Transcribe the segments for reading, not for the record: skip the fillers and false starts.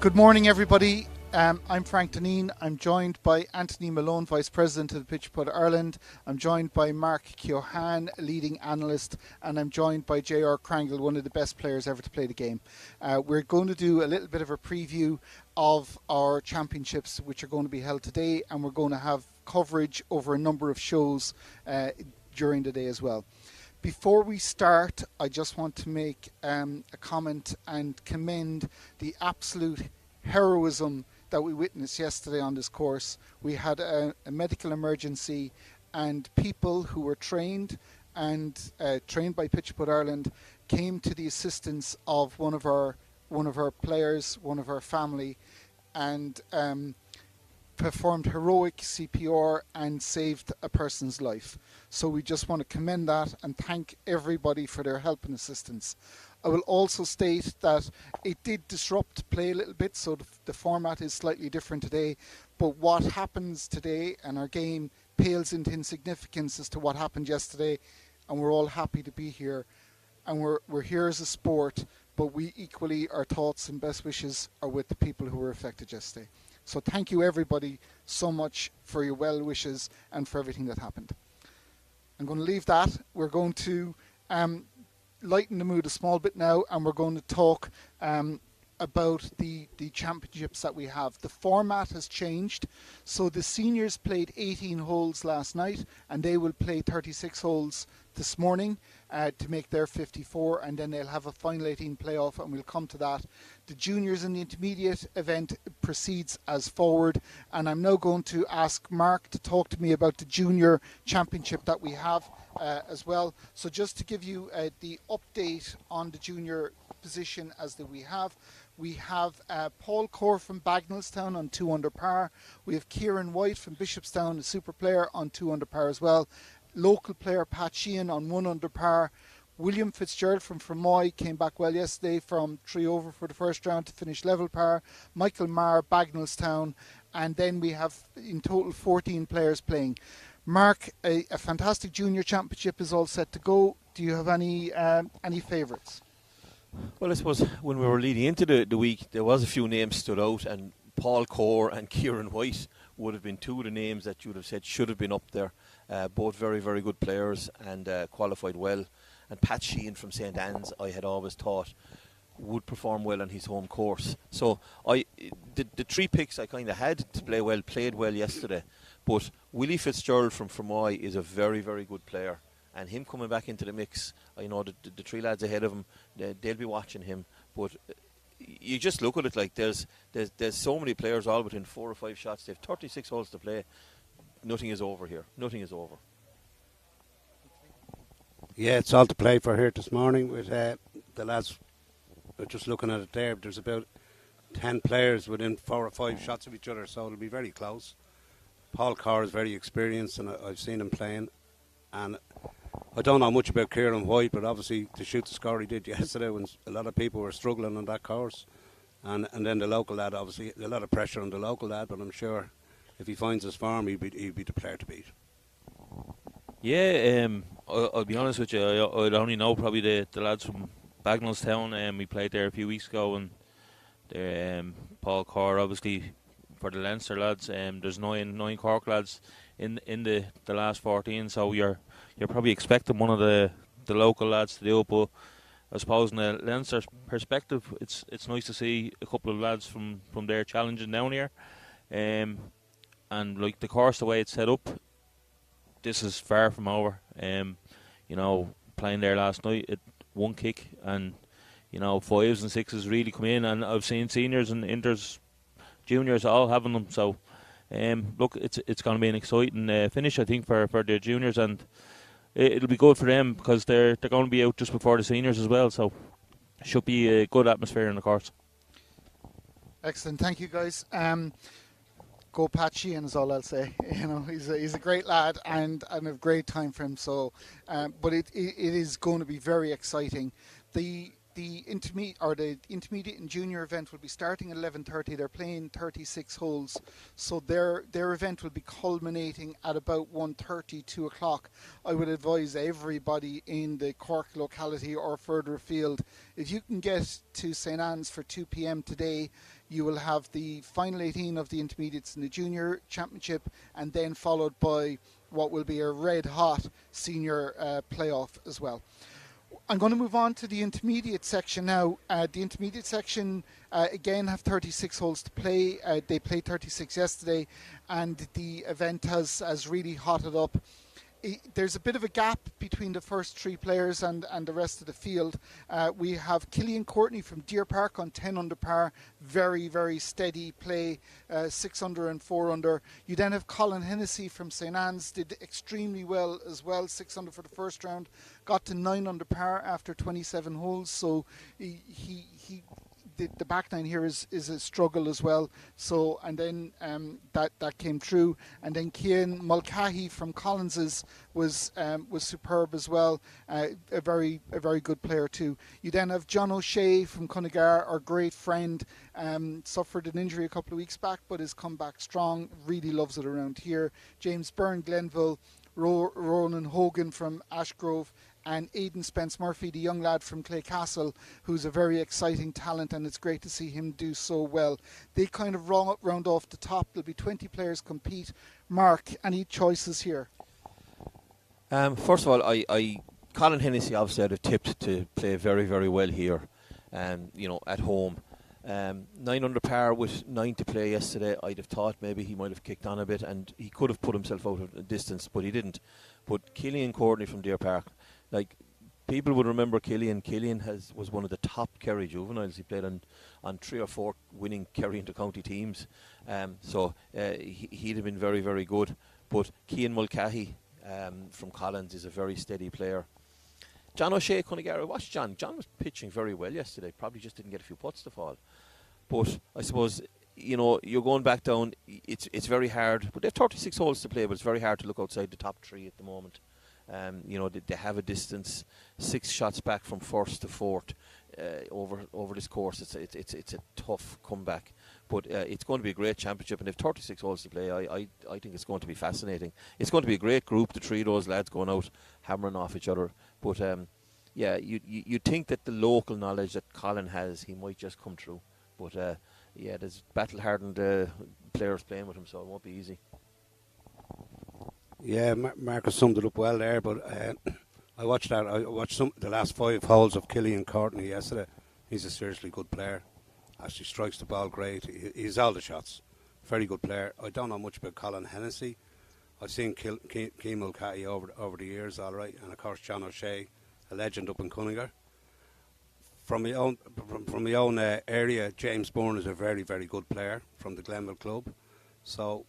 Good morning, everybody. I'm Frank Deneen. I'm joined by Anthony Malone, Vice President of the Putt Ireland. I'm joined by Mark Keohane, leading analyst, and I'm joined by J.R. Crangle, one of the best players ever to play the game. We're going to do a little bit of a preview of our championships, which are going to be held today, and we're going to have coverage over a number of shows during the day as well. Before we start, I just want to make a comment and commend the absolute heroism that we witnessed yesterday on this course. We had a medical emergency, and people who were trained by Putt Ireland came to the assistance of one of our players, one of our family, and performed heroic CPR and saved a person's life. So we just want to commend that and thank everybody for their help and assistance. I will also state that it did disrupt play a little bit, so the format is slightly different today. But what happens today and our game pales into insignificance as to what happened yesterday, and we're all happy to be here. And we're here as a sport, but we equally, our thoughts and best wishes are with the people who were affected yesterday. So thank you everybody so much for your well wishes and for everything that happened. I'm going to leave that. We're going to lighten the mood a small bit now, and we're going to talk about the championships that we have. The format has changed. So the seniors played 18 holes last night, and they will play 36 holes this morning to make their 54, and then they'll have a final 18 playoff, and we'll come to that. The juniors and the intermediate event proceeds as forward, and I'm now going to ask Mark to talk to me about the junior championship that we have as well. So just to give you the update on the junior position as that we have Paul Core from Bagnallstown on 2 under par. We have Kieran White from Bishopstown, a super player, on 2 under par as well. Local player Pat Sheehan on 1 under par. William Fitzgerald from Fermoy came back well yesterday from 3 over for the first round to finish level par. Michael Marr, Bagnallstown, and then we have in total 14 players playing. Mark, a fantastic junior championship is all set to go. Do you have any favourites? Well, I suppose when we were leading into the week, there was a few names stood out, and Paul Core and Kieran White would have been two of the names that you would have said should have been up there. Both very, very good players and qualified well. And Pat Sheehan from St. Anne's, I had always thought would perform well on his home course. So the three picks I kind of had to play well, played well yesterday. But Willie Fitzgerald from Fermoy is a very, very good player. And him coming back into the mix, I know the three lads ahead of him, they'll be watching him. But you just look at it like there's so many players all within 4 or 5 shots. They have 36 holes to play. Nothing is over here. Nothing is over. Yeah, it's all to play for here this morning with the lads. We're just looking at it there. There's about 10 players within 4 or 5 shots of each other, so it'll be very close. Paul Carr is very experienced, and I've seen him playing. And I don't know much about Kieran White, but obviously to shoot the score he did yesterday when a lot of people were struggling on that course. And then the local lad, obviously, a lot of pressure on the local lad, but I'm sure if he finds his form, he'd be the player to beat. Yeah, I'll be honest with you, I'd only know probably the lads from Bagnallstown. We played there a few weeks ago, and Paul Carr, obviously, for the Leinster lads. There's nine Cork lads in the last 14, so you're probably expecting one of the local lads to do it. But I suppose in a Leinster perspective, it's nice to see a couple of lads from there challenging down here. And like the course, the way it's set up, this is far from over. Playing there last night, it one kick, and 5s and 6s really come in, and I've seen seniors and inters, juniors all having them. So look, it's going to be an exciting finish, I think, for the juniors, and it'll be good for them because they're going to be out just before the seniors as well. So it should be a good atmosphere in the course. Excellent, thank you guys. Go Pat Sheehan is all I'll say. He's a great lad and a great time for him. So, but it is going to be very exciting. The intermediate and junior event will be starting at 11:30. They're playing 36 holes, so their event will be culminating at about 1:30, 2 o'clock. I would advise everybody in the Cork locality or further afield, if you can get to St. Anne's for 2 p.m. today, you will have the final 18 of the intermediates in the junior championship, and then followed by what will be a red hot senior playoff as well. I'm going to move on to the intermediate section now. The intermediate section, again, have 36 holes to play. They played 36 yesterday, and the event has really hotted up. There's a bit of a gap between the first three players and the rest of the field. We have Killian Courtney from Deer Park on 10 under par. Very, very steady play, 6 under and 4 under. You then have Colin Hennessy from St. Anne's, did extremely well as well, 6 under for the first round. Got to 9 under par after 27 holes, so the back nine here is a struggle as well. So, and then that came through, and then Cian Mulcahy from Collins's was superb as well. A very good player too. You then have John O'Shea from Cunningar, our great friend. Suffered an injury a couple of weeks back, but has come back strong. Really loves it around here. James Byrne, Glenville. Ronan Hogan from Ashgrove, and Aidan Spence Murphy, the young lad from Claycastle, who's a very exciting talent, and it's great to see him do so well. They kind of round off the top. There'll be 20 players compete. Mark, any choices here? First of all, I Colin Hennessy obviously had a tipped to play very, very well here, at home. 9 under par with 9 to play yesterday. I'd have thought maybe he might have kicked on a bit, and he could have put himself out of distance, but he didn't. But Killian Courtney from Deer Park, like, people would remember Killian. Killian was one of the top Kerry juveniles. He played on 3 or 4 winning Kerry intercounty teams. So he'd have been very, very good. But Cian Mulcahy from Collins is a very steady player. John O'Shea, Cunningar, I watched John. John was pitching very well yesterday. Probably just didn't get a few putts to fall. But I suppose, you're going back down. It's very hard. But they have 36 holes to play, but it's very hard to look outside the top 3 at the moment. They have a distance 6 shots back from first to fourth over this course. It's a tough comeback, but it's going to be a great championship, and they've 36 holes to play. I think it's going to be fascinating. It's going to be a great group, the 3 of those lads going out hammering off each other. But you think that the local knowledge that Colin has, he might just come through. But there's battle-hardened players playing with him, so it won't be easy. Yeah, Marcus summed it up well there, but I watched the last 5 holes of Killian Courtney yesterday. He's a seriously good player. Actually strikes the ball great. He's all the shots. Very good player. I don't know much about Colin Hennessy. I've seen Cian Mulcahy over the years, all right, and of course John O'Shea, a legend up in Cunningar. From my own area, James Byrne is a very, very good player from the Glenville club. So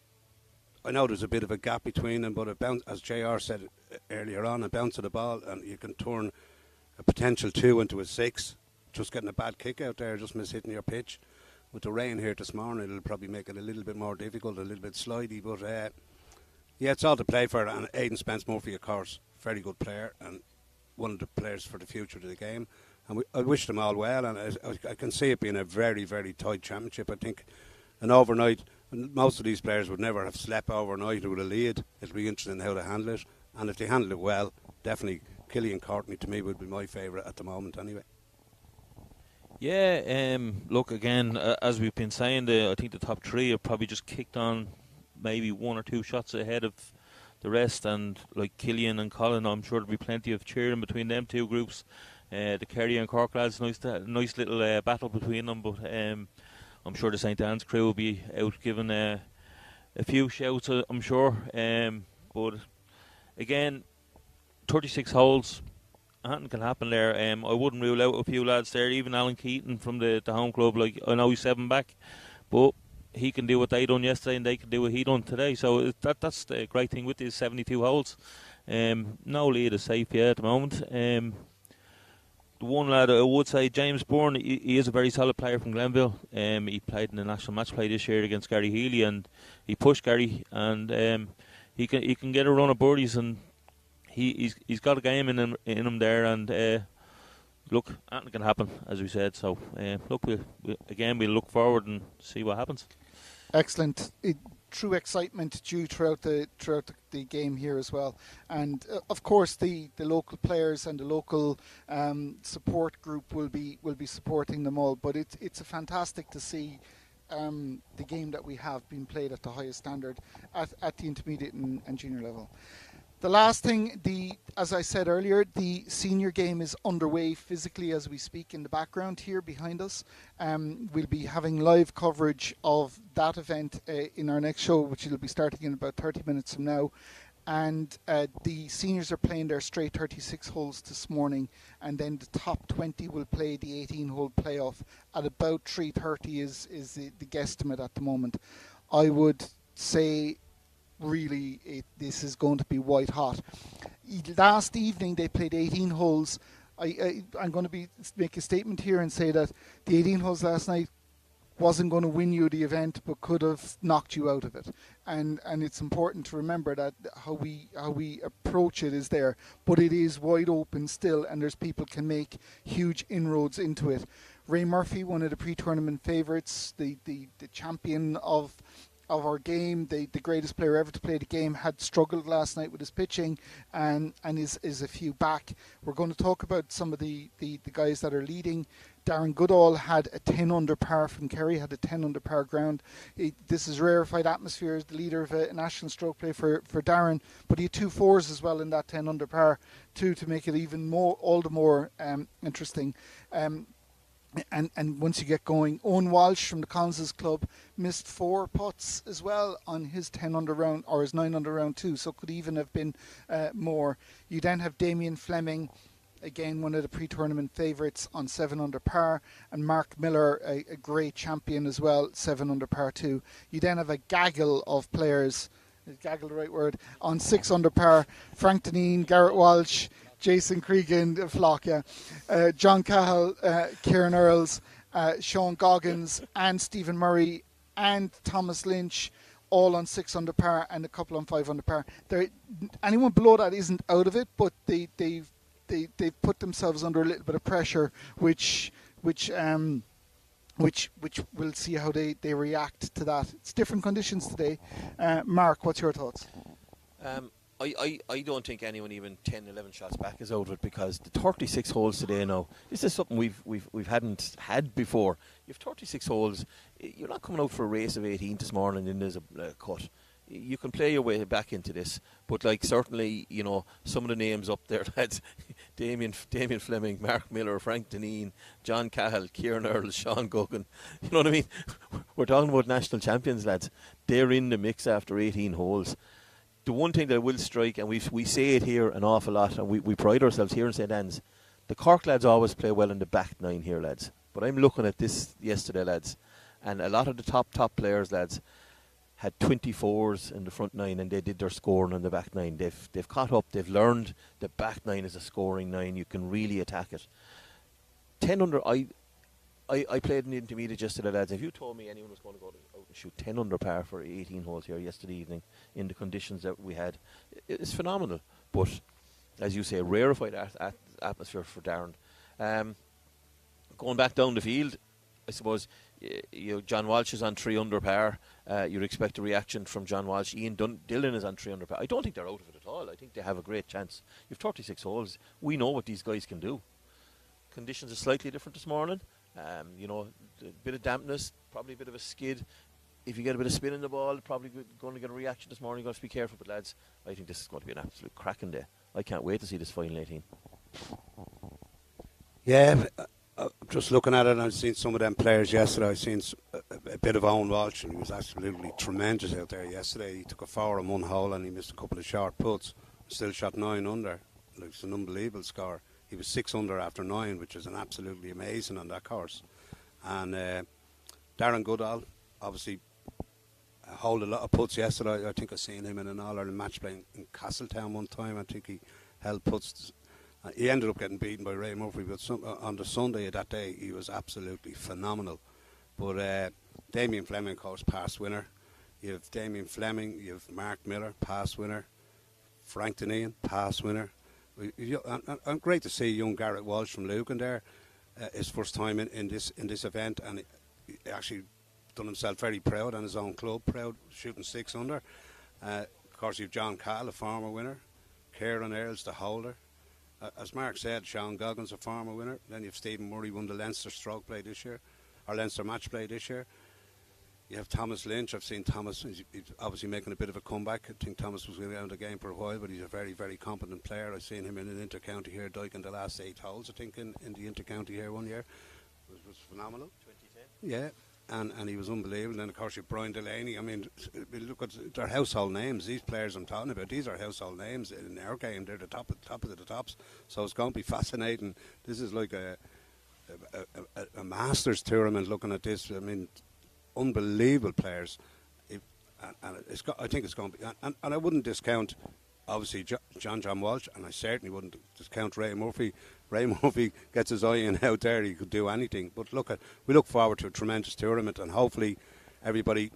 I know there's a bit of a gap between them, but as JR said earlier on, a bounce of the ball, and you can turn a potential 2 into a 6. Just getting a bad kick out there, just miss hitting your pitch. With the rain here this morning, it'll probably make it a little bit more difficult, a little bit slidey, but it's all to play for. And Aidan Spence Murphy, of course, very good player and one of the players for the future of the game. And I wish them all well, and I can see it being a very, very tight championship. I think an overnight, most of these players would never have slept overnight with a lead. It'll be interesting how they handle it, and if they handle it well, definitely Killian Courtney to me would be my favourite at the moment anyway. Yeah, look, again, as we've been saying, I think the top 3 have probably just kicked on maybe 1 or 2 shots ahead of the rest, and like Killian and Colin, I'm sure there'll be plenty of cheering between them 2 groups. The Kerry and Cork lads, nice little battle between them, but I'm sure the St. Anne's crew will be out giving a few shouts, I'm sure. But again, 36 holes, anything can happen there. I wouldn't rule out a few lads there, even Alan Keaton from the home club. Like, I know he's 7 back, but he can do what they done yesterday, and they can do what he done today. So that's the great thing with these 72 holes. No lead is safe yet at the moment. The one lad I would say, James Byrne, he is a very solid player from Glenville. He played in the national match play this year against Gary Healy, and he pushed Gary, and he can get a run of birdies, and he's got a game in him there, and look, anything can happen, as we said. So look, we'll look forward and see what happens. Excellent. True excitement due throughout the game here as well, and of course the local players and the local support group will be supporting them all. But it's fantastic to see the game that we have been played at the highest standard at the intermediate and junior level. The last thing, as I said earlier, the senior game is underway physically as we speak in the background here behind us. We'll be having live coverage of that event in our next show, which will be starting in about 30 minutes from now. And the seniors are playing their straight 36 holes this morning, and then the top 20 will play the 18-hole playoff at about 3:30 is the guesstimate at the moment. I would say really this is going to be white hot. Last evening they played 18 holes. I'm going to make a statement here and say that the 18 holes last night wasn't going to win you the event, but could have knocked you out of it. And it's important to remember that how we approach it is there, but it is wide open still, and there's people can make huge inroads into it. Ray Murphy, one of the pre-tournament favourites, the champion of our game, the greatest player ever to play the game, had struggled last night with his pitching and is a few back. We're going to talk about some of the guys that are leading. Darren Goodall had a 10 under par from Kerry, had a 10 under par ground. This is rarefied atmosphere as the leader of a national stroke play for Darren, but he had 2 4s as well in that 10 under par too, to make it even more, all the more interesting. And once you get going, Owen Walsh from the Collins Club missed 4 putts as well on his 10 under round, or his 9 under round too, so could even have been more. You then have Damien Fleming, again one of the pre-tournament favourites, on 7 under par, and Mark Miller, a great champion as well, 7 under par too. You then have a gaggle of players, is gaggle the right word, on 6 under par. Frank Deneen, Garrett Walsh, Jason Cregan, Flock, John Cahill, Kieran Earls, Sean Goggins, and Stephen Murray, and Thomas Lynch, all on 6 under par, and a couple on 5 under par. Anyone below that isn't out of it, but they've put themselves under a little bit of pressure, which we'll see how they react to that. It's different conditions today. Mark, what's your thoughts? I don't think anyone even 10, 11 shots back is out of it, because the 36 holes today now, this is something we've hadn't had before. You have 36 holes. You're not coming out for a race of 18 this morning and there's a cut. You can play your way back into this, but like certainly, you know, some of the names up there, lads, Damien Fleming, Mark Miller, Frank Deneen, John Cahill, Kieran Earls, Sean Gogan. You know what I mean? We're talking about national champions, lads. They're in the mix after 18 holes. The one thing that will strike, and we say it here an awful lot, and we pride ourselves here in St. Anne's, the Cork lads always play well in the back 9 here, lads. But I'm looking at this yesterday, lads, and a lot of the top players, lads, had 24s in the front 9, and they did their scoring on the back 9. They've caught up. They've learned the back 9 is a scoring 9. You can really attack it. 10 under. I played in the intermediate yesterday, lads. If you told me anyone was going to go out and shoot 10 under par for 18 holes here yesterday evening in the conditions that we had, it's phenomenal. But as you say, rarefied atmosphere for Darren. Going back down the field, I suppose John Walsh is on 3 under par. You'd expect a reaction from John Walsh. Ian Dillon is on 3 under par. I don't think they're out of it at all. I think they have a great chance. You've 36 holes. We know what these guys can do. Conditions are slightly different this morning. You know, a bit of dampness, probably a bit of a skid. If you get a bit of spin in the ball, probably going to get a reaction this morning. You've got to be careful, but lads, I think this is going to be an absolute cracking day. I can't wait to see this final 18. Yeah, just looking at it, I've seen some of them players yesterday. I've seen a bit of Owen Walsh, and he was absolutely tremendous out there yesterday. He took a 4 on 1 hole and he missed a couple of short putts. Still shot 9 under. It's an unbelievable score. He was 6 under after 9, which is an absolutely amazing on that course. And Darren Goodall, obviously, held a lot of putts yesterday. I think I seen him in an All-Ireland match play in Castletown one time. I think he held putts. He ended up getting beaten by Ray Murphy, but on the Sunday of that day, he was absolutely phenomenal. But Damien Fleming, of course, past winner. You have Damien Fleming, you have Mark Miller, past winner. Frank Deneen, past winner. I'm great to see young Garrett Walsh from Lucan there. His first time in this event, and he actually done himself very proud, and his own club proud, shooting 6 under. Of course, you've John Cahill, a former winner. Kieran Earls, the holder. As Mark said, Sean Goggins, a former winner. Then you've Stephen Murray, won the Leinster Strokeplay this year, or Leinster Match Play this year. You have Thomas Lynch. I've seen Thomas. He's obviously making a bit of a comeback. I think Thomas was going to be out of the game for a while, but he's a very, very competent player. I've seen him in an inter-county here, Dyke, in the last 8 holes, I think, in the inter-county here one year. It was phenomenal. 2010. Yeah. And he was unbelievable. And then, of course, you have Brian Delaney. I mean, look at their household names. These players I'm talking about, these are household names in our game. They're the top of the tops. So it's going to be fascinating. This is like a Masters tournament looking at this. I mean, unbelievable players. I think it's going to be. And I wouldn't discount, obviously, John Walsh, and I certainly wouldn't discount Ray Murphy. Ray Murphy gets his eye in out there, he could do anything. But we look forward to a tremendous tournament, and hopefully everybody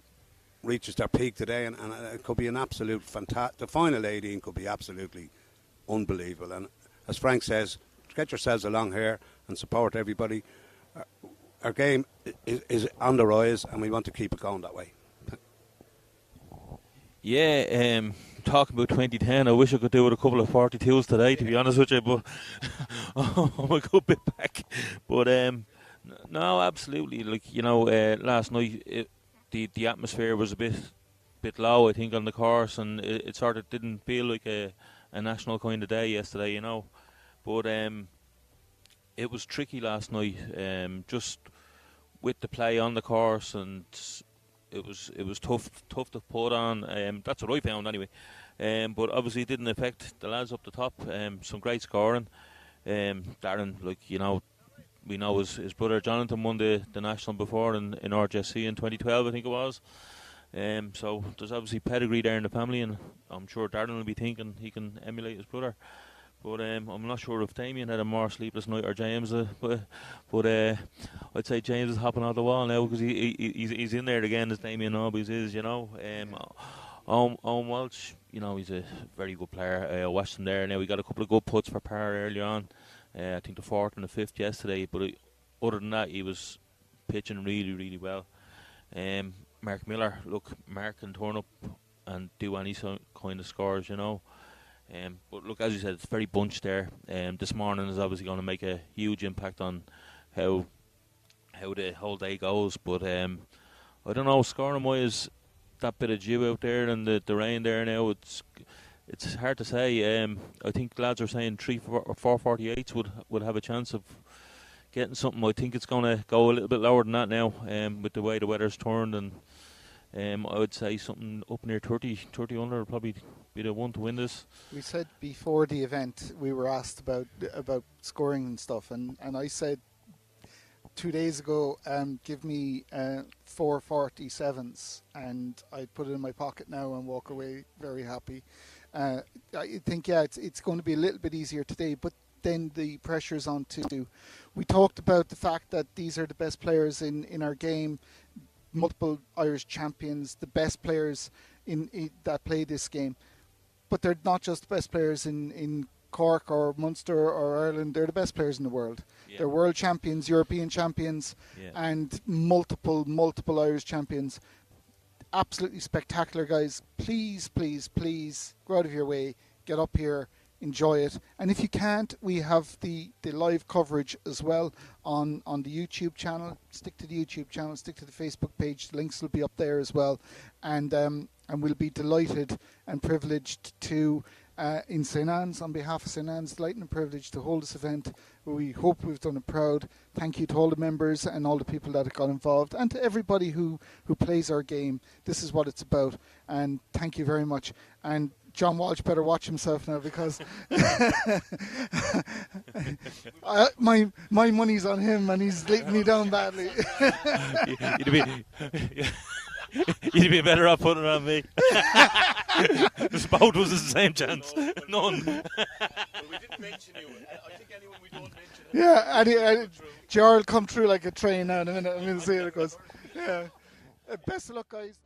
reaches their peak today, and it could be an absolute fantastic. The final 18 could be absolutely unbelievable. And as Frank says, get yourselves along here and support everybody. Our game is on the rise, and we want to keep it going that way. Yeah, talking about 2010, I wish I could do with a couple of 42s today, to be honest with you, but I'm a good bit back. But no, absolutely. Like, you know, last night the atmosphere was a bit low, I think, on the course, and it sort of didn't feel like a national kind of day yesterday, you know. But it was tricky last night, just with the play on the course, and it was tough to put on. That's what I found anyway. But obviously it didn't affect the lads up the top. Some great scoring. Darren, like, you know, we know his brother Jonathan won the national before in RJC in 2012, I think it was. So there's obviously pedigree there in the family, and I'm sure Darren will be thinking he can emulate his brother. But I'm not sure if Damien had a more sleepless night or James, but I'd say James is hopping on the wall now because he's in there again, as Damien always is, you know. Owen Walsh, you know, he's a very good player. I watched him there. Now we got a couple of good putts for par early on. I think the 4th and the 5th yesterday. But other than that, he was pitching really, really well. Mark Miller, look, Mark can turn up and do any kind of scores, you know. But look, as you said, it's very bunched there. This morning is obviously going to make a huge impact on how the whole day goes. But I don't know, scoring wise, that bit of dew out there and the rain there now, it's hard to say. I think lads are saying 3 or 448s would have a chance of getting something. I think it's going to go a little bit lower than that now, with the way the weather's turned, and I would say something up near 30 under would probably be the one to win this. We said before the event, we were asked about scoring and stuff, and I said 2 days ago, give me 447s, and I'd put it in my pocket now and walk away very happy. I think, yeah, it's going to be a little bit easier today, but then the pressure's on too. We talked about the fact that these are the best players in our game, multiple Irish champions, the best players in that play this game. But they're not just the best players in Cork or Munster or Ireland. They're the best players in the world. Yeah. They're world champions, European champions, and multiple Irish champions. Absolutely spectacular, guys. Please, please, please go out of your way, get up here, enjoy it. And if you can't, we have the live coverage as well on the YouTube channel. Stick to the YouTube channel, stick to the Facebook page. The links will be up there as well. And we'll be delighted and privileged to, in St. Anne's, on behalf of St. Anne's, delighted and privileged to hold this event. We hope we've done it proud. Thank you to all the members and all the people that have got involved, and to everybody who plays our game. This is what it's about, and thank you very much. And John Walsh better watch himself now, because my money's on him, and he's letting me down badly. You'd be better off putting it on me. The boat was the same chance. None. Well, we didn't mention you. I think anyone we don't mention. Yeah, and Gerald come through like a train now in a minute. I'm going to see it, because, yeah. Best of luck, guys.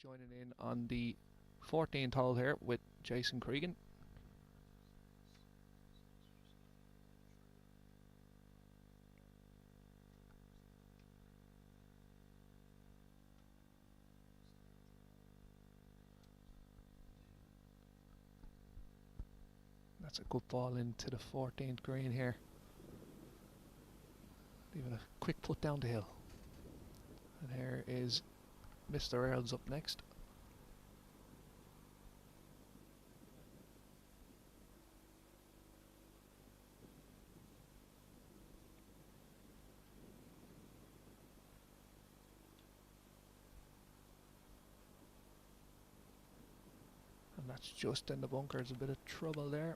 joining in on the 14th hole here with Jason Cregan. That's a good ball into the 14th green here. Leaving a quick putt down the hill. And here is Mr. Earls up next. And that's just in the bunker. There's a bit of trouble there.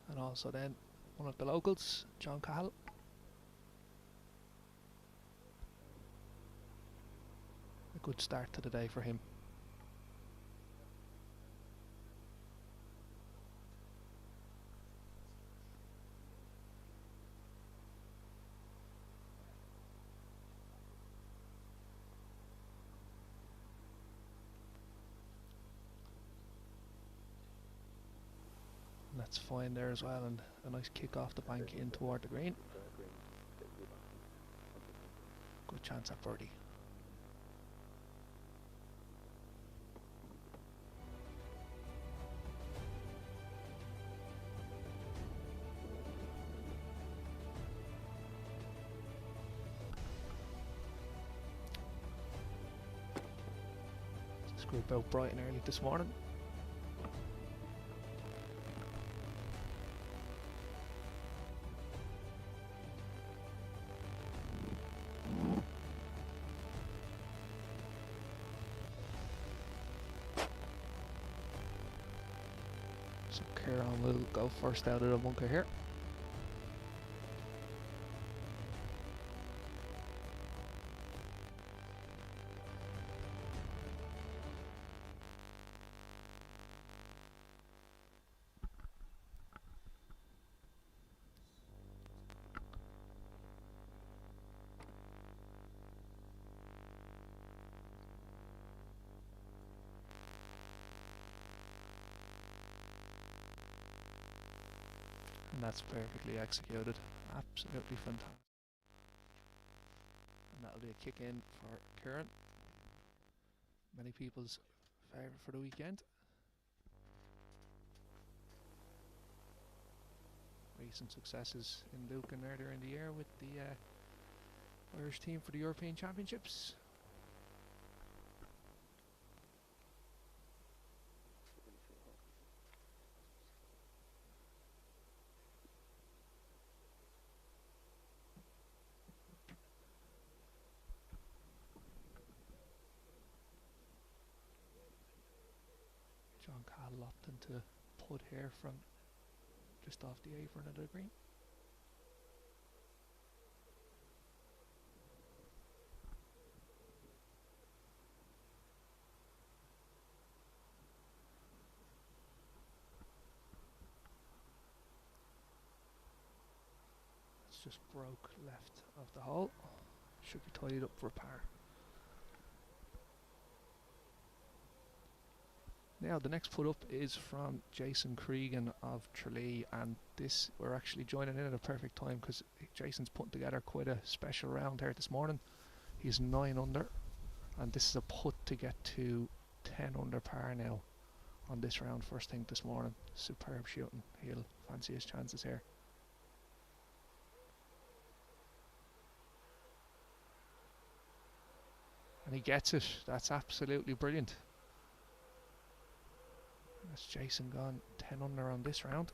And also then one of the locals, John Cahill. A good start to the day for him. And that's fine there as well, and a nice kick off the bank in toward the green. Good chance at birdie. This group out bright and early this morning. So Kieran will go first out of the bunker here. And that's perfectly executed. Absolutely fantastic. And that'll be a kick in for Kieran. Many people's favourite for the weekend. Recent successes in Lucan earlier in the year with the Irish team for the European Championships. John Cahill opting to putt here from just off the apron of the green. It's just broke left of the hole. Should be tied up for a par. Now the next put up is from Jason Cregan of Tralee, and this we're actually joining in at a perfect time because Jason's putting together quite a special round here this morning. He's 9 under, and this is a putt to get to 10 under par now on this round first thing this morning. Superb shooting. He'll fancy his chances here. And he gets it. That's absolutely brilliant. That's Jason gone 10 under on this round.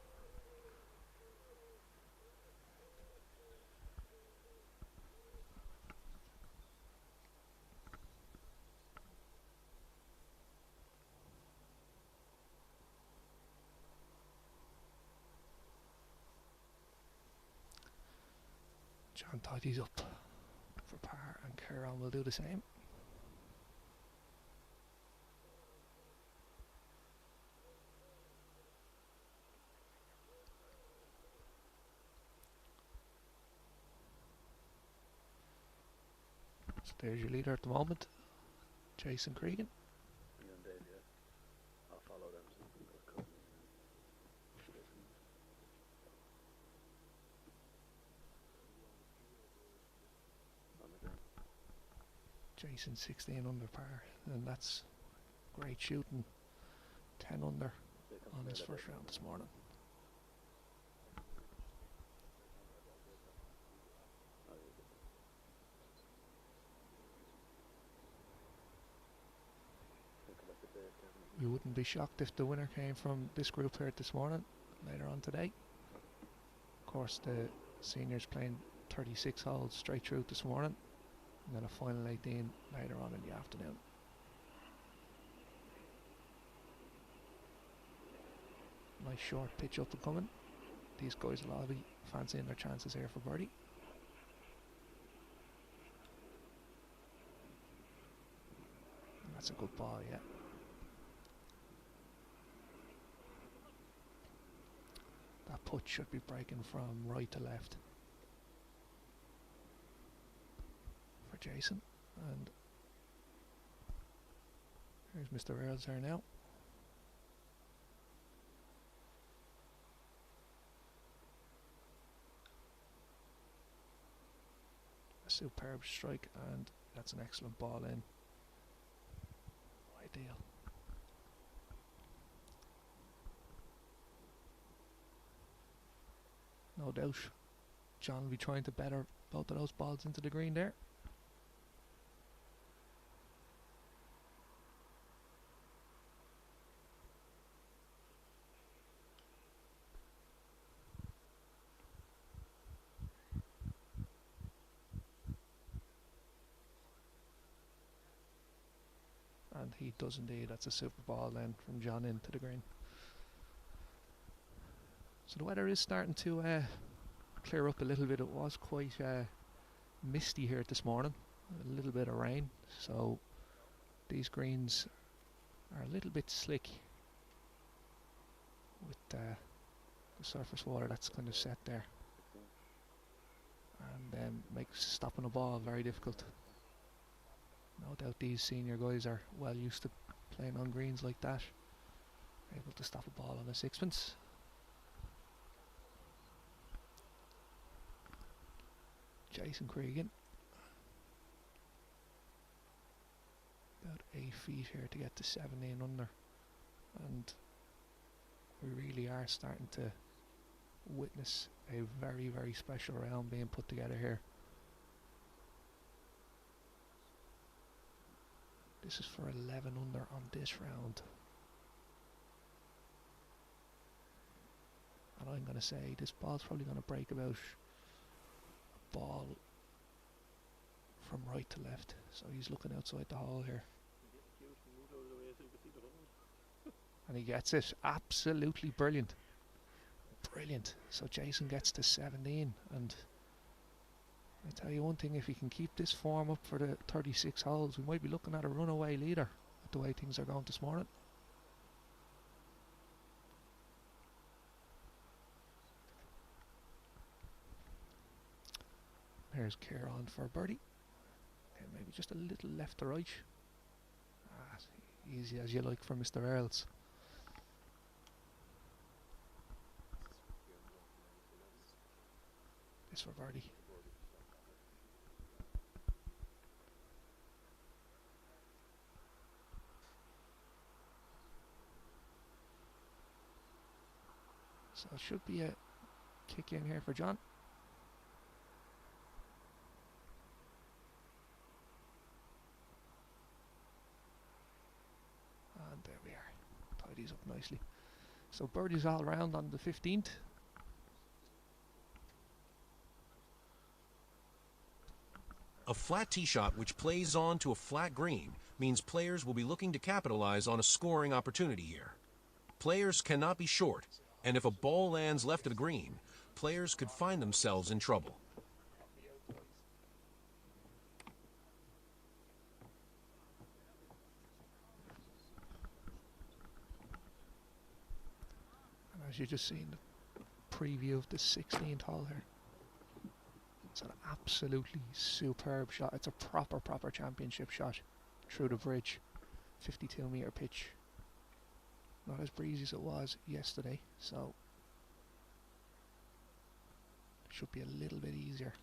John tidies up for par, and Kieran will do the same. there's your leader at the moment, Jason Cregan. Jason 16 under par, and that's great shooting. 10 under on his first round this morning. We wouldn't be shocked if the winner came from this group here this morning, later on today. Of course, the seniors playing 36 holes straight through this morning, and then a final 18 later on in the afternoon. Nice short pitch up and coming. These guys will all be fancying their chances here for birdie. And that's a good ball, yeah. That putt should be breaking from right to left for Jason. And here's Mr. Earls there now. A superb strike, and that's an excellent ball in. Ideal. No doubt John will be trying to better both of those balls into the green there. And he does indeed. That's a super ball then from John into the green. So the weather is starting to clear up a little bit. It was quite misty here this morning, a little bit of rain, so these greens are a little bit slick with the surface water that's kind of set there, and makes stopping a ball very difficult. No doubt these senior guys are well used to playing on greens like that, able to stop a ball on a sixpence. Jason Cregan, about 8 feet here to get to 17 under, and we really are starting to witness a very, very special round being put together here. This is for 11 under on this round, and I'm going to say this ball's probably going to break about ball from right to left, so he's looking outside the hole here, and he gets it. Absolutely brilliant, brilliant. So Jason gets to 17, and I tell you one thing, if he can keep this form up for the 36 holes, we might be looking at a runaway leader with the way things are going this morning. Here's Kieran for birdie. Okay, maybe just a little left to right. Easy as you like for Mr. Earls. This for birdie. So it should be a kick in here for John. And there we are. Tidies up nicely. So birdies all around on the 15th. A flat tee shot which plays on to a flat green means players will be looking to capitalize on a scoring opportunity here. Players cannot be short, and if a ball lands left of the green, players could find themselves in trouble. And as you just seen the preview of the 16th hole here. It's an absolutely superb shot. It's a proper championship shot through the bridge. 52-metre pitch. Not as breezy as it was yesterday, so should be a little bit easier.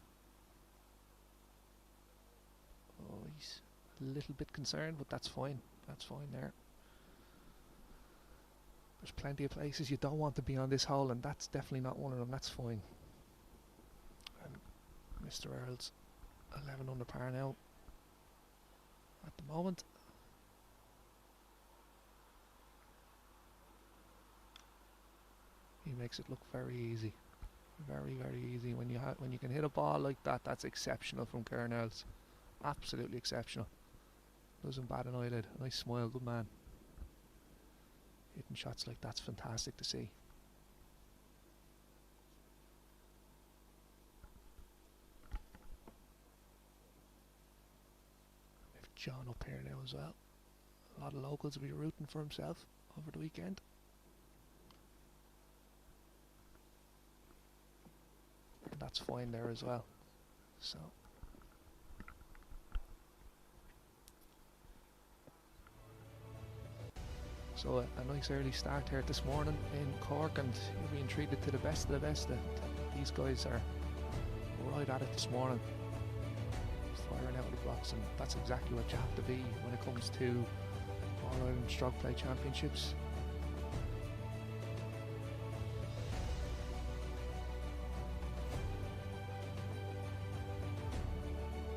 Oh, he's a little bit concerned, but that's fine. That's fine there. There's plenty of places you don't want to be on this hole, and that's definitely not one of them. That's fine. And Mr. Earls 11 under par now at the moment. He makes it look very easy. Very easy. When you can hit a ball like that, that's exceptional from Kieran Earls. Absolutely exceptional. Doesn't bat an eyelid. Nice smile, good man. Hitting shots like that's fantastic to see. We have John up here now as well. A lot of locals will be rooting for himself over the weekend. And that's fine there as well. So a nice early start here this morning in Cork, and you're being treated to the best of the best. These guys are right at it this morning, firing out of the blocks, and that's exactly what you have to be when it comes to All-Ireland Strokeplay Championships.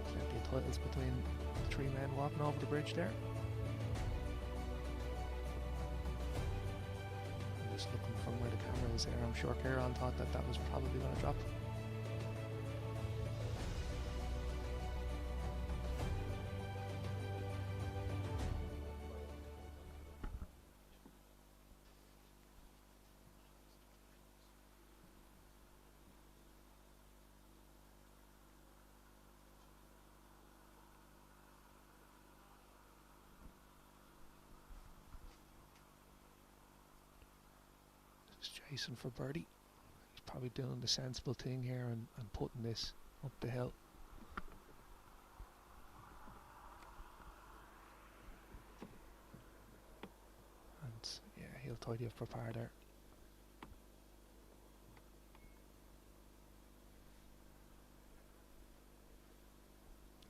Plenty of titles between the three men walking over the bridge there. Just looking from where the camera is there, I'm sure Kieran thought that was probably going to drop. Jason for birdie. He's probably doing the sensible thing here and putting this up the hill. And yeah, he'll tidy up for par there.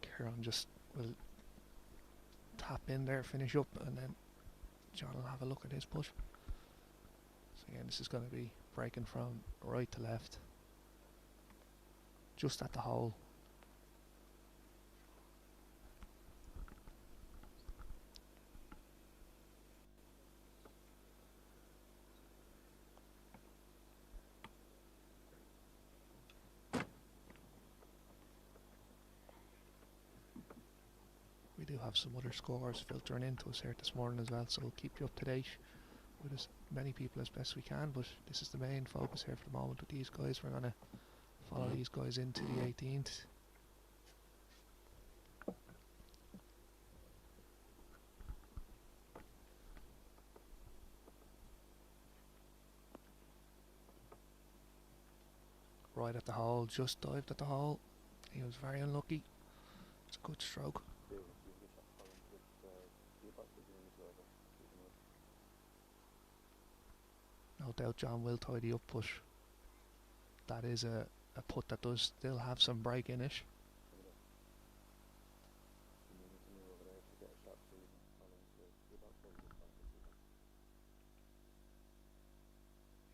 Kieran just will tap in there, finish up, and then John will have a look at his putt. Again, this is going to be breaking from right to left, just at the hole. We do have some other scores filtering into us here this morning as well, so we'll keep you up to date with as many people as best we can, but this is the main focus here for the moment with these guys. We're going to follow these guys into the 18th. Right at the hole, just dived at the hole. He was very unlucky. It's a good stroke. No doubt John will tidy up, but that is a putt that does still have some break in it.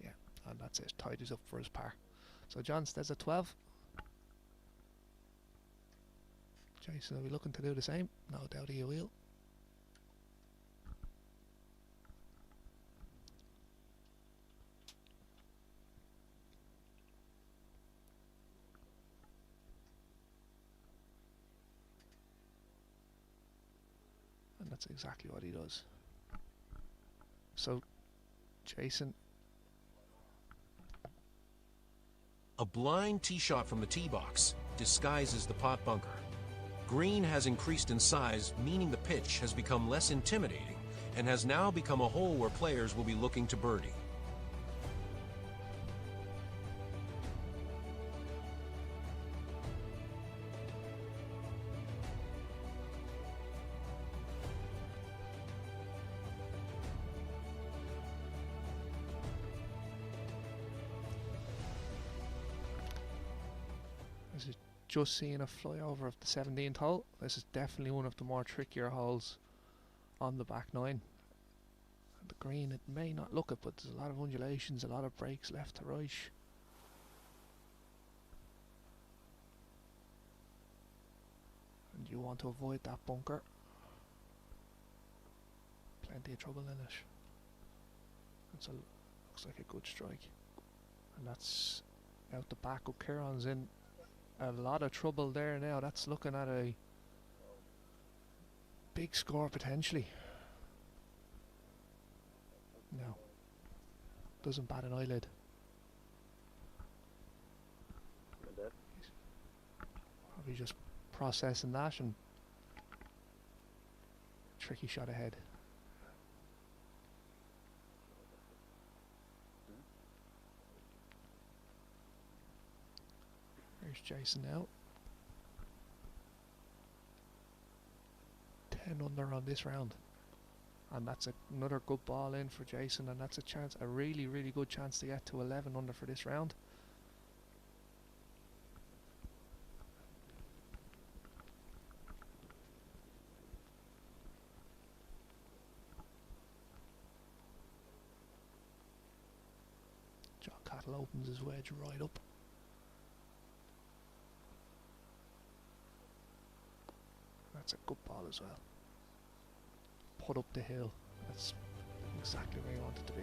Yeah, and that's it. Tidies up for his par. So John stays at 12. Jason will be looking to do the same. No doubt he will. That's exactly what he does. So, Jason. A blind tee shot from the tee box disguises the pot bunker. Green has increased in size, meaning the pitch has become less intimidating and has now become a hole where players will be looking to birdie. This is just seeing a flyover of the 17th hole. This is definitely one of the more trickier holes on the back nine. And the green, it may not look it, but there's a lot of undulations, a lot of breaks left to right. And you want to avoid that bunker. Plenty of trouble in it. Looks like a good strike. And that's out the back of Kieran's in a lot of trouble there now. That's looking at a big score potentially. No. Doesn't bat an eyelid. Probably just processing that, and tricky shot ahead. Here's Jason now. 10 under on this round. And that's another good ball in for Jason, and that's a really, really good chance to get to 11 under for this round. John Cattle opens his wedge right up. That's a good ball as well. Put up the hill. That's exactly where you want it to be.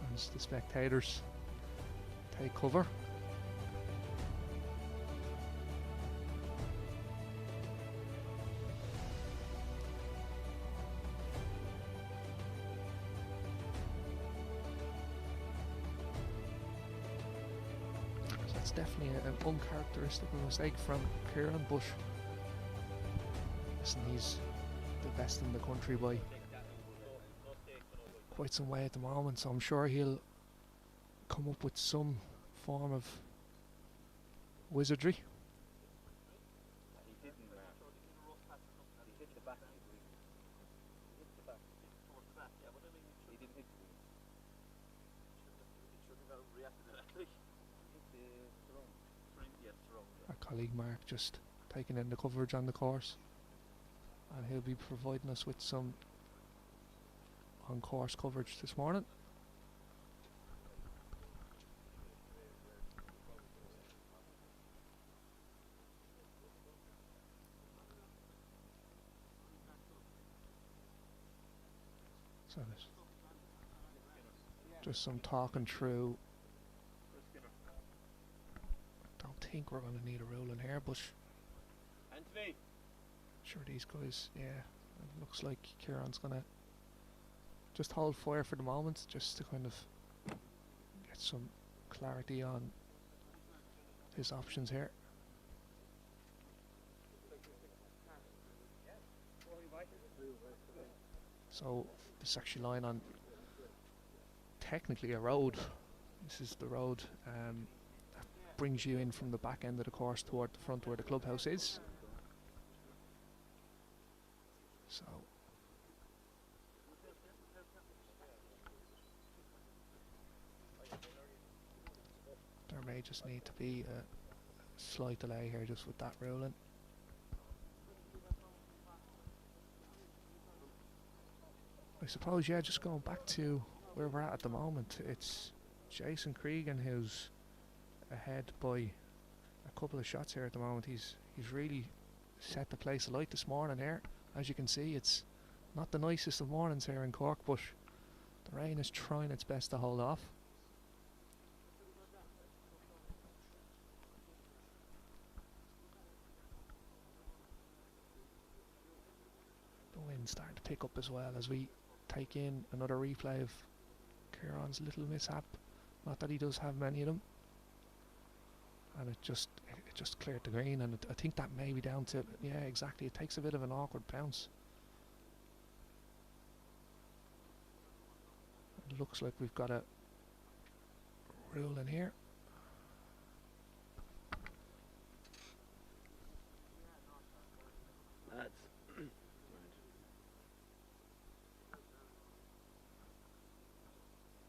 And the spectators take cover. That's definitely an uncharacteristical mistake from Kieran, but listen, he's the best in the country by quite some way at the moment, so I'm sure he'll come up with some form of wizardry. Our colleague Mark just taking in the coverage on the course, and he'll be providing us with some on-course coverage this morning. So there's just some talking through. Don't think we're going to need a rule in here, but sure these guys, yeah, it looks like Kieran's going to just hold fire for the moment, just to kind of get some clarity on his options here. So this is actually lying on technically a road. This is the road that brings you in from the back end of the course toward the front where the clubhouse is. So there may just need to be a slight delay here just with that ruling. I suppose, yeah, just going back to where we're at the moment, it's Jason Cregan who's ahead by a couple of shots here at the moment. He's really set the place alight this morning here. As you can see, it's not the nicest of mornings here in Cork, but the rain is trying its best to hold off. The wind's starting to pick up as well as we take in another replay of Kieran's little mishap. Not that he does have many of them. And it just cleared the green, and I think that may be down to, yeah, exactly, it takes a bit of an awkward bounce. It looks like we've got a rule in here.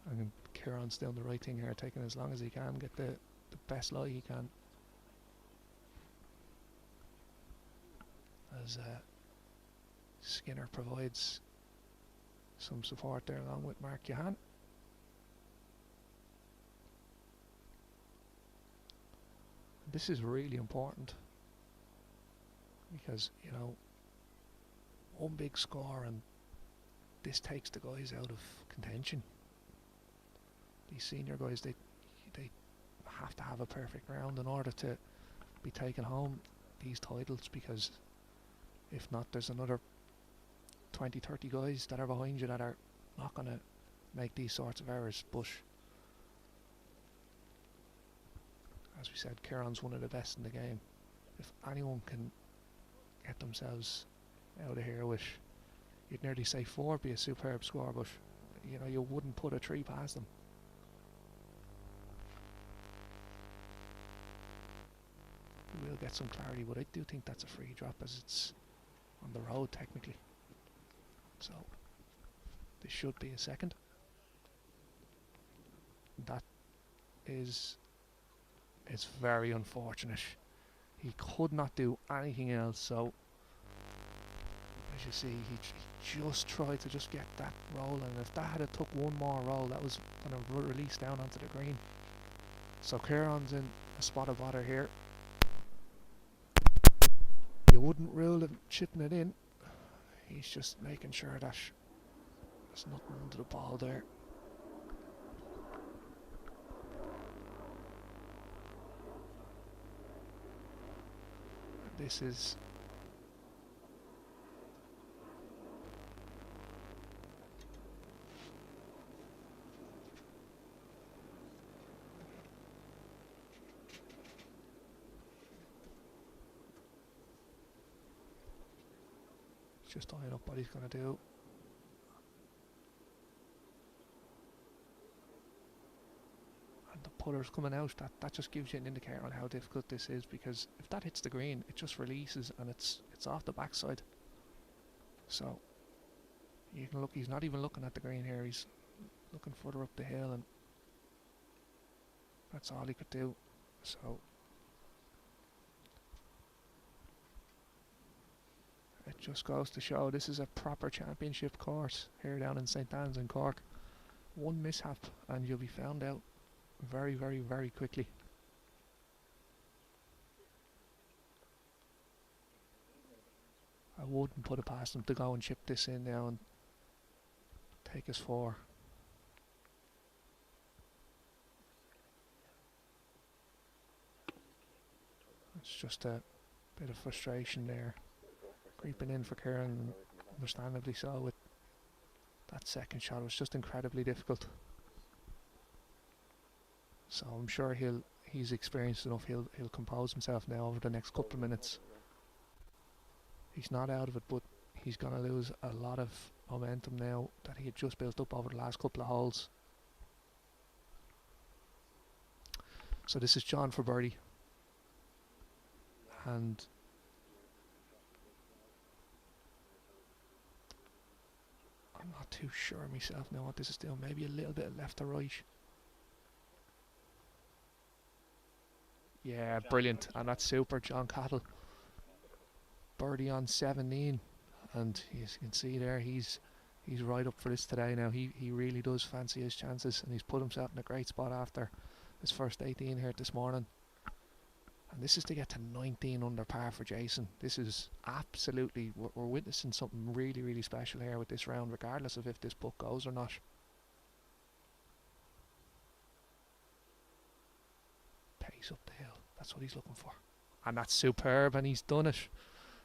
And Kieran's doing the right thing here, taking as long as he can, get the best lie he can. As Skinner provides some support there along with Mark Johan. This is really important because, you know, one big score and this takes the guys out of contention. These senior guys, they have to have a perfect round in order to be taking home these titles, because if not, there's another 20, 30 guys that are behind you that are not going to make these sorts of errors. But as we said, Kieran's one of the best in the game. If anyone can get themselves out of here with, you'd nearly say 4 be a superb score, but you know, you wouldn't put a 3 past them. We will get some clarity, but I do think that's a free drop as it's on the road technically. So this should be a second. That is, it's very unfortunate. He could not do anything else, so as you see, he just tried to just get that roll, and if that had took one more roll, that was going to release down onto the green. So Kieran's in a spot of bother here. You wouldn't rule him chipping it in. He's just making sure that there's nothing under the ball there. This is just eyeing up what he's going to do. And the putter's coming out. That just gives you an indicator on how difficult this is, because if that hits the green, it just releases and it's off the backside. So you can look, he's not even looking at the green here, he's looking further up the hill, and that's all he could do. So it just goes to show this is a proper championship course here down in St. Anne's in Cork. One mishap and you'll be found out very, very, very quickly. I wouldn't put it past him to go and chip this in now and take us 4. It's just a bit of frustration there creeping in for Kieran, understandably so. With that second shot, it was just incredibly difficult. So I'm sure he's experienced enough. He'll compose himself now over the next couple of minutes. He's not out of it, but he's going to lose a lot of momentum now that he had just built up over the last couple of holes. So this is John for birdie, and I'm not too sure myself now what this is doing. Maybe a little bit left to right. Yeah, brilliant. And that's super, John Cattle. Birdie on 17. And as you can see there, he's right up for this today now. He really does fancy his chances, and he's put himself in a great spot after his first 18 here this morning. And this is to get to 19 under par for Jason. This is absolutely, we're witnessing something really, really special here with this round, regardless of if this putt goes or not. Pace up the hill, that's what he's looking for. And that's superb, and he's done it.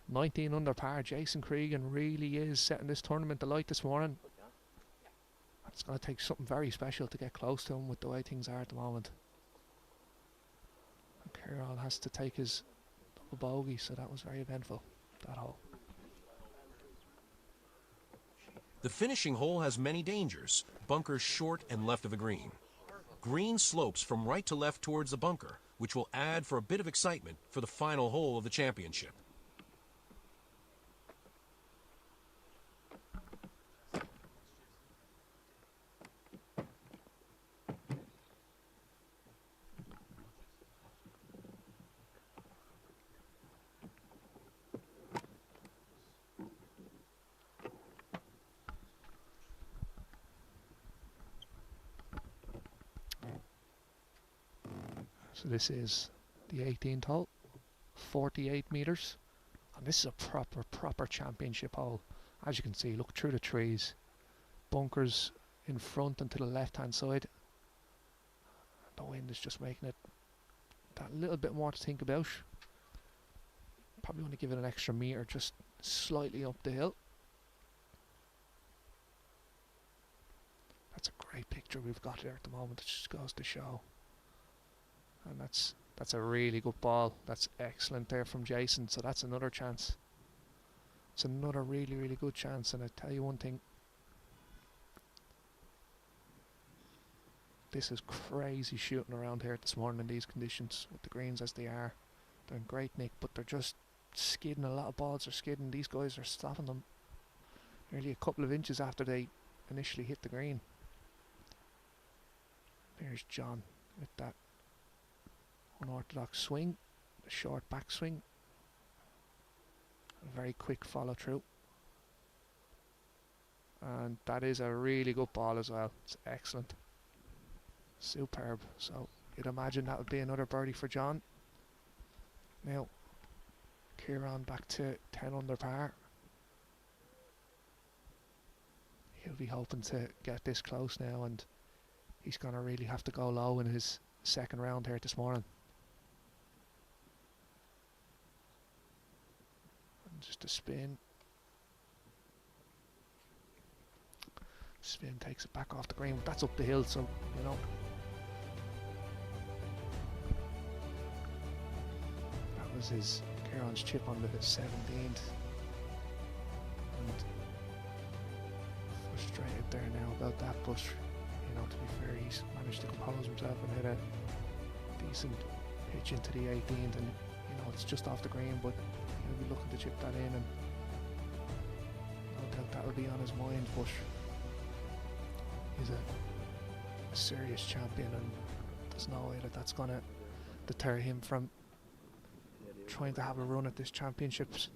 19 under par. Jason Cregan really is setting this tournament alight this morning. It's going to take something very special to get close to him with the way things are at the moment. Kieran has to take his double bogey, so that was very eventful, that hole. The finishing hole has many dangers. Bunkers short and left of the green. Green slopes from right to left towards the bunker, which will add for a bit of excitement for the final hole of the championship. So this is the 18th hole, 48 metres, and this is a proper championship hole. As you can see, look through the trees, bunkers in front and to the left hand side. The wind is just making it that little bit more to think about. Probably want to give it an extra metre just slightly up the hill. That's a great picture we've got here at the moment. It just goes to show. And that's a really good ball. That's excellent there from Jason. So that's another chance. It's another really good chance. And I tell you one thing, this is crazy shooting around here this morning in these conditions with the greens as they are. They're in great nick, but they're just skidding. A lot of balls are skidding. These guys are stopping them nearly a couple of inches after they initially hit the green. There's John with that unorthodox swing, a short backswing, a very quick follow through, and that is a really good ball as well. It's excellent, superb. So you'd imagine that would be another birdie for John. Now Kieran back to 10 under par. He'll be hoping to get this close now, and he's going to really have to go low in his second round here this morning. And just a spin. Spin takes it back off the green, but that's up the hill, so you know. That was his Kieran's chip on the 17th. And frustrated there now about that, but you know, to be fair, he's managed to compose himself and hit a decent pitch into the 18th, and you know, it's just off the green, but he'll be looking to chip that in, and no doubt that'll be on his mind. But he's a serious champion, and there's no way that that's going to deter him from trying to have a run at this championships.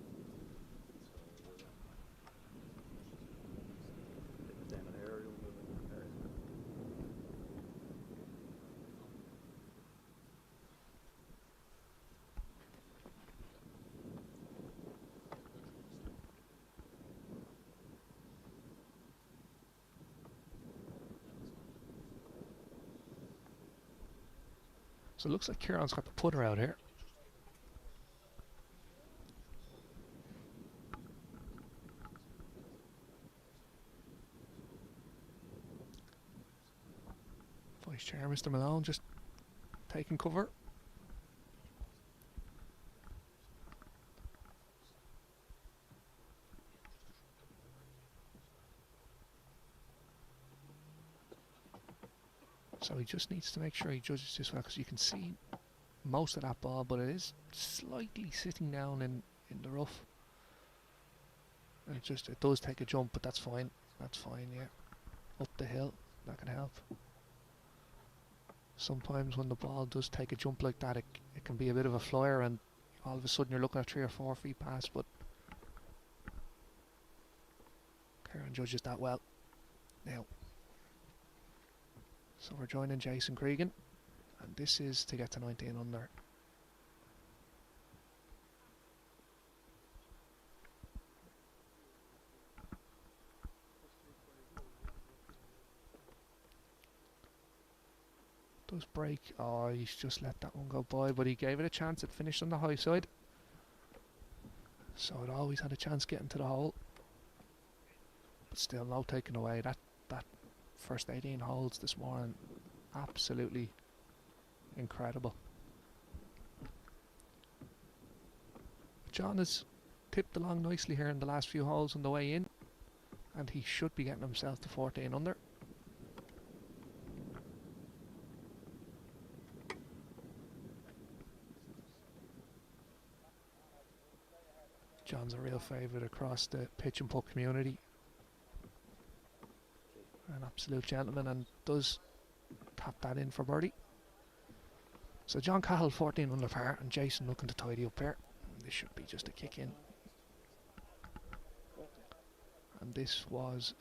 So it looks like Kieran's got the putter out here. Vice Chair Mr. Malone just taking cover. So he just needs to make sure he judges this well, because you can see most of that ball, but it is slightly sitting down in the rough. And it does take a jump, but that's fine. That's fine, yeah. Up the hill, that can help. Sometimes when the ball does take a jump like that, it can be a bit of a flyer, and all of a sudden you're looking at 3 or 4 feet past, but Kieran judges that well. Now, so we're joining Jason Cregan, and this is to get to 19 under. Does break. Oh, he's just let that one go by, but he gave it a chance. It finished on the high side, so it always had a chance getting to the hole, but still no taking away. That first 18 holes this morning, absolutely incredible. John has tipped along nicely here in the last few holes on the way in, and he should be getting himself to 14 under. John's a real favourite across the pitch and putt community. An absolute gentleman, and does tap that in for birdie. So John Cahill 14 under par, and Jason looking to tidy up here. This should be just a kick in. And this was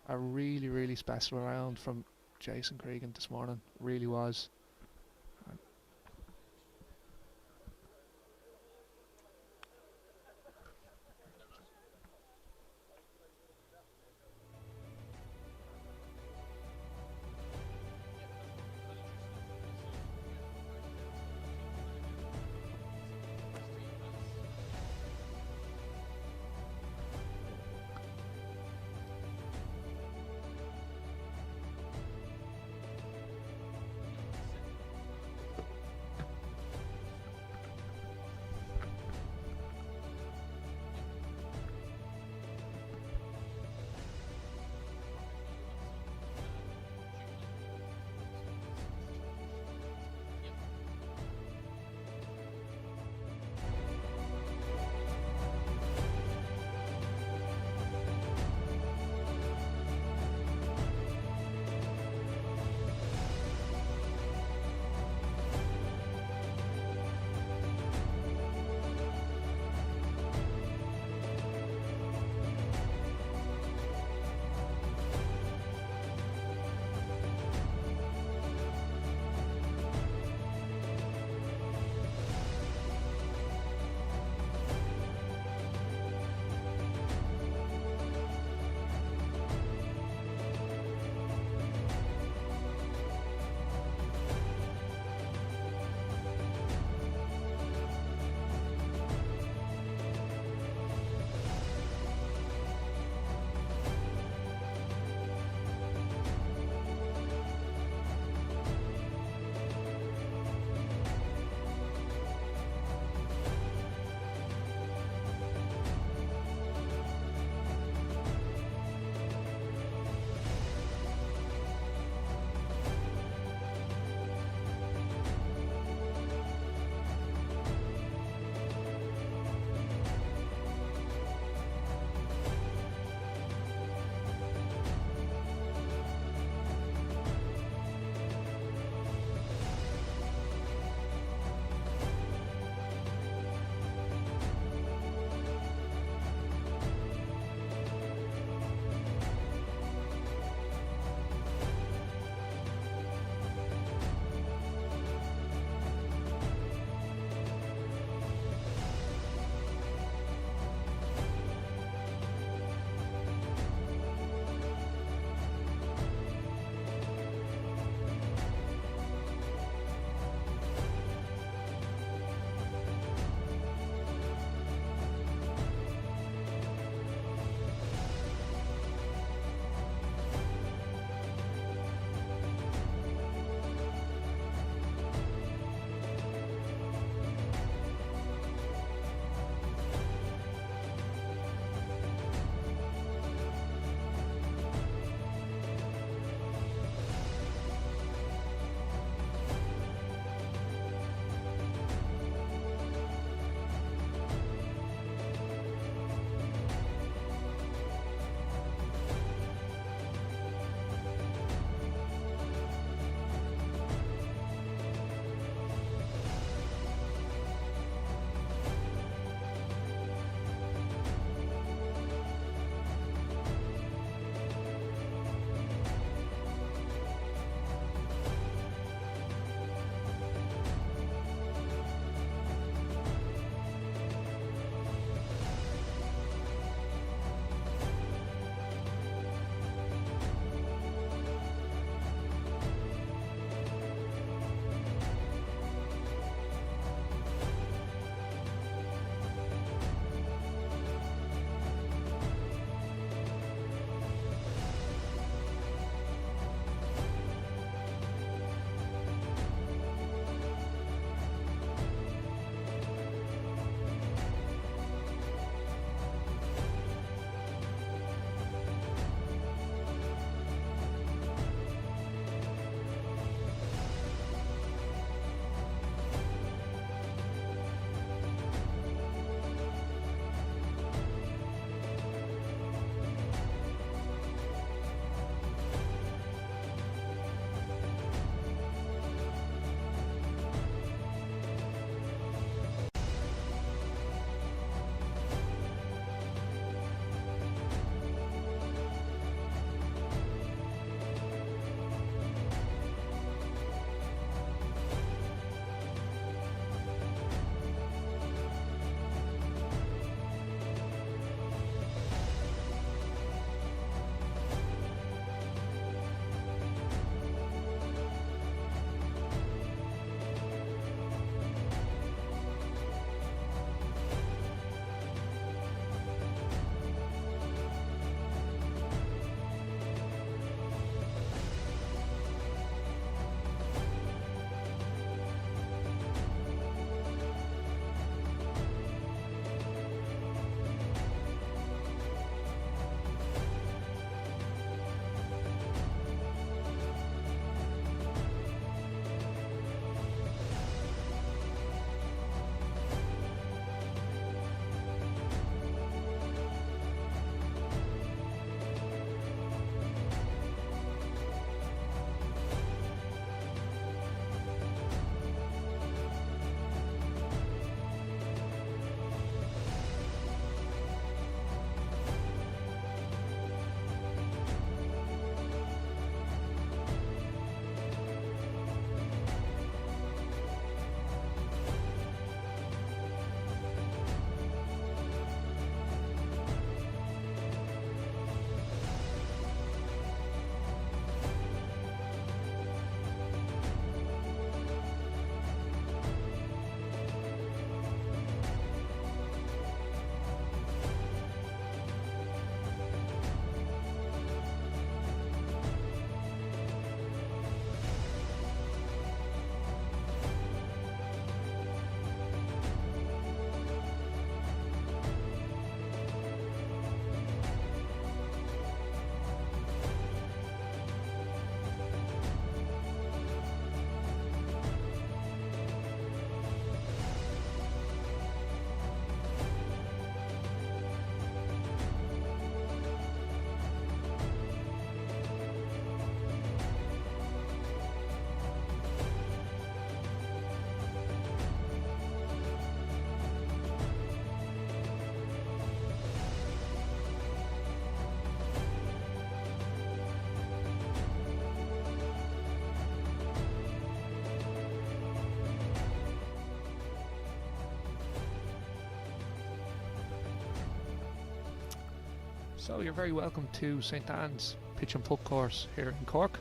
a really special round from Jason Cregan this morning. Really was. So you're very welcome to St Anne's Pitch and Putt course here in Cork.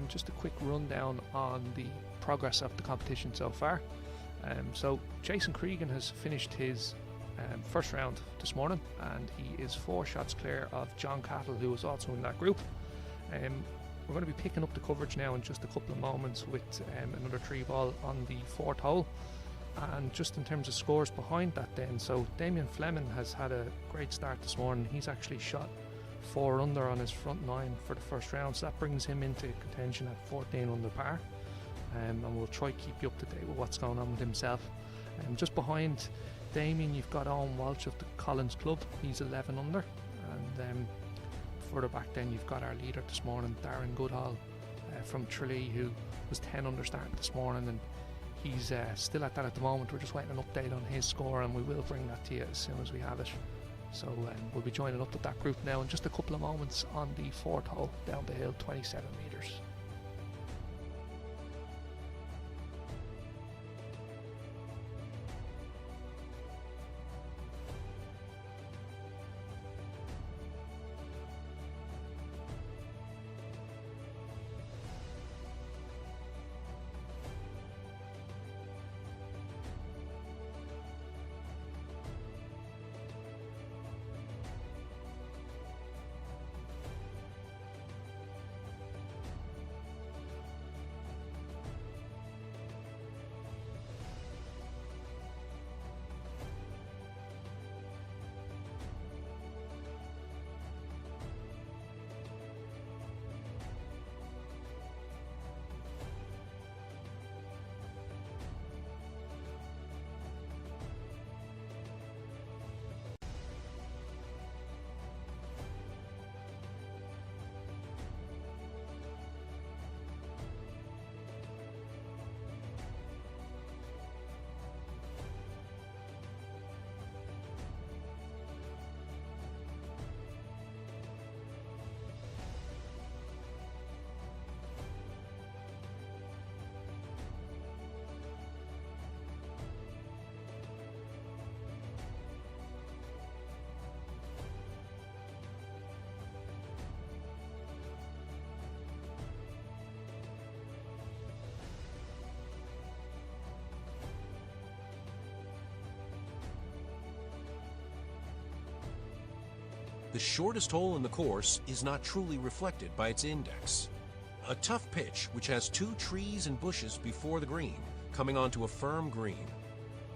Just a quick rundown on the progress of the competition so far. So Jason Cregan has finished his first round this morning, and he is 4 shots clear of John Cattle, who is also in that group. We're going to be picking up the coverage now in just a couple of moments with another 3 ball on the 4th hole. And just in terms of scores behind that then, so Damien Fleming has had a great start this morning. He's actually shot 4 under on his front 9 for the first round, so that brings him into contention at 14 under par. And we'll try to keep you up to date with what's going on with himself. Just behind Damien, you've got Owen Walsh of the Collins Club. He's 11 under. And further back then, you've got our leader this morning, Darren Goodall from Tralee, who was 10 under starting this morning, and he's still at that at the moment. We're just waiting an update on his score, and we will bring that to you as soon as we have it. So we'll be joining up with that group now in just a couple of moments on the 4th hole down the hill, 27 metres. The shortest hole in the course is not truly reflected by its index. A tough pitch which has 2 trees and bushes before the green, coming onto a firm green.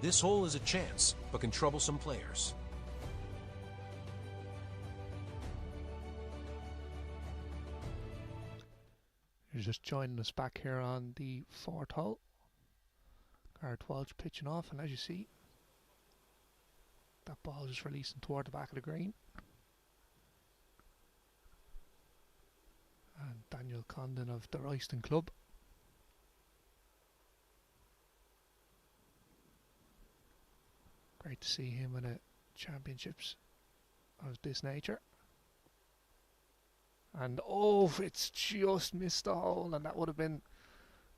This hole is a chance, but can trouble some players. You're just joining us back here on the 4th hole. Garrett Walsh pitching off, and as you see, that ball is releasing toward the back of the green. And Daniel Condon of the Royston Club. Great to see him in a championships of this nature. And oh, it's just missed the hole, and that would have been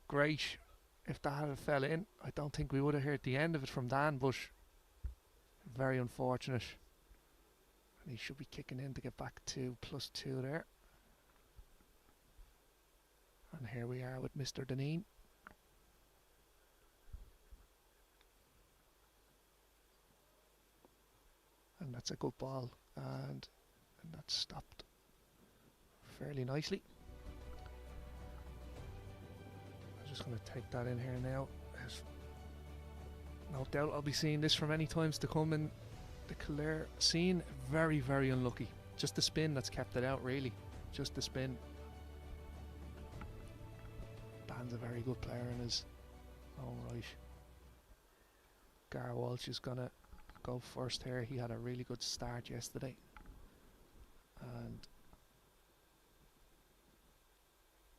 great if that had fell in. I don't think we would have heard the end of it from Dan, but very unfortunate. And he should be kicking in to get back to +2 there. And here we are with Mr. Deneen. And that's a good ball, and that's stopped fairly nicely. I'm just going to take that in here now. There's no doubt I'll be seeing this for many times to come in the Kildare scene. Very, very unlucky. Just the spin that's kept it out, really. Just the spin. Dan's a very good player in his own right. Gar Walsh is going to go first here. He had a really good start yesterday. And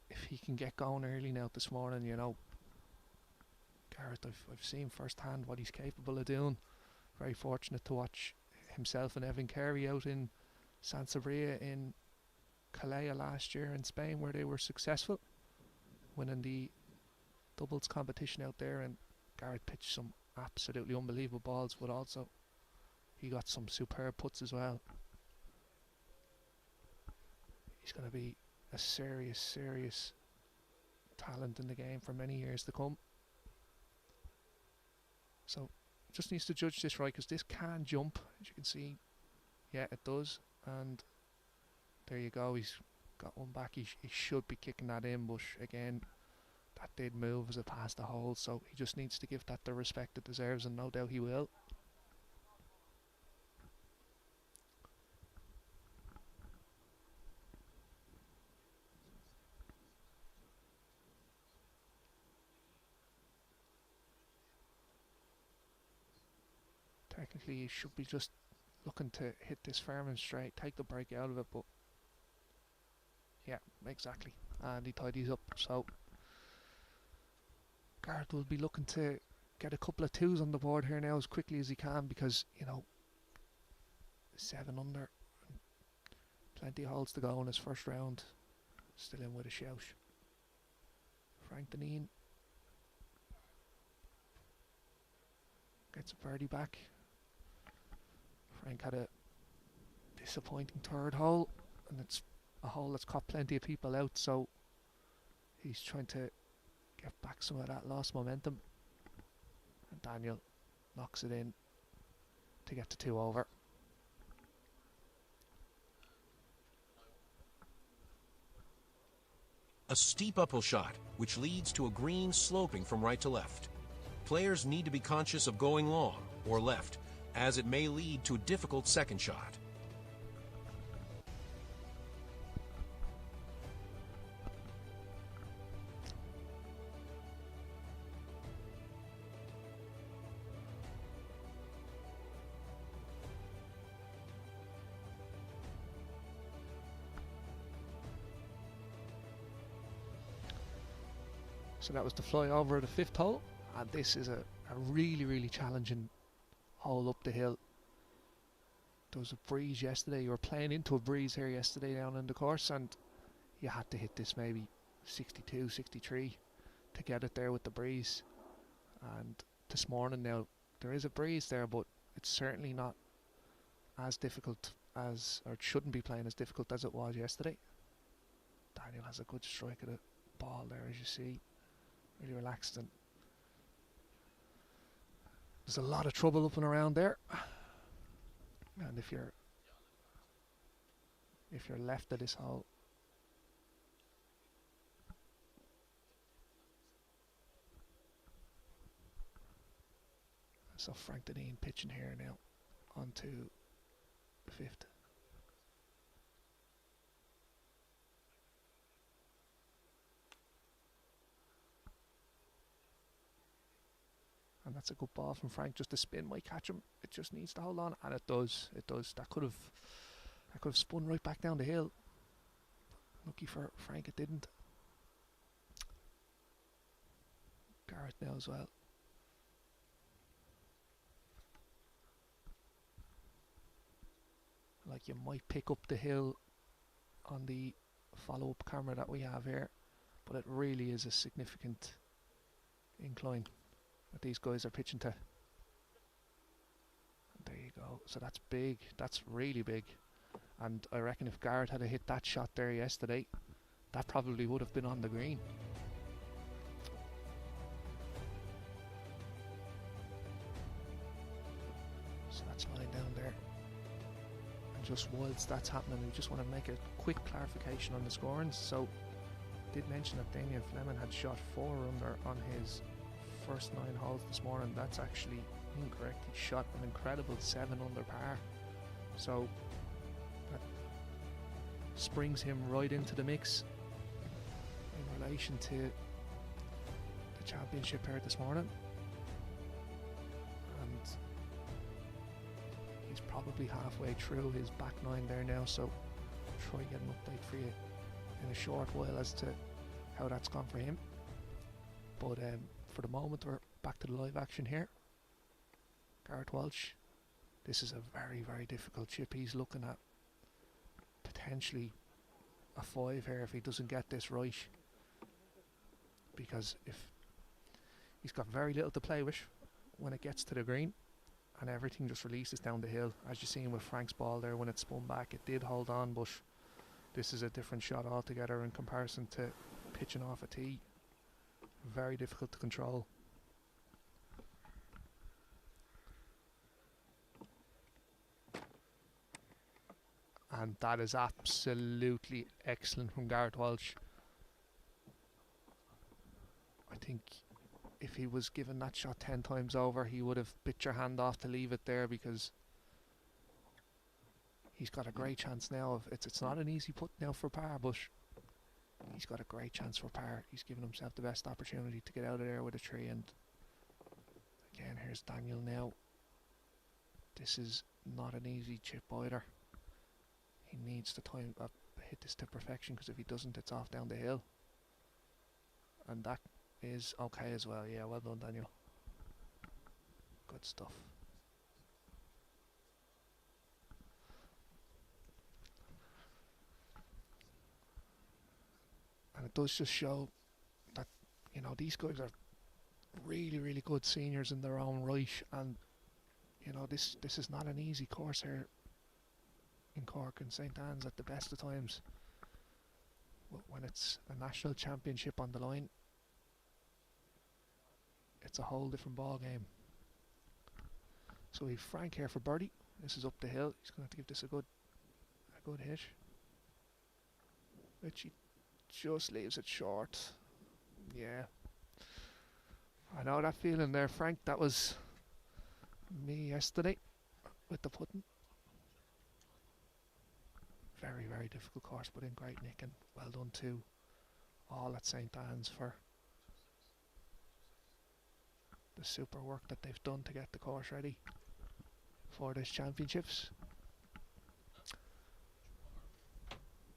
if he can get going early now this morning, you know, Garrett, I've seen firsthand what he's capable of doing. Very fortunate to watch himself and Evan Carey out in San Sabria in Calais last year in Spain, where they were successful, winning the doubles competition out there. And Garrett pitched some absolutely unbelievable balls, but also he got some superb putts as well. he's going to be a serious talent in the game for many years to come. So just needs to judge this right, because this can jump, as you can see. Yeah, it does, and there you go. He's got one back. He should be kicking that in, but again, that did move as it passed the hole, so he just needs to give that the respect it deserves, and no doubt he will. Technically, he should be just looking to hit this firm and straight, take the break out of it, but yeah, exactly. And he tidies up, so Garrett will be looking to get a couple of twos on the board here now as quickly as he can, because, you know, 7 under, plenty of holes to go in his first round, still in with a shout. Frank Deneen gets a birdie back. Frank had a disappointing third hole, and it's a hole that's caught plenty of people out, so he's trying to get back some of that lost momentum, and Daniel knocks it in to get to 2 over. A steep uphill shot, which leads to a green sloping from right to left. Players need to be conscious of going long or left, as it may lead to a difficult second shot. So that was the fly over the 5th hole, and this is a really challenging hole up the hill. There was a breeze yesterday. You were playing into a breeze here yesterday down in the course, and you had to hit this maybe 62, 63 to get it there with the breeze. And this morning now, there is a breeze there, but it's certainly not as difficult as, or it shouldn't be playing as difficult as it was yesterday. Daniel has a good strike of the ball there, as you see. Really relaxed, and there's a lot of trouble up and around there. And if you're left of this hole, so Frank Deneen pitching here now onto the 5th. And that's a good ball from Frank. Just the spin might catch him. It just needs to hold on, and it does. It does. That could have spun right back down the hill. Lucky for Frank, it didn't. Garrett now as well. Like, you might pick up the hill on the follow-up camera that we have here, but it really is a significant incline that these guys are pitching to. And there you go. So that's big. That's really big. And I reckon if Garrett had hit that shot there yesterday, that probably would have been on the green. So that's lying down there. And just whilst that's happening, we just want to make a quick clarification on the scoring. So I did mention that Damien Fleming had shot 4 under on his first 9 holes this morning. That's actually incorrect. He shot an incredible 7 under par. So that springs him right into the mix in relation to the championship here this morning. And he's probably halfway through his back 9 there now, so try and get an update for you in a short while as to how that's gone for him. But for the moment, we're back to the live action here. Garrett Walsh, this is a very difficult chip. He's looking at potentially a 5 here if he doesn't get this right, because if he's got very little to play with when it gets to the green, and everything just releases down the hill. As you seen with Frank's ball there, when it spun back, it did hold on, but This is a different shot altogether in comparison to pitching off a tee. Very difficult to control. And that is absolutely excellent from Garrett Walsh. I think if he was given that shot 10 times over, he would have bit your hand off to leave it there, because he's got a great chance now of it's not an easy putt now for par, but he's got a great chance for par. He's given himself the best opportunity to get out of there with a tree. And again, here's Daniel now. This is not an easy chip either. He needs to hit this to perfection, because if he doesn't, it's off down the hill. And that is okay as well. Yeah, well done, Daniel. Good stuff. And it does just show that, you know, these guys are really, really good seniors in their own right. And, you know, this is not an easy course here in Cork and St. Anne's at the best of times. But when it's a national championship on the line, it's a whole different ball game. So we've Frank here for birdie. This is up the hill. He's going to have to give this a good hit, which he just leaves it short. Yeah, I know that feeling there, Frank. That was me yesterday with the putting. Very, very difficult course, but in great nick, and well done to all at St. Anne's for the super work that they've done to get the course ready for this championships.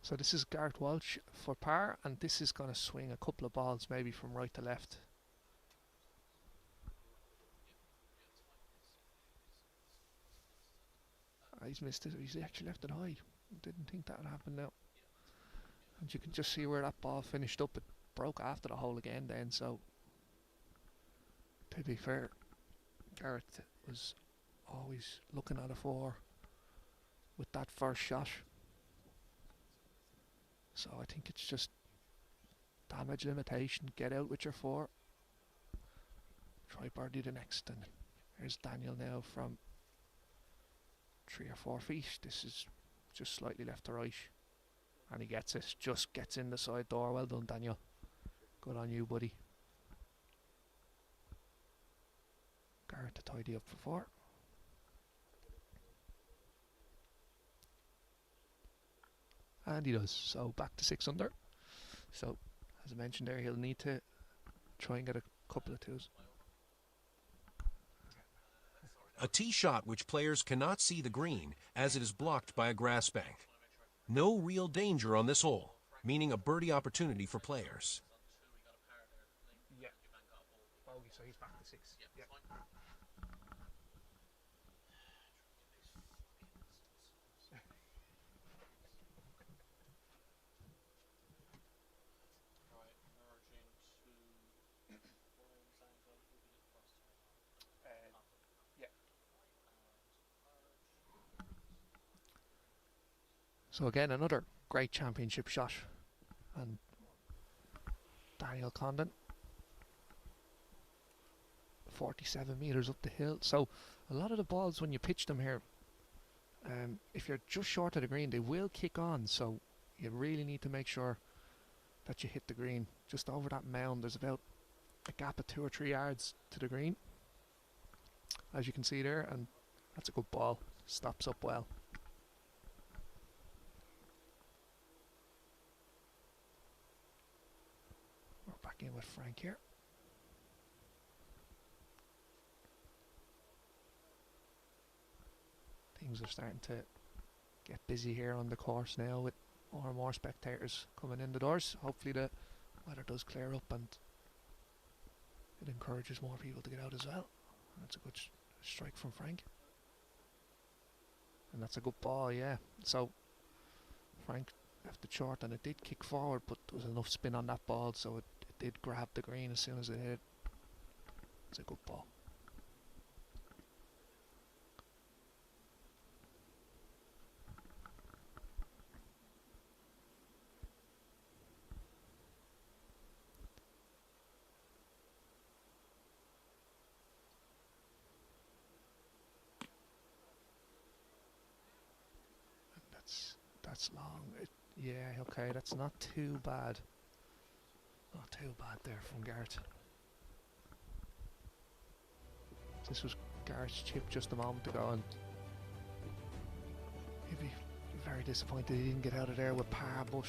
So this is Garrett Walsh for par, and this is going to swing a couple of balls maybe from right to left. He's missed it. He's actually left it high. Didn't think that would happen now. And you can just see where that ball finished up. It broke after the hole again then, so to be fair, Garrett was always looking at a 4 with that first shot. So I think it's just damage limitation. Get out with your 4. Try birdie the next. And here's Daniel now from 3 or 4 feet. This is just slightly left to right. And he gets it. Just gets in the side door. Well done, Daniel. Good on you, buddy. Garrett to tidy up for 4. And he does. So back to 6 under. So as I mentioned there, he'll need to try and get a couple of 2s. A tee shot which players cannot see the green as it is blocked by a grass bank. No real danger on this hole, meaning a birdie opportunity for players. Yeah. Bogey, so he's back to 6. Yeah. So again, another great championship shot, and Daniel Condon, 47 metres up the hill. So a lot of the balls, when you pitch them here, if you're just short of the green, they will kick on. So you really need to make sure that you hit the green. Just over that mound, there's about a gap of 2 or 3 yards to the green, as you can see there, and that's a good ball. Stops up well. Back in with Frank here. Things are starting to get busy here on the course now, with more and more spectators coming in the doors. Hopefully the weather does clear up and it encourages more people to get out as well. That's a good strike from Frank. And that's a good ball, yeah. So Frank left it short, and it did kick forward, but there was enough spin on that ball, so it did grab the green as soon as it hit it. It's a good ball. That's long. Yeah, okay, that's not too bad. Not too bad there from Garrett. This was Garrett's chip just a moment ago, and he'd be very disappointed he didn't get out of there with par, but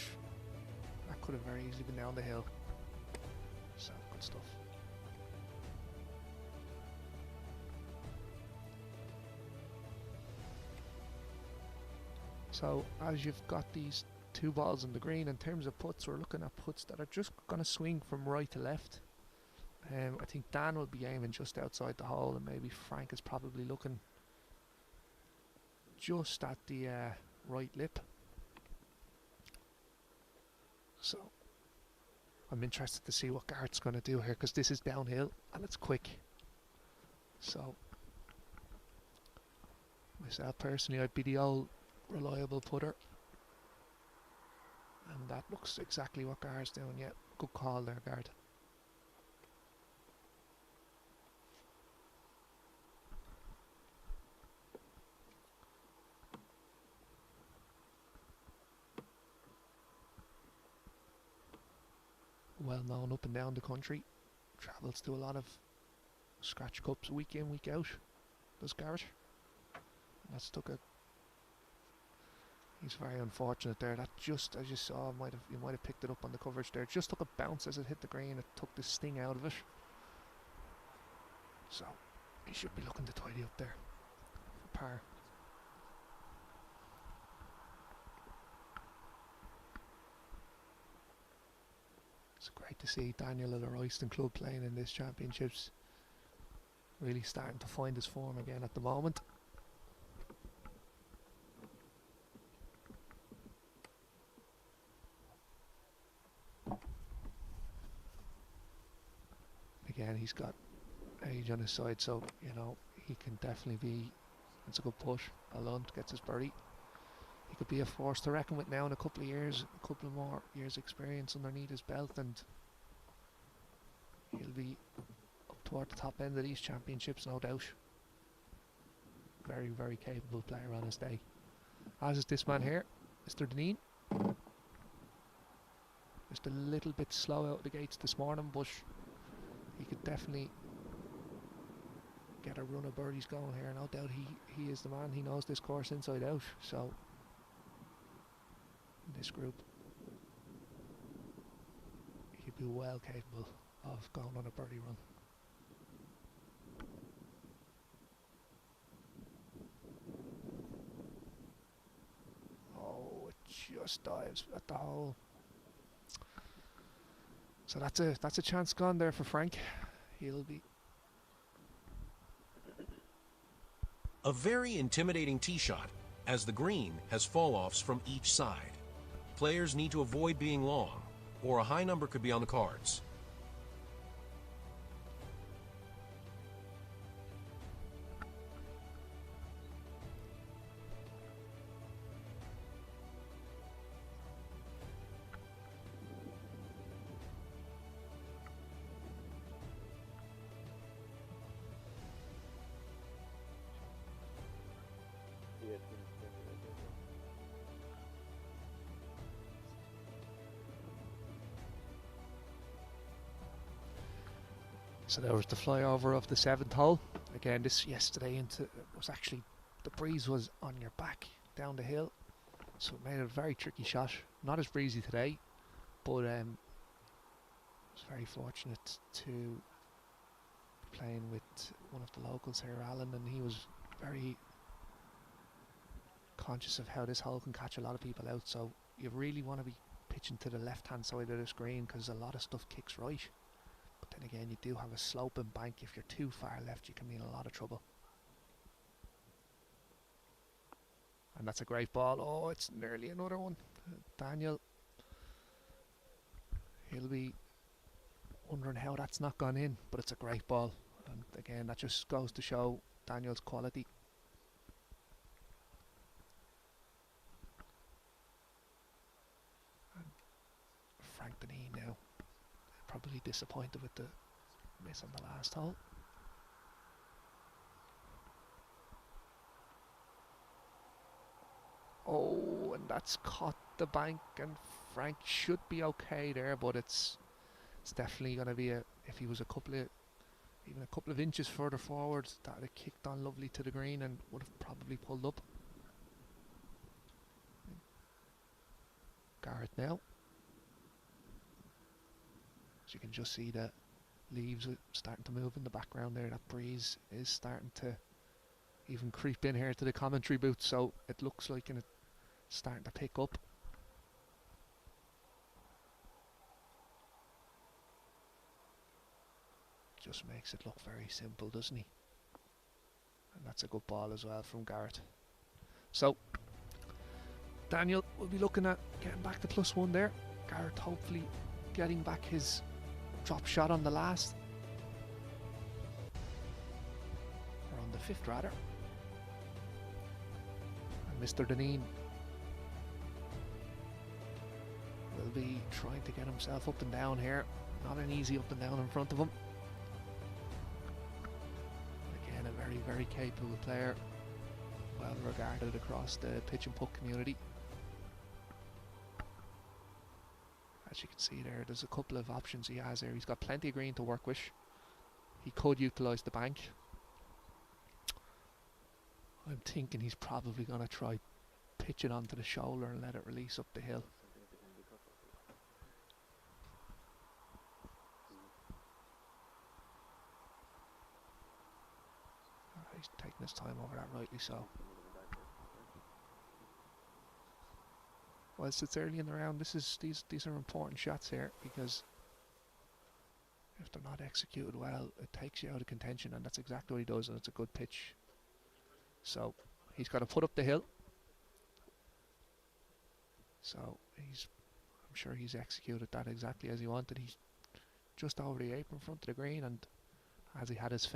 that could have very easily been down the hill. So, good stuff. So, as you've got these 2 balls in the green, in terms of putts, we're looking at putts that are just going to swing from right to left. I think Dan will be aiming just outside the hole, and maybe Frank is probably looking just at the right lip. So I'm interested to see what Garrett's going to do here, because this is downhill and it's quick. So myself personally, I'd be the old reliable putter, and that looks exactly what Garrett's doing. Yeah, good call there, Garrett. Well known up and down the country, travels to a lot of scratch cups week in, week out, does Garrett. That's took a, he's very unfortunate there. That just, as you saw, you might have picked it up on the coverage there, just took a bounce as it hit the green. It took the sting out of it, so he should be looking to tidy up there for par. It's great to see Daniel at the Royston Club playing in this championships. Really starting to find his form again at the moment. Again, he's got age on his side, so you know he can definitely be. It's a good push. Alone gets his birdie. He could be a force to reckon with now in a couple of years, a couple of more years experience underneath his belt, and he'll be up toward the top end of these championships, no doubt. Very, very capable player on his day. As is this man here, Mr. Deneen. Just a little bit slow out of the gates this morning, but he could definitely get a run of birdies going here. No doubt he is the man. He knows this course inside out, so this group, he'd be well capable of going on a birdie run. Oh, it just dives at the hole. So that's a chance gone there for Frank. He'll be A very intimidating tee shot, as the green has fall-offs from each side. Players need to avoid being long, or a high number could be on the cards. So there was the flyover of the 7th hole. Again, this yesterday it was actually, the breeze was on your back down the hill, so it made it a very tricky shot. Not as breezy today, but I was very fortunate to be playing with one of the locals here, Alan, and he was very conscious of how this hole can catch a lot of people out. So you really want to be pitching to the left-hand side of the screen, because a lot of stuff kicks right. But then again, you do have a sloping bank. If you're too far left, you can be in a lot of trouble. And that's a great ball. Oh, it's nearly another one. Daniel, he'll be wondering how that's not gone in, but it's a great ball. And again, that just goes to show Daniel's quality. And Frank Deneen now, probably disappointed with the miss on the last hole. Oh, And that's caught the bank, and Frank should be okay there, but it's definitely going to be if he was even a couple of inches further forward, that would have kicked on lovely to the green and would have probably pulled up. Garrett now. As you can just see, the leaves are starting to move in the background there. That breeze is starting to even creep in here to the commentary booth, so it looks like it's starting to pick up. Just makes it look very simple, doesn't he? And that's a good ball as well from Garrett. So Daniel will be looking at getting back to +1 there. Garrett hopefully getting back his drop shot on the last. Or on the 5th rather. And Mr. Deneen will be trying to get himself up and down here. Not an easy up and down in front of him. Again, a very, very capable player. Well regarded across the pitch and putt community. As you can see there's a couple of options he has there. He's got plenty of green to work with. He could utilise the bank. I'm thinking he's probably going to try pitch it onto the shoulder and let it release up the hill. He's taking his time over that, rightly so. Whilst it's early in the round, these are important shots here, because if they're not executed well, it takes you out of contention, and that's exactly what he does, and it's a good pitch. So he's got to put up the hill. So I'm sure he's executed that exactly as he wanted. He's just over the apron front of the green, and as he had his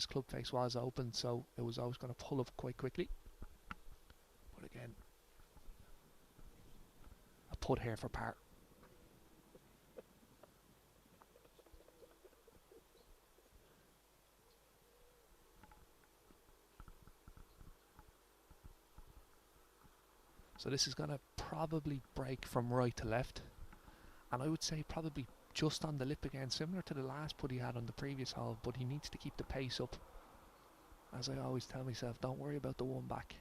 club face was open, so it was always going to pull up quite quickly. But again, a putt here for par. So this is going to probably break from right to left, and I would say probably just on the lip again, similar to the last putt he had on the previous hole, but he needs to keep the pace up. As I always tell myself, don't worry about the one back.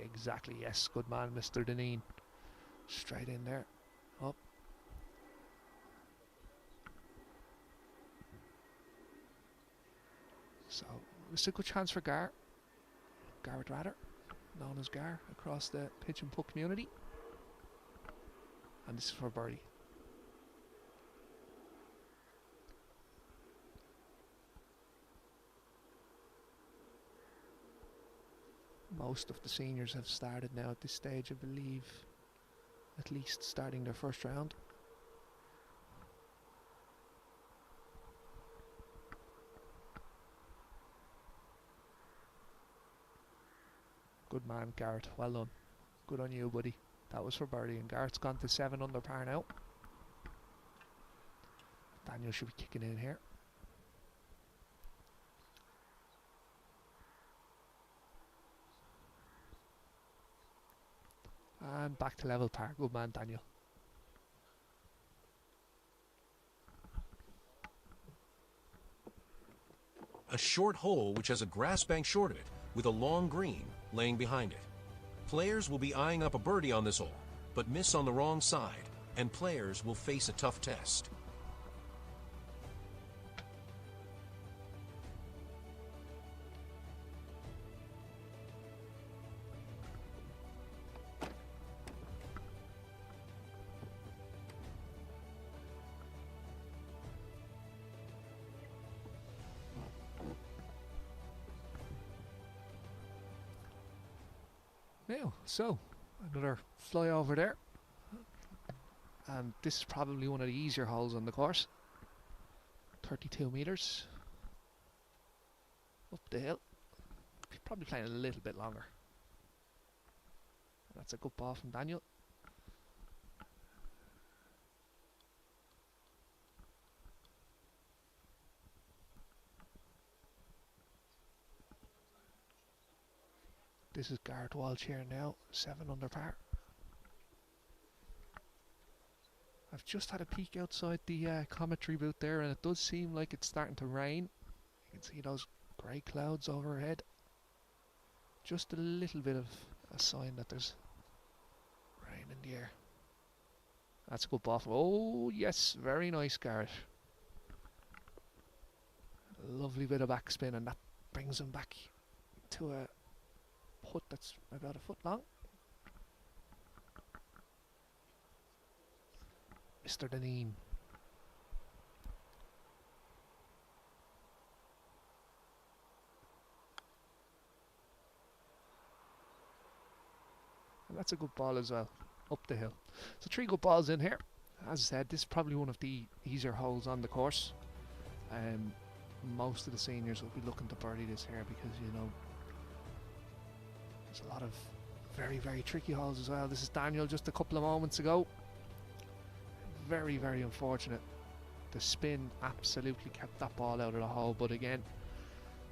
Exactly, yes, good man, Mr. Deneen. Straight in there, up. So, it's a good chance for Garrett rather, known as Gar, across the pitch and putt community. And this is for birdie. Most of the seniors have started now at this stage, I believe, at least starting their first round. Good man, Garrett, well done. Good on you, buddy. That was for birdie, and Garrett's gone to 7 under par now. Daniel should be kicking in here. And back to level par. Good man, Daniel. A short hole which has a grass bank short of it, with a long green laying behind it. Players will be eyeing up a birdie on this hole, but miss on the wrong side, and players will face a tough test. Now, so another fly over there, and this is probably one of the easier holes on the course. 32 metres up the hill. Probably playing a little bit longer. That's a good ball from Daniel. This is Garrett Walsh here now, 7 under par. I've just had a peek outside the commentary booth there, and it does seem like it's starting to rain. You can see those grey clouds overhead. Just a little bit of a sign that there's rain in the air. That's a good ball. Oh yes, very nice, Garrett. A lovely bit of backspin, and that brings him back to a putt that's about a foot long. Mr. Deneen. And that's a good ball as well, up the hill. So 3 good balls in here. As I said, this is probably one of the easier holes on the course. Most of the seniors will be looking to birdie this here because, you know, there's a lot of very, very tricky holes as well. This is Daniel just a couple of moments ago. Very, very unfortunate. The spin absolutely kept that ball out of the hole, but again,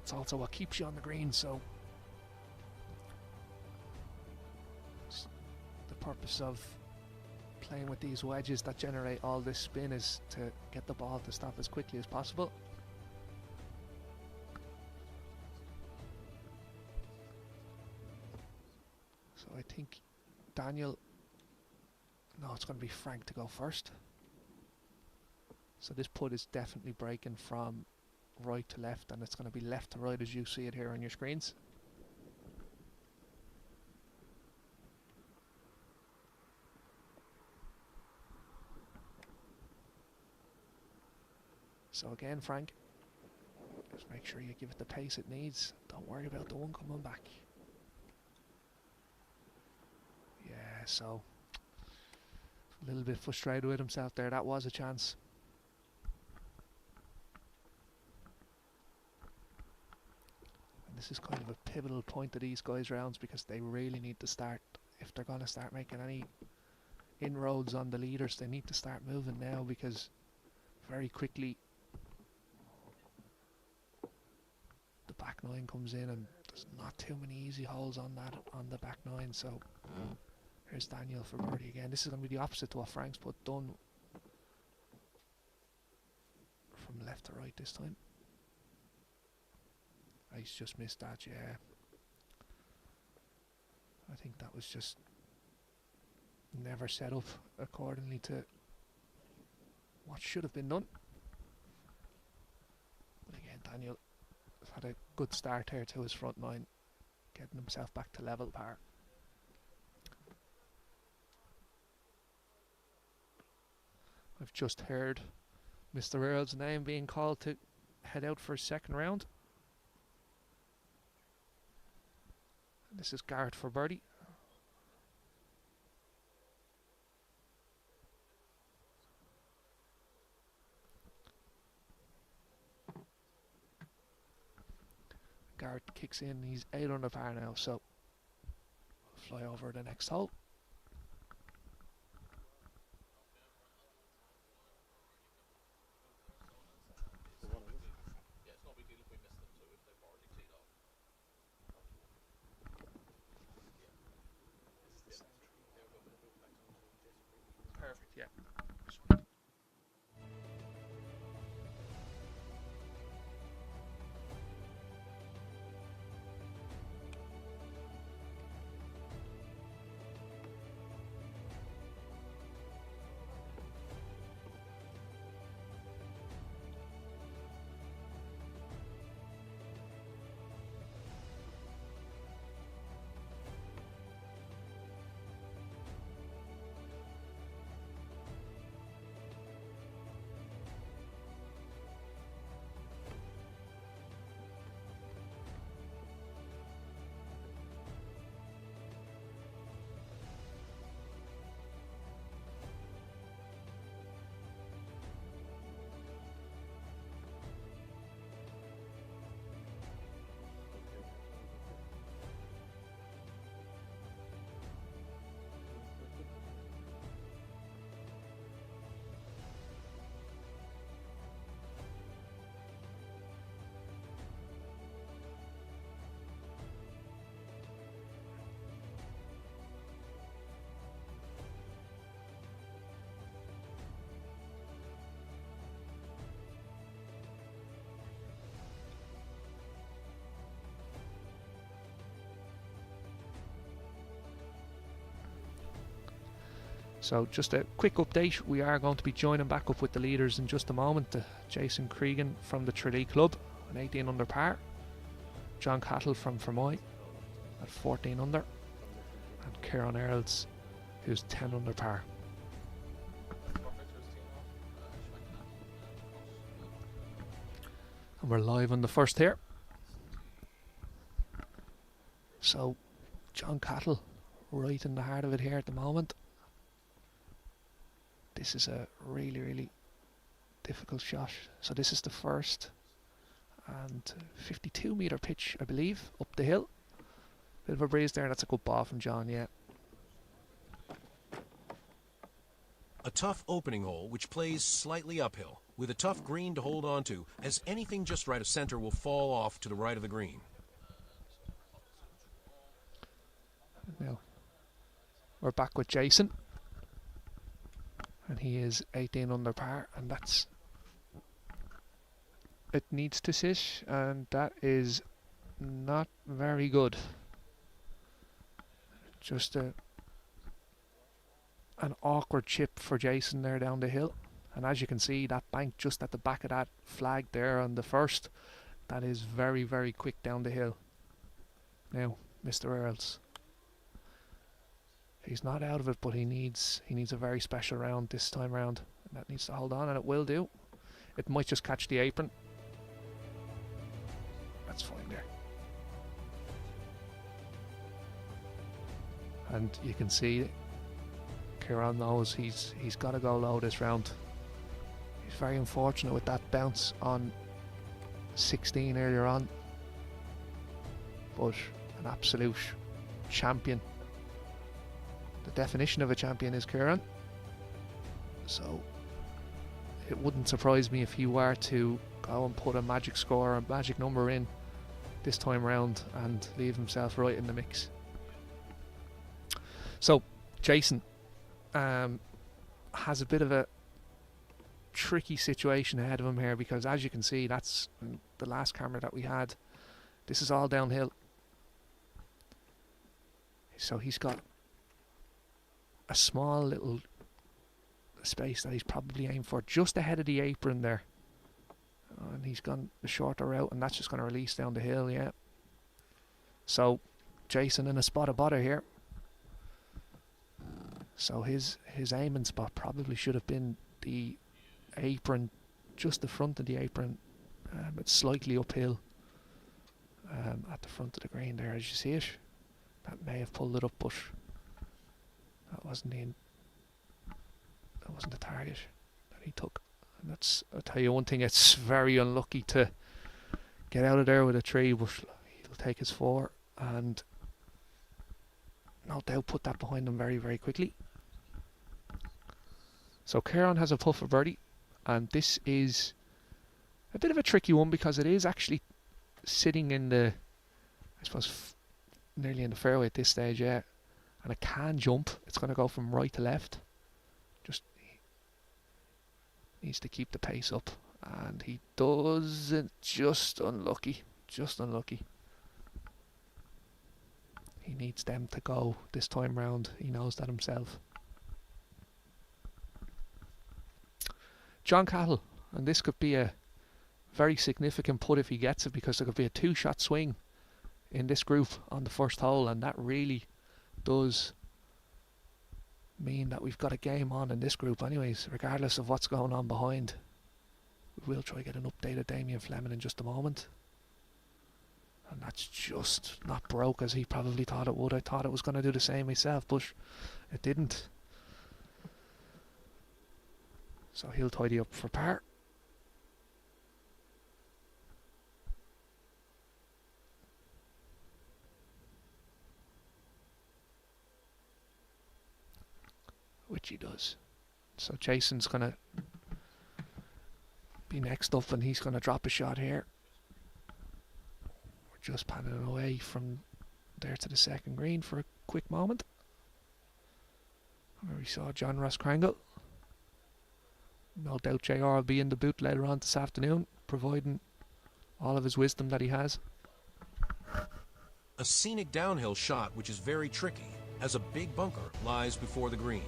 it's also what keeps you on the green, so the purpose of playing with these wedges that generate all this spin is to get the ball to stop as quickly as possible. So I think Daniel, no, it's going to be Frank to go first. So this putt is definitely breaking from right to left, and it's going to be left to right as you see it here on your screens. So again, Frank, just make sure you give it the pace it needs. Don't worry about the one coming back. Yeah, so a little bit frustrated with himself there. That was a chance. And this is kind of a pivotal point of these guys' rounds because they really need to start, if they're going to start making any inroads on the leaders, they need to start moving now because very quickly the back nine comes in and there's not too many easy holes on that on the back nine. So here's Daniel for birdie again. This is going to be the opposite to what Frank's put, done from left to right this time. He's just missed that, yeah. I think that was just never set up accordingly to what should have been done. But again, Daniel had a good start here to his front nine, getting himself back to level par. I've just heard Mr. Earl's name being called to head out for his second round. This is Garrett for birdie. Garrett kicks in, he's 8 under par now, so fly over the next hole. Perfect, yeah. So just a quick update, we are going to be joining back up with the leaders in just a moment. Jason Cregan from the Tralee Club, an 18 under par. John Cattle from Fermoy at 14 under. And Kieran Earls, who's 10 under par. And we're live on the first here. So John Cattle right in the heart of it here at the moment. This is a really, really difficult shot. So this is the first, and 52 metre pitch, I believe, up the hill. Bit of a breeze there. That's a good ball from John, yeah. A tough opening hole which plays slightly uphill, with a tough green to hold on to, as anything just right of center will fall off to the right of the green. Now, we're back with Jason. And he is 18 under par, and that's... It needs to sit, and that is not very good. Just an awkward chip for Jason there down the hill. And as you can see, that bank just at the back of that flag there on the first, that is very, very quick down the hill. Now, Mr. Earls. He's not out of it, but he needs a very special round this time round. And that needs to hold on, and it will do. It might just catch the apron. That's fine there. And you can see Kieran knows he's got to go low this round. He's very unfortunate with that bounce on 16 earlier on. But an absolute champion. The definition of a champion is Kieran. So it wouldn't surprise me if he were to go and put a magic score, a magic number in this time round and leave himself right in the mix. So Jason has a bit of a tricky situation ahead of him here, because as you can see, that's the last camera that we had. This is all downhill. So he's got a small little space that he's probably aimed for just ahead of the apron there, and he's gone the shorter route, and that's just going to release down the hill. Yeah, so Jason in a spot of bother here. So his aiming spot probably should have been the apron, just the front of the apron. It's slightly uphill at the front of the green there, as you see it. That may have pulled it up, but that wasn't the target that he took. And that's, I'll tell you one thing, it's very unlucky to get out of there with a tree, but he'll take his 4 and no doubt put that behind him very, very quickly. So Kieran has a putt for birdie, and this is a bit of a tricky one because it is actually sitting in the, I suppose, nearly in the fairway at this stage, yeah. And it can jump. It's going to go from right to left. Just needs to keep the pace up, and he doesn't. Just unlucky. Just unlucky. He needs them to go this time round. He knows that himself. John Cattle, and this could be a very significant putt if he gets it, because there could be a 2-shot swing in this group on the first hole, and that really does mean that we've got a game on in this group anyways, regardless of what's going on behind. We will try to get an update of Damien Fleming in just a moment. And that's just not broke as he probably thought it would. I thought it was going to do the same myself, but it didn't. So he'll tidy up for par. Which he does. So Jason's going to be next up, and he's going to drop a shot here. We're just panning away from there to the second green for a quick moment, where we saw John Ross Krangle. No doubt JR will be in the booth later on this afternoon, providing all of his wisdom that he has. A scenic downhill shot which is very tricky, as a big bunker lies before the green.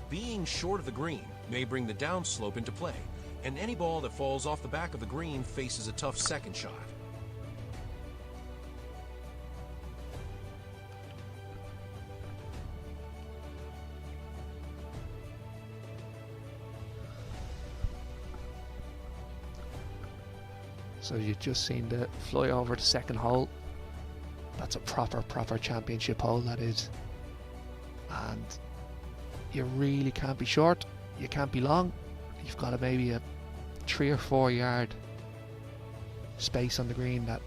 Being short of the green may bring the downslope into play, and any ball that falls off the back of the green faces a tough second shot. So you've just seen the fly over the second hole. That's a proper championship hole, that is. And you really can't be short, you can't be long. You've got maybe a 3 or 4 yard space on the green that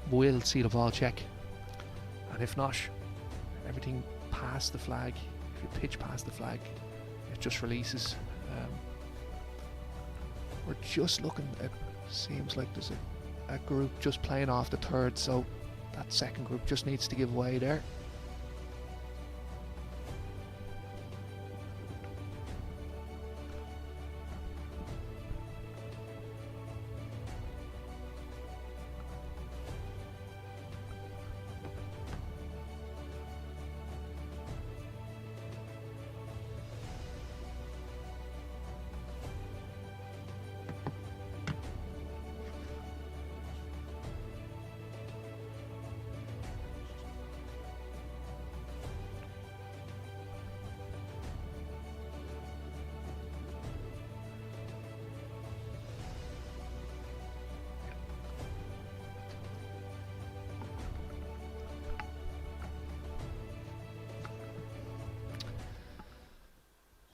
will see the ball check. And if not, everything past the flag, if you pitch past the flag, it just releases. We're just looking at, seems like there's a group just playing off the third, so that second group just needs to give way there.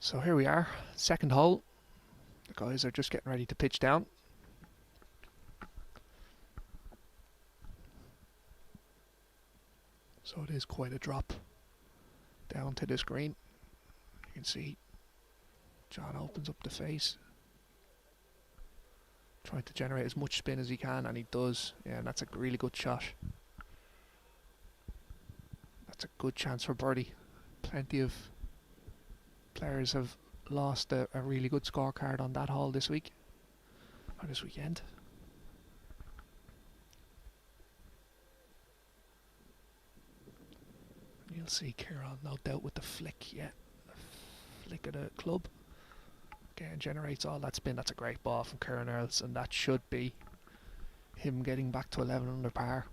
So here we are, second hole. The guys are just getting ready to pitch down. So it is quite a drop down to this green. You can see John opens up the face, trying to generate as much spin as he can, and he does. Yeah, and that's a really good shot. That's a good chance for birdie. Plenty of players have lost a really good scorecard on that hole this week, or this weekend. You'll see Kieran, no doubt, with the flick, yeah. Flick of the club. Again, generates all that spin. That's a great ball from Kieran Earls, and that should be him getting back to 11 under par.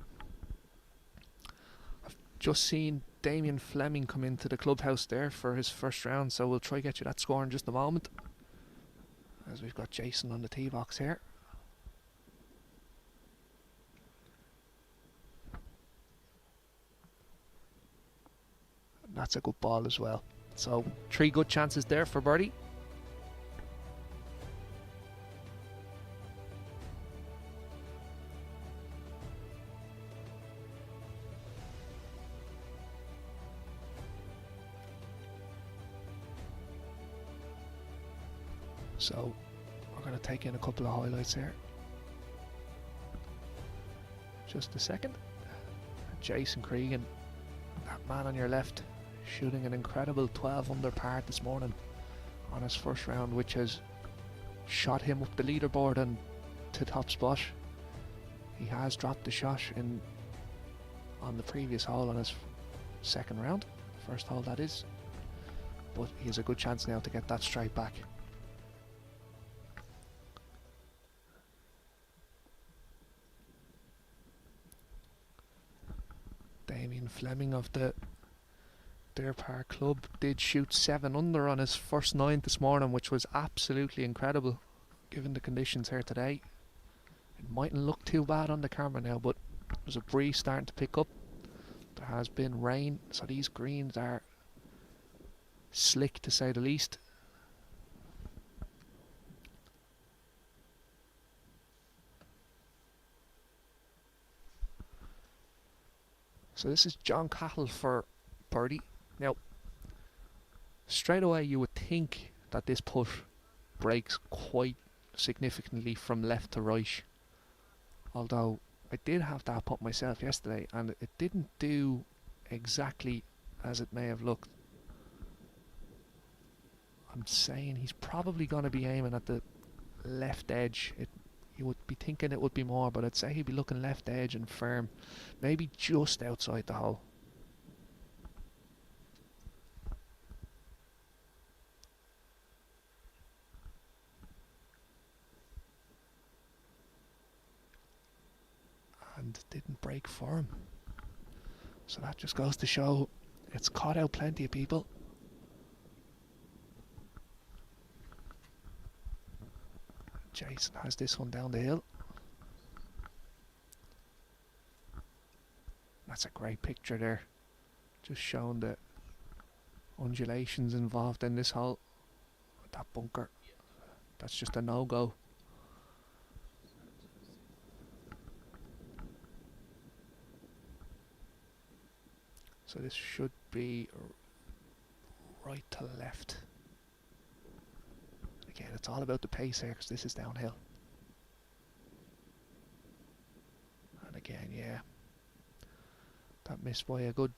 I've just seen Damien Fleming come into the clubhouse there for his first round, so we'll try to get you that score in just a moment, as we've got Jason on the tee box here. And that's a good ball as well. So 3 good chances there for birdie. So we're going to take in a couple of highlights here. Just a second. Jason Cregan, that man on your left, shooting an incredible 12 under par this morning on his first round, which has shot him up the leaderboard and to top spot. He has dropped the shot on the previous hole on his second round, first hole that is, but he has a good chance now to get that straight back. Damien Fleming of the Deer Park Club did shoot 7 under on his first 9 this morning, which was absolutely incredible given the conditions here today. It mightn't look too bad on the camera now, but there's a breeze starting to pick up. There has been rain, so these greens are slick to say the least. So this is John Cahill for birdie. Now, straight away you would think that this putt breaks quite significantly from left to right. Although I did have that putt myself yesterday and it didn't do exactly as it may have looked. I'm saying he's probably going to be aiming at the left edge. You would be thinking it would be more, but I'd say he'd be looking left edge and firm, maybe just outside the hole. and didn't break for him. So that just goes to show it's caught out plenty of people. Jason has this one down the hill. That's a great picture there, just showing the undulations involved in this hole. That bunker, that's just a no-go. So this should be right to left. Again, it's all about the pace here because this is downhill. And again, yeah, that missed by a good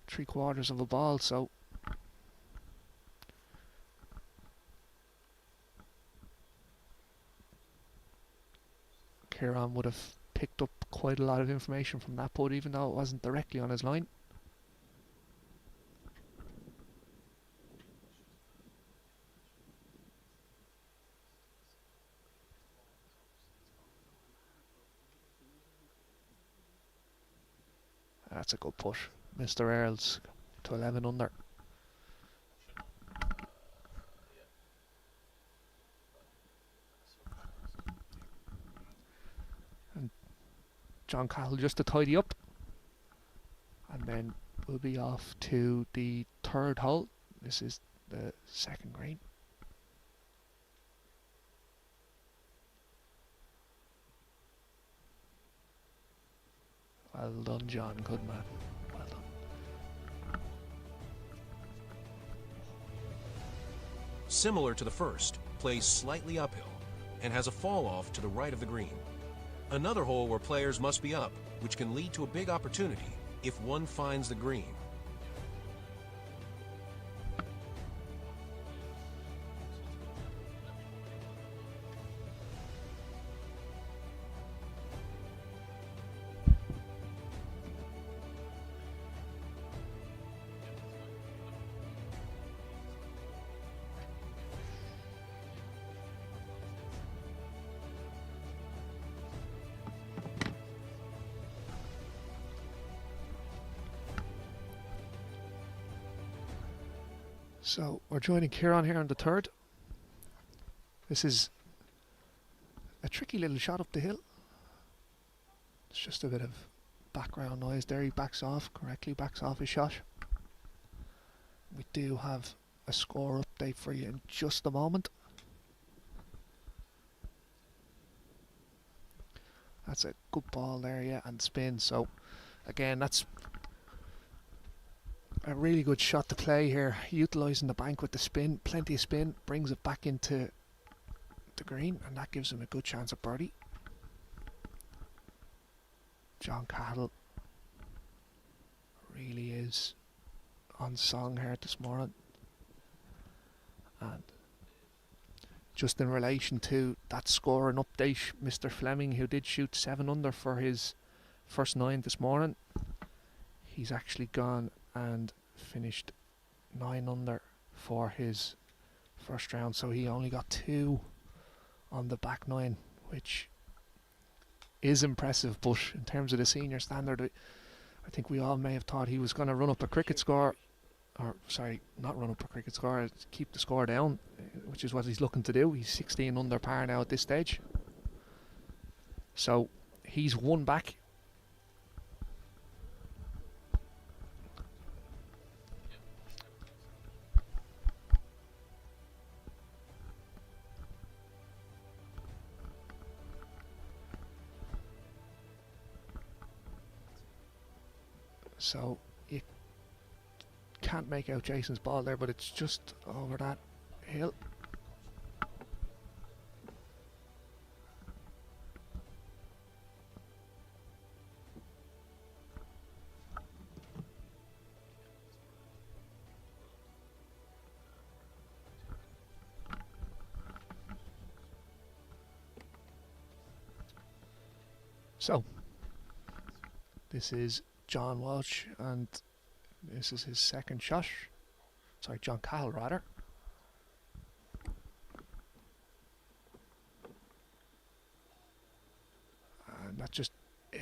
3/4 of a ball, so Kieran would have picked up quite a lot of information from that putt, even though it wasn't directly on his line. That's a good putt. Mr. Earls to 11 under. And John Cahill just to tidy up. And then we'll be off to the third hole. This is the second green. Well done, John. Good man. Well done. Similar to the first, plays slightly uphill and has a fall off to the right of the green. Another hole where players must be up, which can lead to a big opportunity if one finds the green. So we're joining Kieran here on the third. This is a tricky little shot up the hill. It's just a bit of background noise there. He backs off his shot. We do have a score update for you in just a moment. That's a good ball there, yeah, and spin. So again, that's a really good shot to play here, utilising the bank with the spin, plenty of spin, brings it back into the green, and that gives him a good chance of birdie. John Cahill really is on song here this morning. And just in relation to that score and update, Mr. Fleming, who did shoot 7 under for his first 9 this morning, he's actually gone and finished 9 under for his first round, so he only got 2 on the back 9, which is impressive. But in terms of the senior standard, I think we all may have thought he was going to run up a cricket score, or sorry, not run up a cricket score, keep the score down, which is what he's looking to do. He's 16 under par now at this stage, so he's 1 back. So you can't make out Jason's ball there, but it's just over that hill. So this is John Walsh, and this is his second shot. Sorry, John Cahill rather. And that just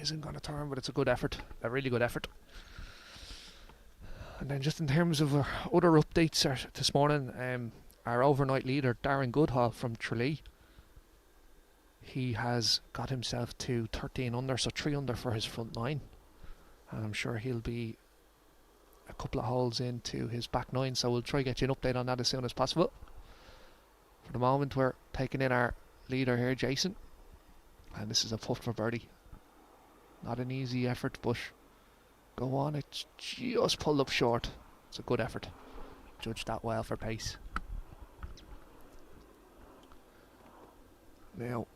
isn't going to turn, but it's a good effort, a really good effort. And then just in terms of our other updates this morning, our overnight leader, Darren Goodhall from Tralee, he has got himself to 13 under, so 3 under for his front 9. And I'm sure he'll be a couple of holes into his back 9, so we'll try to get you an update on that as soon as possible. For the moment, we're taking in our leader here, Jason. And this is a putt for birdie. Not an easy effort, but go on, it's just pulled up short. It's a good effort. Judged that well for pace. Now,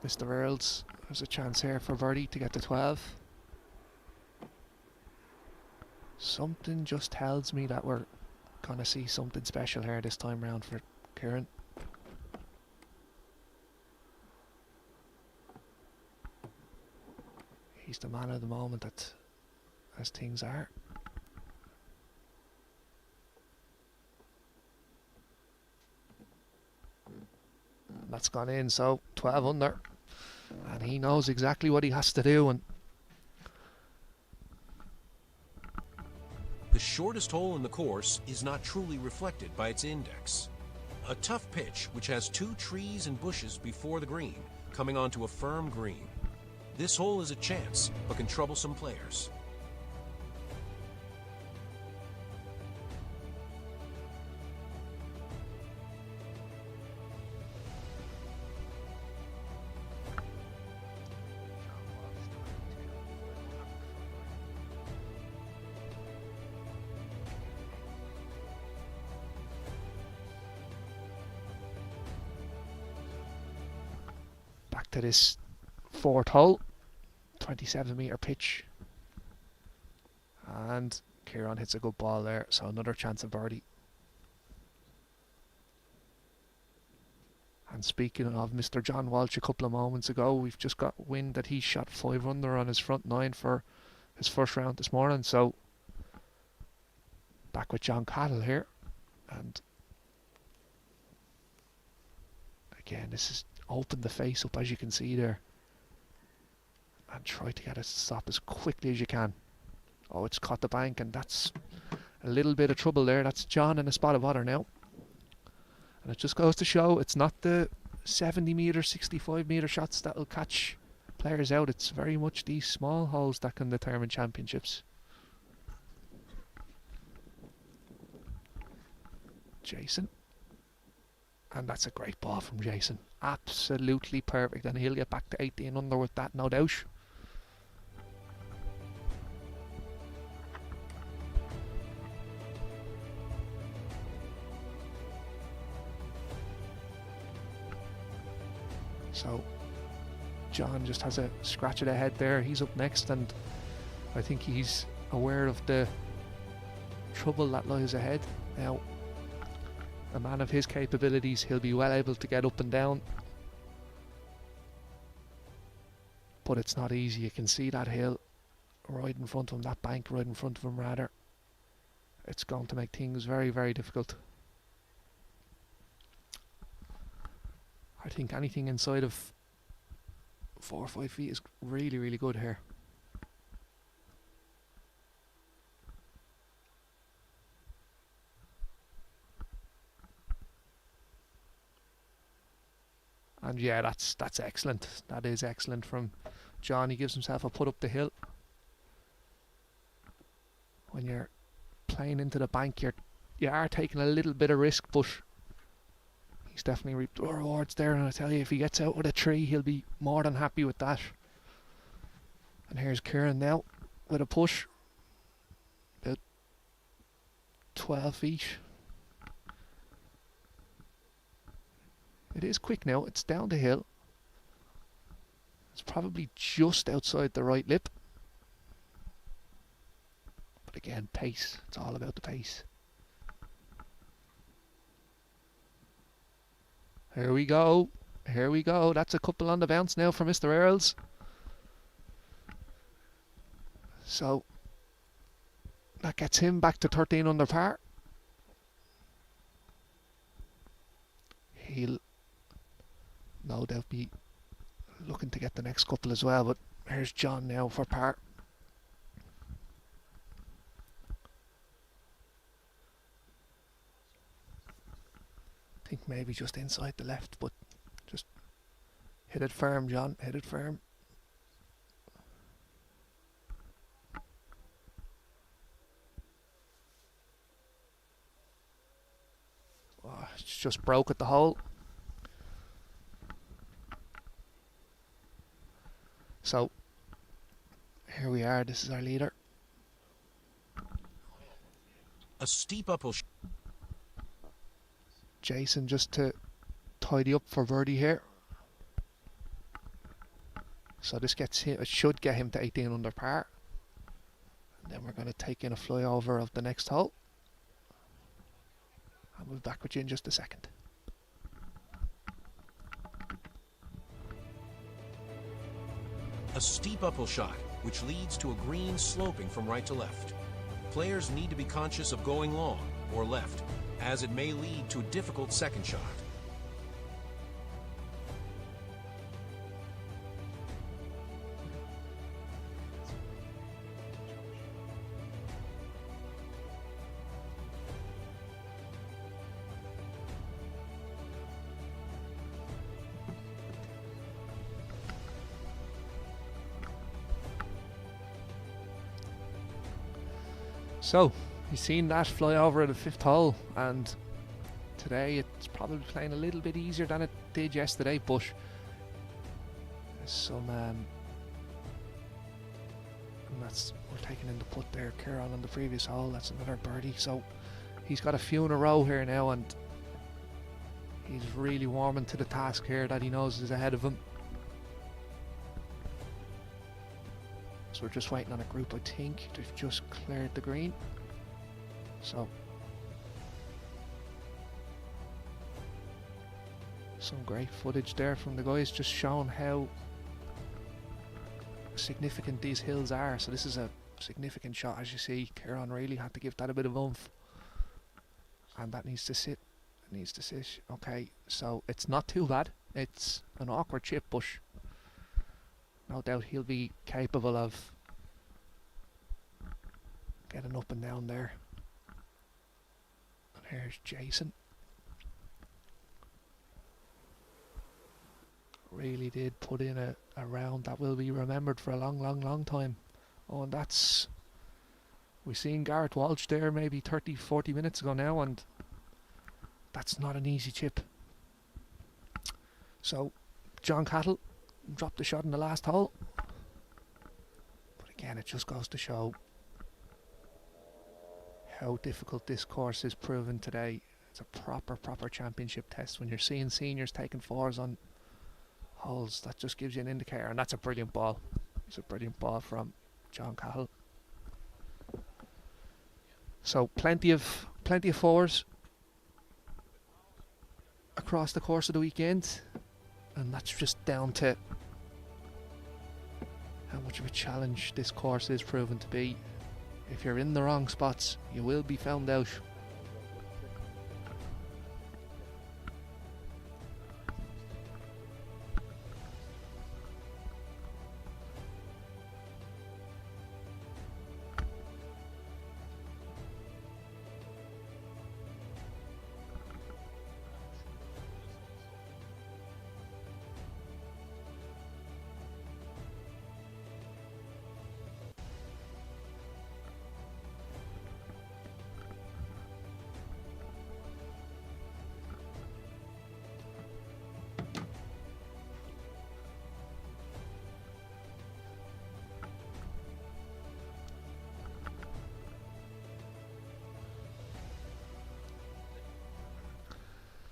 Mr. Earls, there's a chance here for birdie to get to 12. Something just tells me that we're going to see something special here this time round for Kieran. He's the man of the moment as things are. That's gone in, so 12 under. And he knows exactly what he has to do. And the shortest hole in the course is not truly reflected by its index. A tough pitch which has 2 trees and bushes before the green, coming onto a firm green. This hole is a chance, but can trouble some players. back to this 4th hole. 27-metre pitch. And Kieran hits a good ball there, so another chance of birdie. And speaking of Mr. John Walsh a couple of moments ago, we've just got wind that he shot 5 under on his front 9 for his first round this morning. So back with John Cattle here. And again, this is open the face up, as you can see there. And try to get it to stop as quickly as you can. Oh, it's caught the bank, and that's a little bit of trouble there. That's John in a spot of water now. And it just goes to show it's not the 70-metre, 65-metre shots that will catch players out. It's very much these small holes that can determine championships. Jason. And that's a great ball from Jason. Absolutely perfect. And he'll get back to 18 under with that, no doubt. So John just has a scratch of the head there. He's up next, and I think he's aware of the trouble that lies ahead. Now, a man of his capabilities, he'll be well able to get up and down. But it's not easy. You can see that hill right in front of him, that bank right in front of him rather. It's going to make things very, very difficult. I think anything inside of 4 or 5 feet is really, really good here. And yeah, that's excellent. That is excellent from John. He gives himself a putt up the hill. When you're playing into the bank, you are taking a little bit of risk, but he's definitely reaped the rewards there. And I tell you, if he gets out with a 3, he'll be more than happy with that. And here's Kieran now with a push. About 12 feet. It is quick now. It's down the hill. It's probably just outside the right lip. But again, pace. It's all about the pace. Here we go. Here we go. That's a couple on the bounce now for Mr. Earls. So that gets him back to 13 under par. He'll no doubt be looking to get the next couple as well, but Here's John now for par. I think maybe just inside the left, but just hit it firm, John. Hit it firm. Oh, it's just broke at the hole. So here we are. This is our leader. A steep uphill Jason just to tidy up for birdie here. So this gets him, it should get him to 18 under par. And then we're going to take in a flyover of the next hole. I'll be back with you in just a second. A steep uphill shot, which leads to a green sloping from right to left. Players need to be conscious of going long or left, as it may lead to a difficult second shot. So, you've seen that fly over at the 5th hole, and today it's probably playing a little bit easier than it did yesterday, but there's some and that's, we're taking in the putt there, Kieran on the previous hole. That's another birdie. So he's got a few in a row here now, and he's really warming to the task here that he knows is ahead of him. So we're just waiting on a group. I think they've just cleared the green. So some great footage there from the guys, just showing how significant these hills are. So this is a significant shot, as you see. Kieran really had to give that a bit of oomph, and that needs to sit. It needs to sit. Okay, so it's not too bad. It's an awkward chip, but no doubt he'll be capable of getting up and down there. And here's Jason. Really did put in a round that will be remembered for a long time. Oh, and that's, we seen Garrett Walsh there maybe 30-40 minutes ago now, and that's not an easy chip. So John Cattle dropped the shot in the last hole, but again it just goes to show how difficult this course is proven today. It's a proper championship test. When you're seeing seniors taking 4s on holes, that just gives you an indicator, and that's a brilliant ball. It's a brilliant ball from John Cahill. So plenty of 4s across the course of the weekend, and that's just down to how much of a challenge this course is proven to be. If you're in the wrong spots, you will be found out.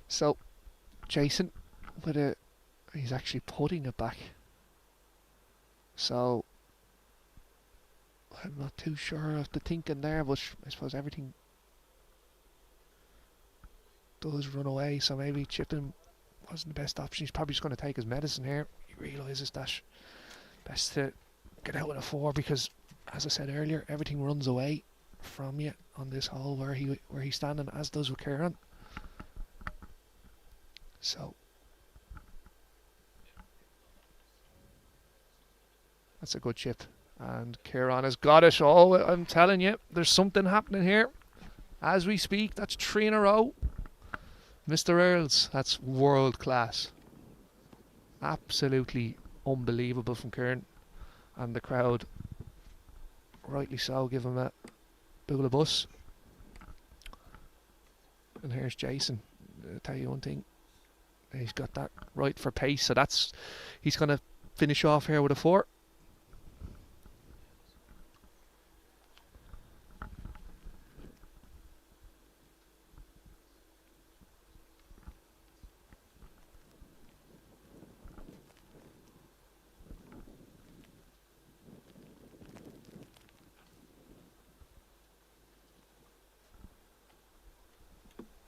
So Jason with he's actually putting it back. So I'm not too sure of the thinking there, but I suppose everything does run away, so maybe chipping wasn't the best option. He's probably just going to take his medicine here. He realises that best to get out with a 4, because as I said earlier, everything runs away from you on this hole where he's standing, as does with Kieran. So That's a good chip. And Kieran has got it. Oh, I'm telling you, there's something happening here. As we speak, that's 3 in a row. Mr. Earls, that's world class. Absolutely unbelievable from Kieran. And the crowd, rightly so, give him a bool of bus. And here's Jason. I'll tell you one thing. He's got that right for pace, so he's going to finish off here with a 4.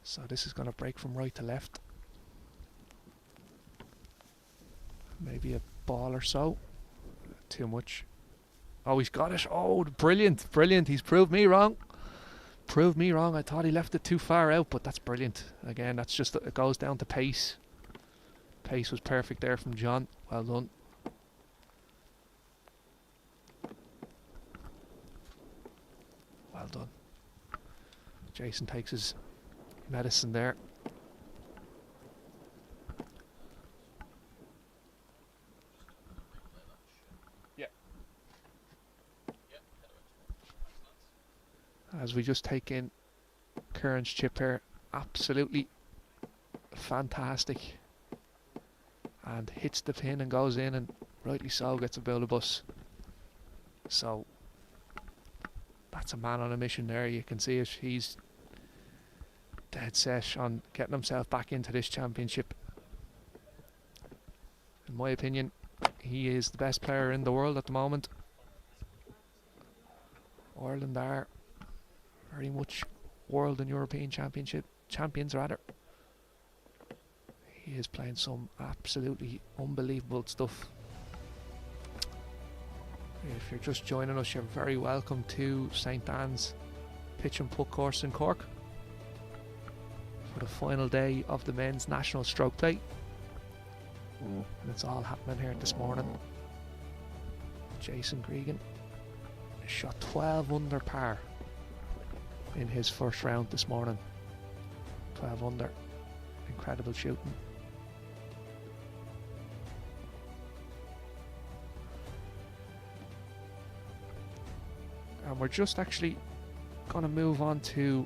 So this is going to break from right to left. Maybe a ball or so. Too much. Oh, he's got it. Oh, brilliant, brilliant. He's proved me wrong. Proved me wrong. I thought he left it too far out, but that's brilliant. Again, that's just, it goes down to pace. Pace was perfect there from John. Well done. Well done. Jason takes his medicine there. As we just take in Kieran's chip here, absolutely fantastic, and hits the pin and goes in, and rightly so, gets a bowl of bus. So that's a man on a mission there. You can see it. He's dead set on getting himself back into this championship. In my opinion, he is the best player in the world at the moment. Ireland are very much world and European champions rather. He is playing some absolutely unbelievable stuff. If you're just joining us, you're very welcome to St Anne's Pitch and Putt course in Cork for the final day of the men's national stroke play. And it's all happening here this morning. Jason Cregan shot 12 under par in his first round this morning. 12 under. Incredible shooting. And we're just actually going to move on to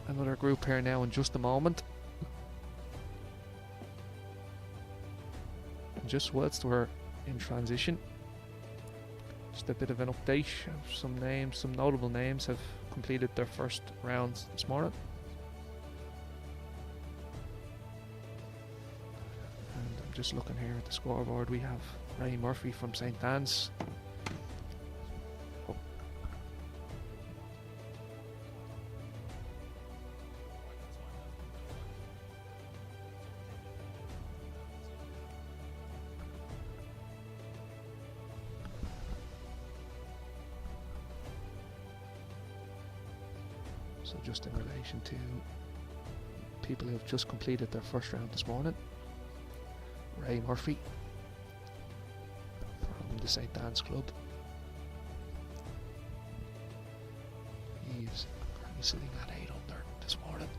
another group here now in just a moment. And just whilst we're in transition, just a bit of an update. Some notable names have completed their first rounds this morning. And I'm just looking here at the scoreboard. We have Ray Murphy from St Anne's. So just in relation to people who have just completed their first round this morning, Ray Murphy from the St Anne's Club. He's sitting at 8 under this morning.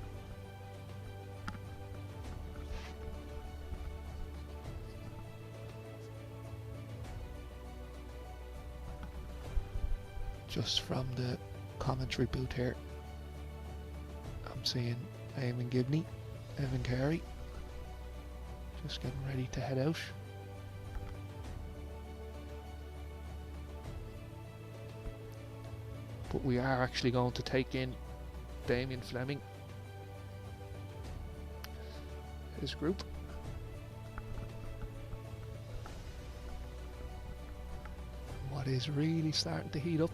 Just from the commentary booth here, I'm seeing Eamon Gibney, Evan Carey, just getting ready to head out. But we are actually going to take in Damien Fleming, his group. What is really starting to heat up.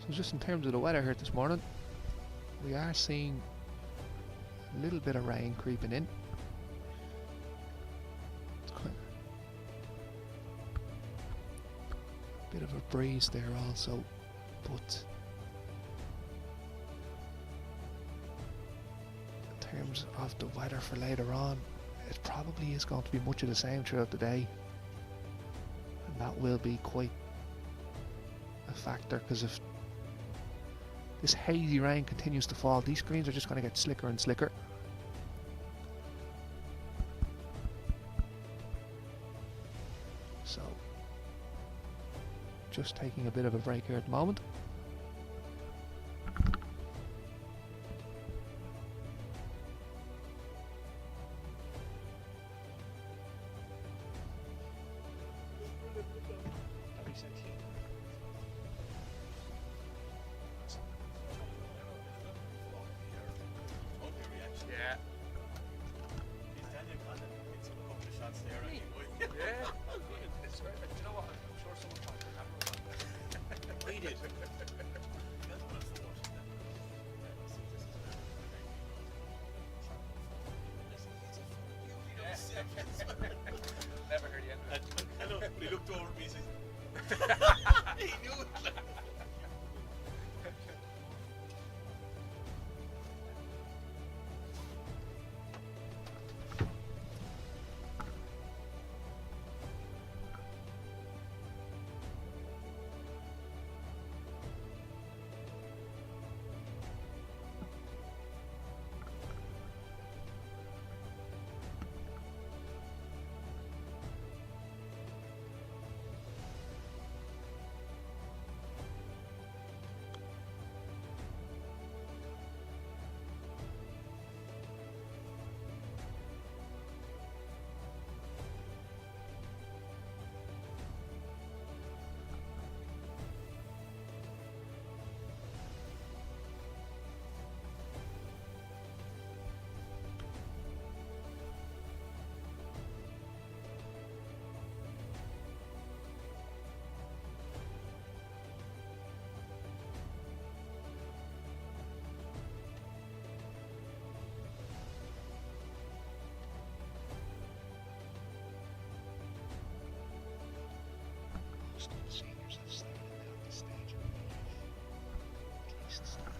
So just in terms of the weather here this morning, we are seeing a little bit of rain creeping in. It's quite a bit of a breeze there also, but in terms of the weather for later on, it probably is going to be much of the same throughout the day, and that will be quite a factor, because if this hazy rain continues to fall, these greens are just going to get slicker and slicker. So, just taking a bit of a break here at the moment. Never heard the end of it. I know, but he looked over at me and says, he knew it. Most of the seniors have started down the stage, I believe. At least started.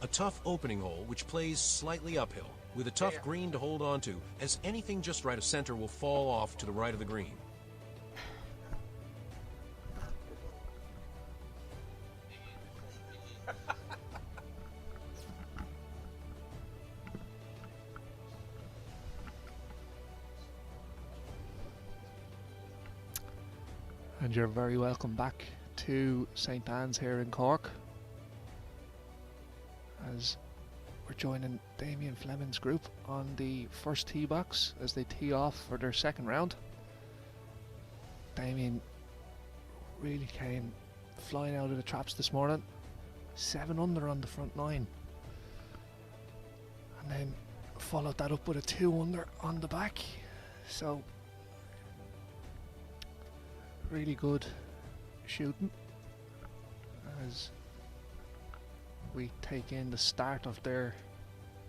A tough opening hole which plays slightly uphill, with a tough green to hold on to, as anything just right of center will fall off to the right of the green. And you're very welcome back to St. Anne's here in Cork, as we're joining Damien Fleming's group on the first tee box as they tee off for their second round. Damien really came flying out of the traps this morning, 7 under on the front 9, and then followed that up with a 2 under on the back. So really good shooting as we take in the start of their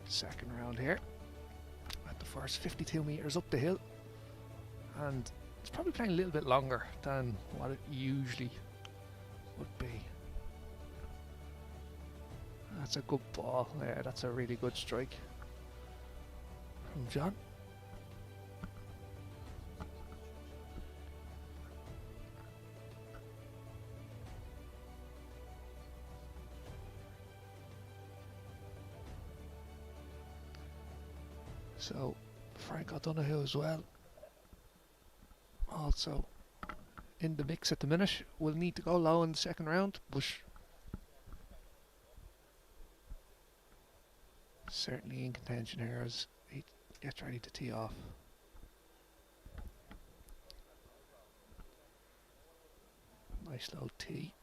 second round here at the first 52 meters up the hill, and it's probably playing a little bit longer than what it usually would be. That's a good ball there. That's a really good strike from John. So Frank O'Donoghue as well, also in the mix at the minute. Will need to go low in the second round, but certainly in contention here as he gets ready to tee off. Nice low tee.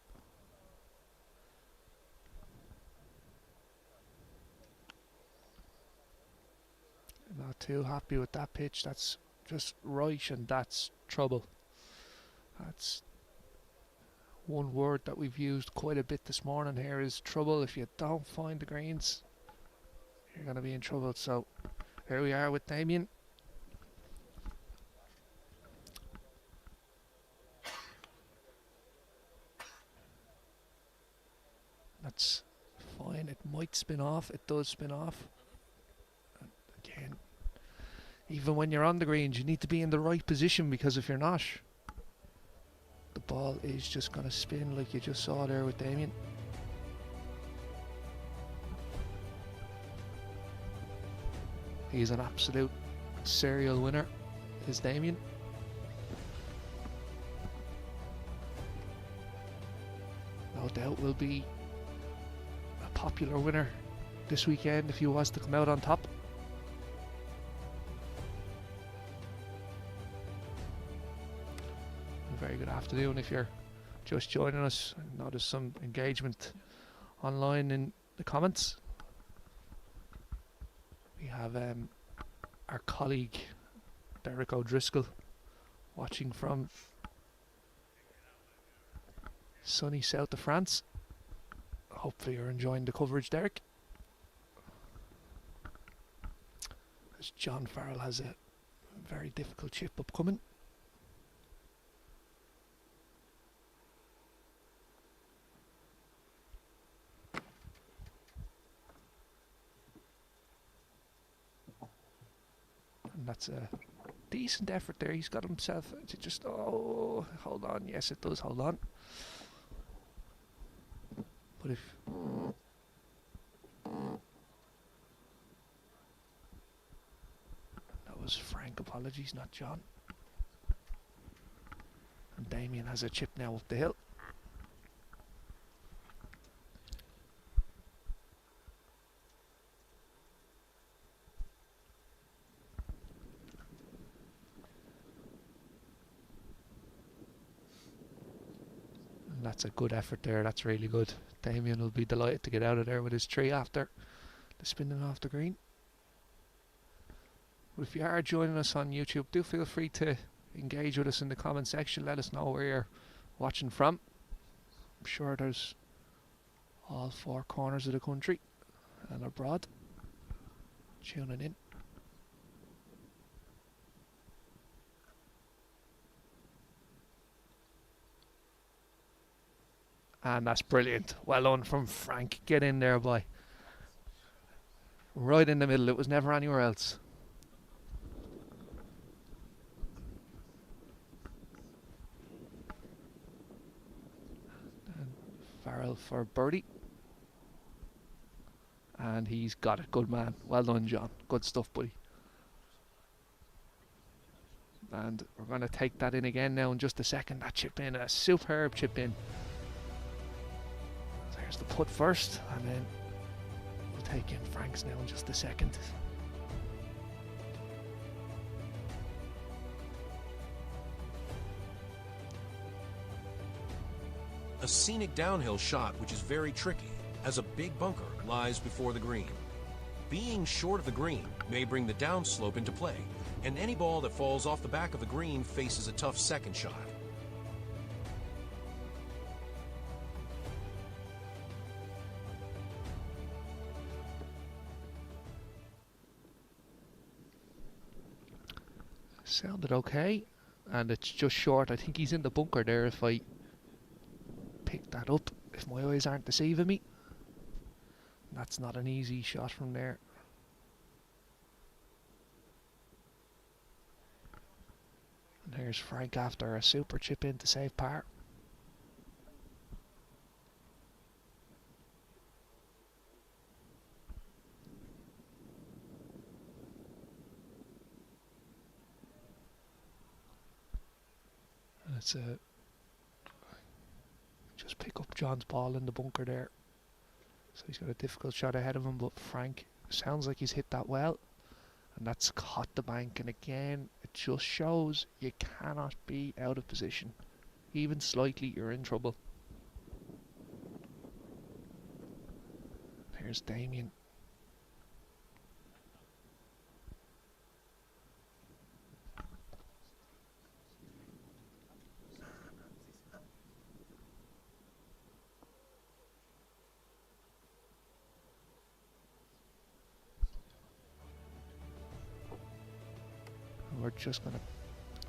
Not too happy with that pitch. That's just right, and that's trouble. That's one word that we've used quite a bit this morning here, is trouble. If you don't find the greens, you're going to be in trouble. So here we are with Damien. That's fine. It might spin off. It does spin off. And again, even when you're on the greens, you need to be in the right position, because if you're not, the ball is just going to spin like you just saw there with Damien. He's an absolute serial winner, is Damien. No doubt will be a popular winner this weekend if he was to come out on top. Very good afternoon if you're just joining us. I know there's some engagement online in the comments. We have our colleague Derek O'Driscoll watching from sunny south of France. Hopefully you're enjoying the coverage, Derek. As John Farrell has a very difficult chip upcoming. And that's a decent effort there. He's got himself to just, oh, hold on. Yes, it does hold on. But if that was Frank, apologies, not John. And Damien has a chip now up the hill. That's a good effort there. That's really good. Damien will be delighted to get out of there with his 3 after the spinning off the green. But if you are joining us on YouTube, do feel free to engage with us in the comment section. Let us know where you're watching from. I'm sure there's all 4 corners of the country and abroad tuning in. And that's brilliant. Well done from Frank. Get in there, boy. Right in the middle. It was never anywhere else. And Farrell for birdie. And he's got it. Good man. Well done, John. Good stuff, buddy. And we're going to take that in again now in just a second. That chip in, a superb chip in. There's the putt first, and then we'll take in Frank's now in just a second. A scenic downhill shot which is very tricky, as a big bunker lies before the green. Being short of the green may bring the downslope into play, and any ball that falls off the back of the green faces a tough second shot. Sounded okay, and it's just short. I think he's in the bunker there if I pick that up, if my eyes aren't deceiving me. That's not an easy shot from there. And here's Frank after a super chip in to save par. Let's just pick up John's ball in the bunker there. So he's got a difficult shot ahead of him, but Frank sounds like he's hit that well. And that's caught the bank, and again, it just shows you cannot be out of position. Even slightly, you're in trouble. There's Damien. We're just going to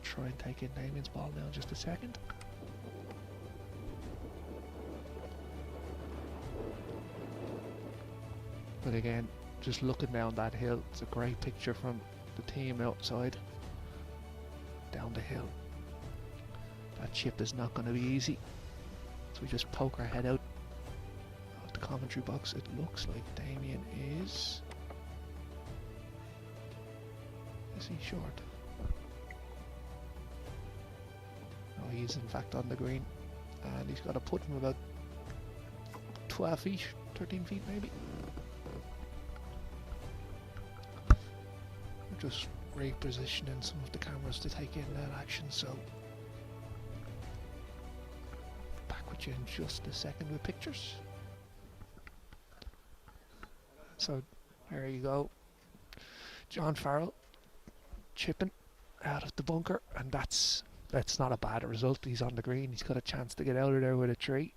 try and take in Damien's ball now in just a second. But again, just looking down that hill, it's a great picture from the team outside. Down the hill. That chip is not going to be easy. So we just poke our head out of the commentary box. It looks like Damien is... Is he short? No, he's in fact on the green, and he's got to put him about 12 feet, 13 feet maybe. We're just repositioning some of the cameras to take in that action, so back with you in just a second with pictures. So there you go, John Farrell chipping out of the bunker, and that's not a bad result. He's on the green, he's got a chance to get out of there with a tree.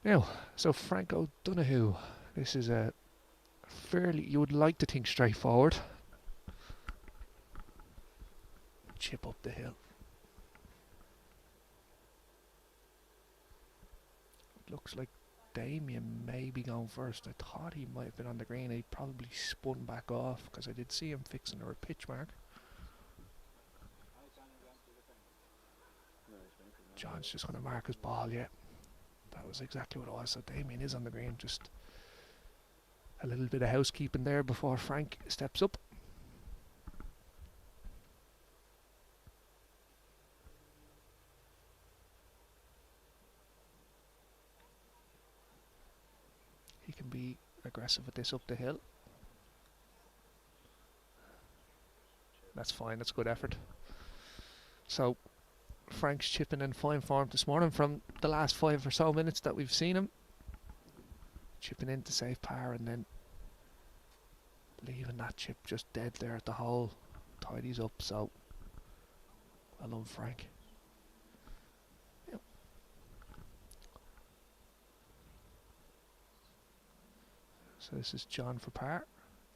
Now, so Frank O'Donoghue, this is a fairly, you would like to think, straightforward chip up the hill. It looks like Damien may be going first. I thought he might have been on the green. He probably spun back off because I did see him fixing a pitch mark. John's just going to mark his ball, yeah. That was exactly what it was. So Damien is on the green. Just a little bit of housekeeping there before Frank steps up. He can be aggressive with this up the hill. That's fine, that's good effort. So Frank's chipping in fine form this morning from the last 5 or so minutes that we've seen him. Chipping in to save par and then leaving that chip just dead there at the hole. Tidies up, so well done, Frank. Yep. So this is John for par,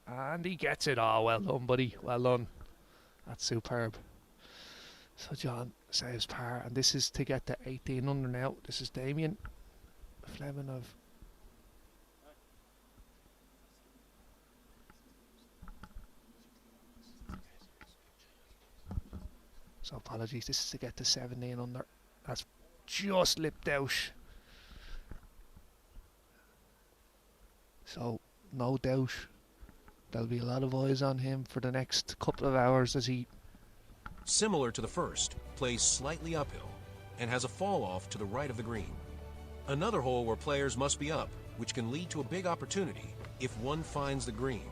and he gets it. Oh, well done, buddy, well done. That's superb. So John saves par, and this is to get to 18 under now. This is Damien Fleming of So apologies, this is to get to 17 under. That's just lipped out. So no doubt there'll be a lot of eyes on him for the next couple of hours as he... Similar to the first, plays slightly uphill and has a fall off to the right of the green. Another hole where players must be up, which can lead to a big opportunity if one finds the green.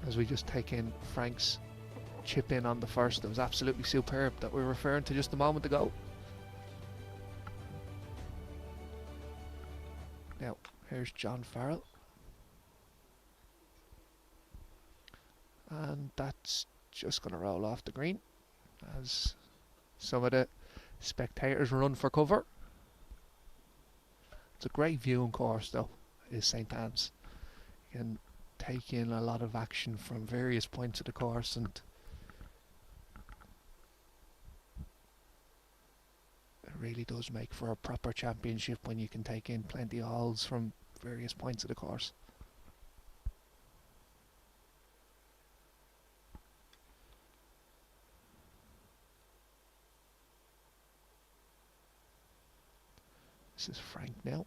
As we just take in Frank's chip in on the first, it was absolutely superb that we were referring to just a moment ago. Now, here's John Farrell. And that's just going to roll off the green as some of the spectators run for cover. It's a great viewing course though, is St. Anne's. You can take in a lot of action from various points of the course, and it really does make for a proper championship when you can take in plenty of holes from various points of the course. This is Frank now,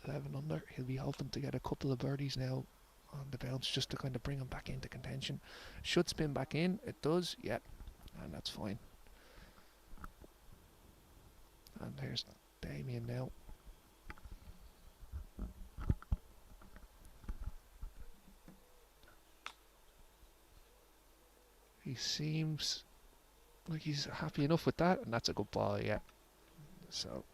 11 under. He'll be hoping to get a couple of birdies now on the bounce just to kind of bring him back into contention. Should spin back in, it does, yeah, and that's fine. And there's Damien now. He seems like he's happy enough with that, and that's a good ball, yeah. So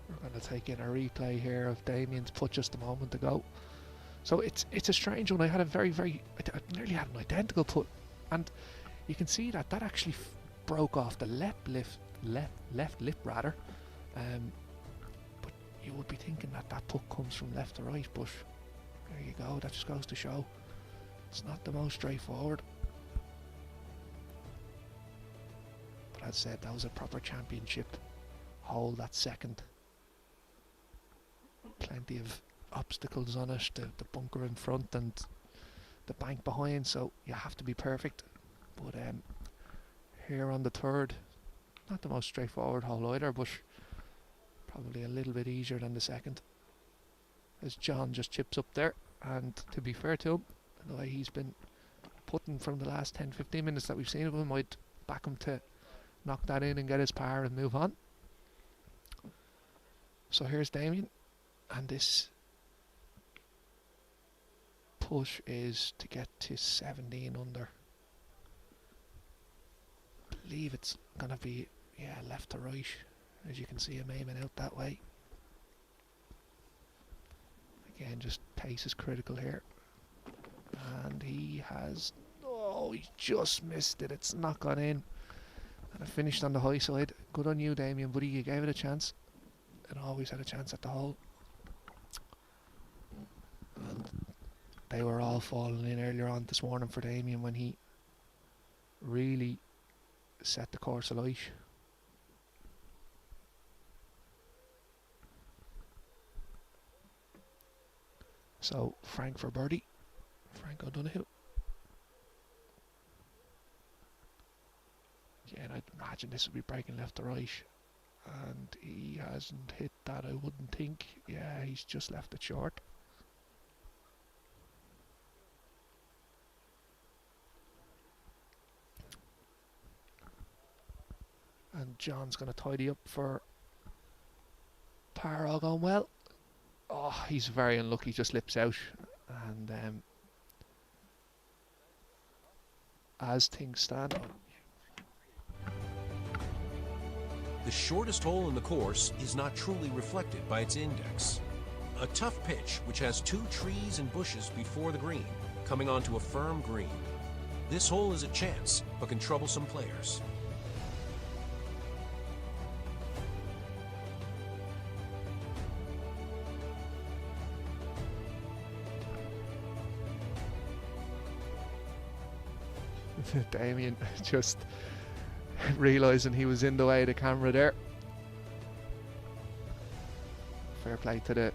we're going to take in a replay here of Damien's putt just a moment ago. So it's a strange one. I had a I nearly had an identical putt, and you can see that actually broke off the left lip rather. But you would be thinking that putt comes from left to right, but there you go. That just goes to show it's not the most straightforward. But as I said, that was a proper championship hole, that second. Plenty of obstacles on it, the bunker in front and the bank behind, so you have to be perfect. But here on the third, not the most straightforward hole either, but probably a little bit easier than the second, as John just chips up there. And to be fair to him, the way he's been putting from the last 10-15 minutes that we've seen of him, I'd back him to knock that in and get his par and move on. So here's Damien, and this push is to get to 17 under. I believe it's gonna be, yeah, left to right, as you can see him aiming out that way. Again, just pace is critical here, and he has, oh, he just missed it. It's not gone in, and it finished on the high side. Good on you, Damien, buddy. You gave it a chance. It always had a chance at the hole. And they were all falling in earlier on this morning for Damien when he really set the course alight. So Frank for birdie. Frank O'Donoghue. Again, I'd imagine this would be breaking left to right, and he hasn't hit that, I wouldn't think. Yeah, he's just left it short. And John's going to tidy up for par, all going well. Oh, he's very unlucky, just slips out. And as things stand, The shortest hole in the course is not truly reflected by its index. A tough pitch which has 2 trees and bushes before the green, coming onto a firm green. This hole is a chance, but can trouble some players. Damien just realising he was in the way of the camera there. Fair play to the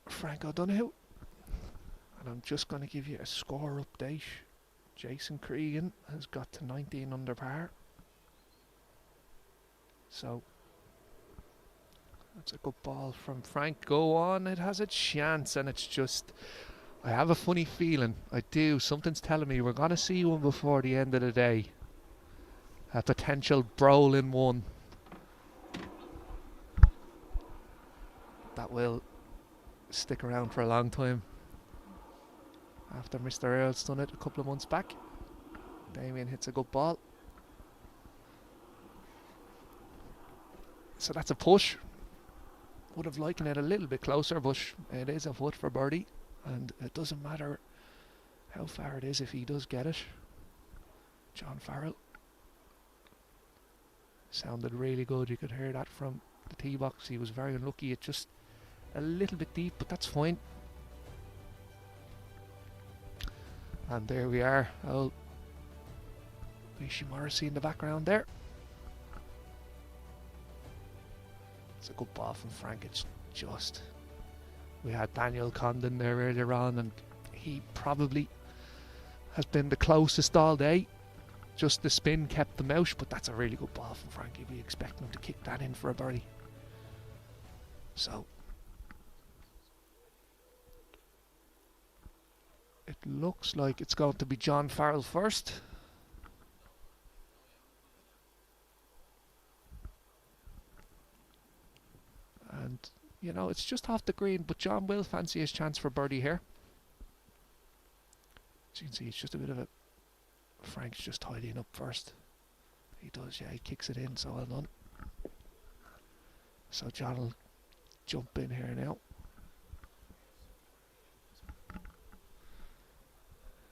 Frank O'Donoghue. And I'm just going to give you a score update. Jason Cregan has got to 19 under par. So that's a good ball from Frank. Go on, it has a chance, and it's just, I have a funny feeling. I do. Something's telling me we're going to see one before the end of the day. A potential Brolin one. That will stick around for a long time. After Mr. Earl's done it a couple of months back. Damien hits a good ball. So that's a push. Would have likened it a little bit closer, but it is a foot for birdie. And it doesn't matter how far it is if he does get it. John Farrell. Sounded really good. You could hear that from the tee box. He was very unlucky. It just a little bit deep, but that's fine. And there we are. Oh, Rishi Morrissey in the background there. It's a good ball from Frank. It's just, we had Daniel Condon there earlier on, and he probably has been the closest all day. Just the spin kept them out, but that's a really good ball from Frank. You'd be expecting him to kick that in for a birdie. So it looks like it's going to be John Farrell first. And, you know, it's just off the green, but John will fancy his chance for birdie here. As you can see, it's just a bit of a... Frank's just tidying up first. He does, yeah, he kicks it in, so well done. So John will jump in here now.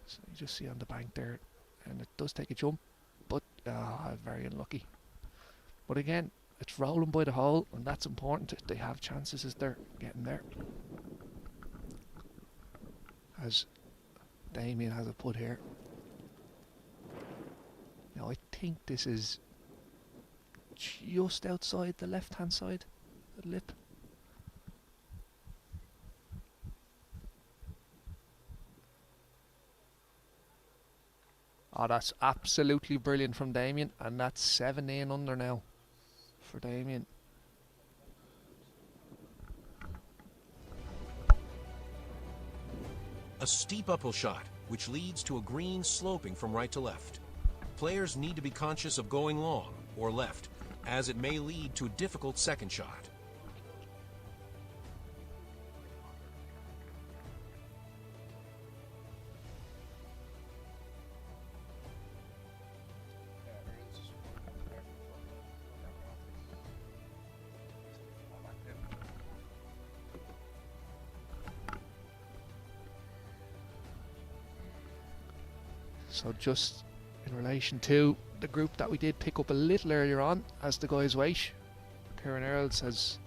So you just see on the bank there, and it does take a jump, but very unlucky. But again, it's rolling by the hole, and that's important. They have chances as they're getting there. As Damien has a putt here. Now I think this is just outside the left-hand side, the lip. Oh, that's absolutely brilliant from Damien, and that's 17 under now for Damien. A steep uphill shot, which leads to a green sloping from right to left. Players need to be conscious of going long or left, as it may lead to a difficult second shot. So just in relation to the group that we did pick up a little earlier on as the guys wait, Kieran Earls has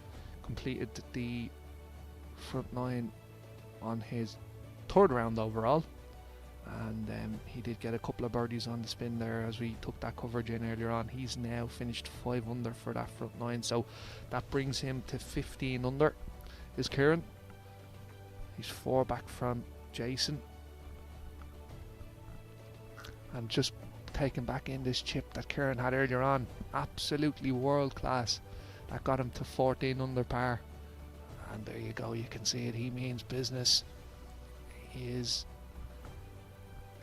completed the front nine on his third round overall, and he did get a couple of birdies on the spin there as we took that coverage in earlier on. He's now finished 5 under for that front nine, so that brings him to 15 under is Kieran. He's 4 back from Jason. And just taking back in this chip that Kieran had earlier on, absolutely world class. That got him to 14 under par. And there you go, you can see it, he means business. He is,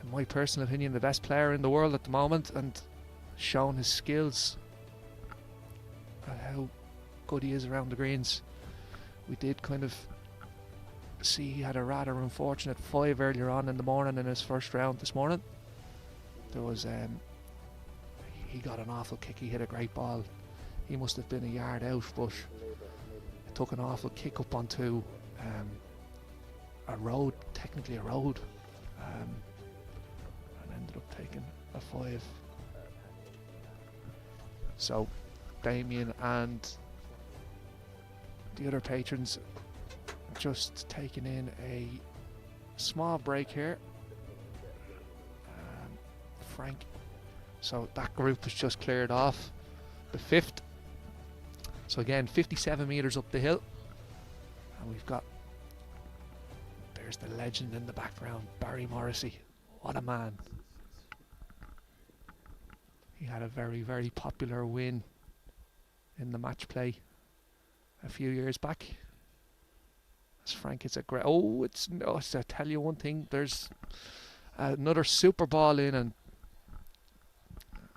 in my personal opinion, the best player in the world at the moment, and shown his skills and how good he is around the greens. We did kind of see he had a rather unfortunate 5 earlier on in the morning in his first round this morning. There was he got an awful kick. He hit a great ball. He must have been a yard out, but it took an awful kick up onto a road, technically a road, and ended up taking a 5. So Damien and the other patrons just taking in a small break here. Frank. So that group has just cleared off the 5th. So again, 57 metres up the hill. And we've got, there's the legend in the background, Barry Morrissey. What a man. He had a very, very popular win in the match play a few years back. As Frank hits a great, I tell you one thing, there's another super ball in, and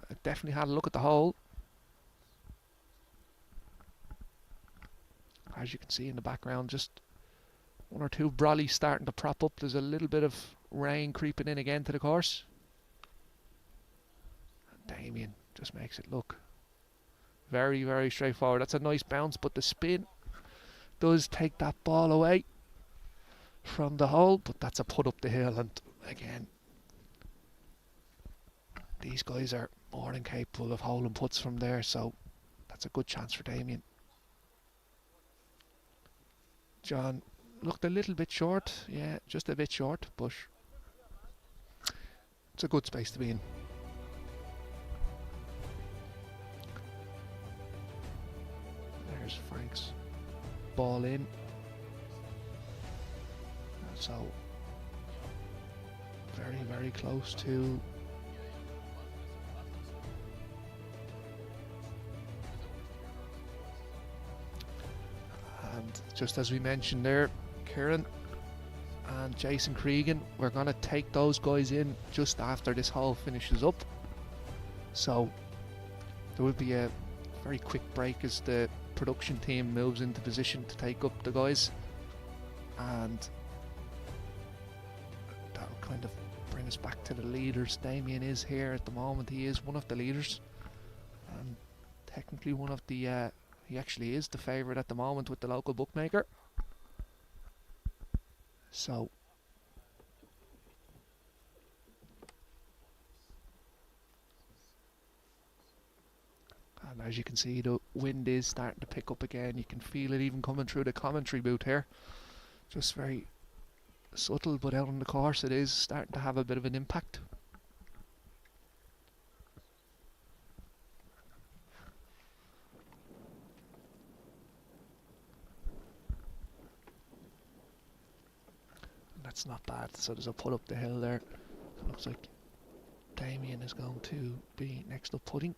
I definitely had a look at the hole. As you can see in the background, just one or two brollies starting to prop up. There's a little bit of rain creeping in again to the course. And Damien just makes it look very, very straightforward. That's a nice bounce, but the spin does take that ball away from the hole, but that's a putt up the hill. And again, these guys are more than capable of holding putts from there, so that's a good chance for Damien. John looked a little bit short, yeah, just a bit short, but it's a good space to be in. There's Frank's ball in. So very, very close to and just as we mentioned there, Kieran and Jason Cregan, we're going to take those guys in just after this hole finishes up. So there will be a very quick break as the production team moves into position to take up the guys, and that'll kind of bring us back to the leaders. Damien is here at the moment. He is one of the leaders, and technically one of the he actually is the favourite at the moment with the local bookmaker. So and as you can see, the wind is starting to pick up again. You can feel it even coming through the commentary booth here. Just very subtle, but out on the course it is starting to have a bit of an impact. And that's not bad. So there's a putt up the hill there. It looks like Damien is going to be next up putting.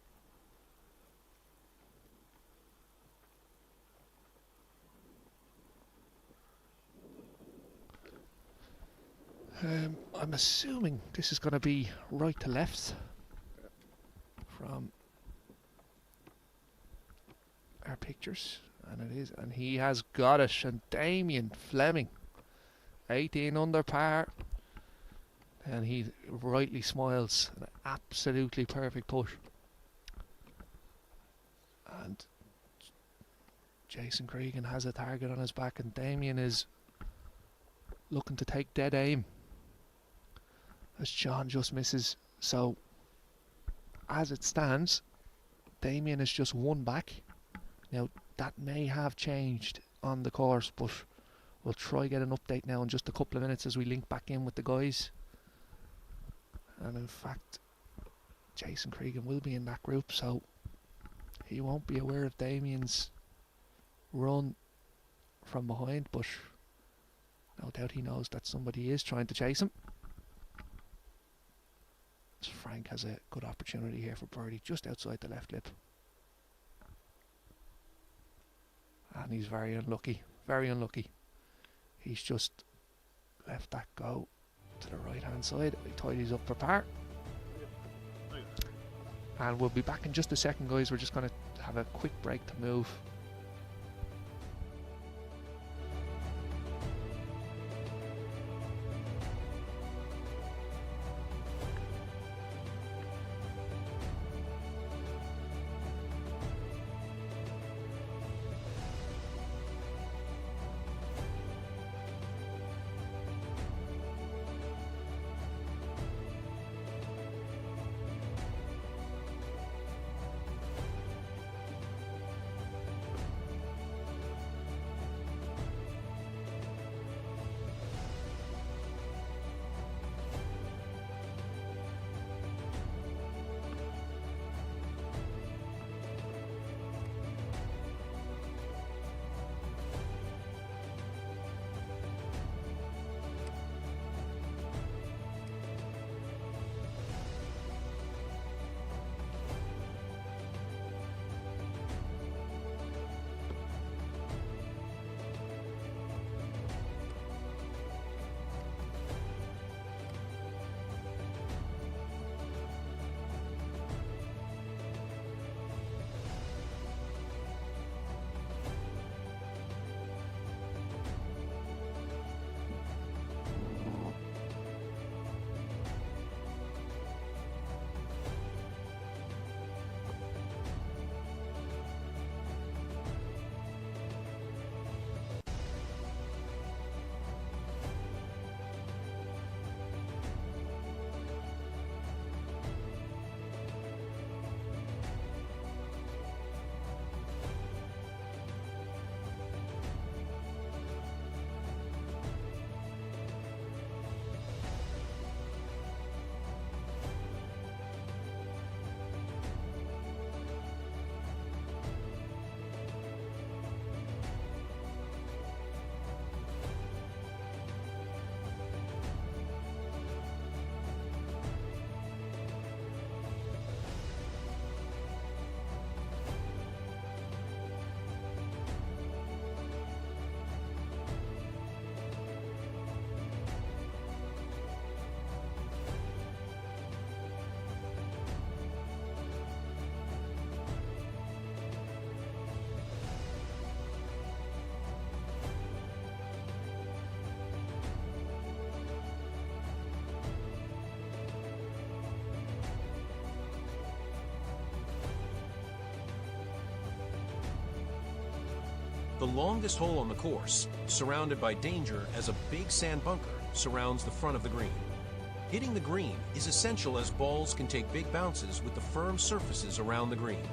I'm assuming this is going to be right to left from our pictures, and it is, and he has got it. And Damien Fleming, 18 under par, and he rightly smiles. An absolutely perfect push. And Jason Cregan has a target on his back, and Damien is looking to take dead aim as John just misses. So as it stands, Damien is just one back. Now that may have changed on the course, but we'll try get an update now in just a couple of minutes as we link back in with the guys. And in fact, Jason Cregan will be in that group, so he won't be aware of Damien's run from behind, but no doubt he knows that somebody is trying to chase him. So Frank has a good opportunity here for birdie just outside the left lip. And he's very unlucky, very unlucky. He's just left that go to the right hand side. He tidies up for par. And we'll be back in just a second, guys. We're just going to have a quick break to move. The longest hole on the course, surrounded by danger as a big sand bunker surrounds the front of the green. Hitting the green is essential as balls can take big bounces with the firm surfaces around the green.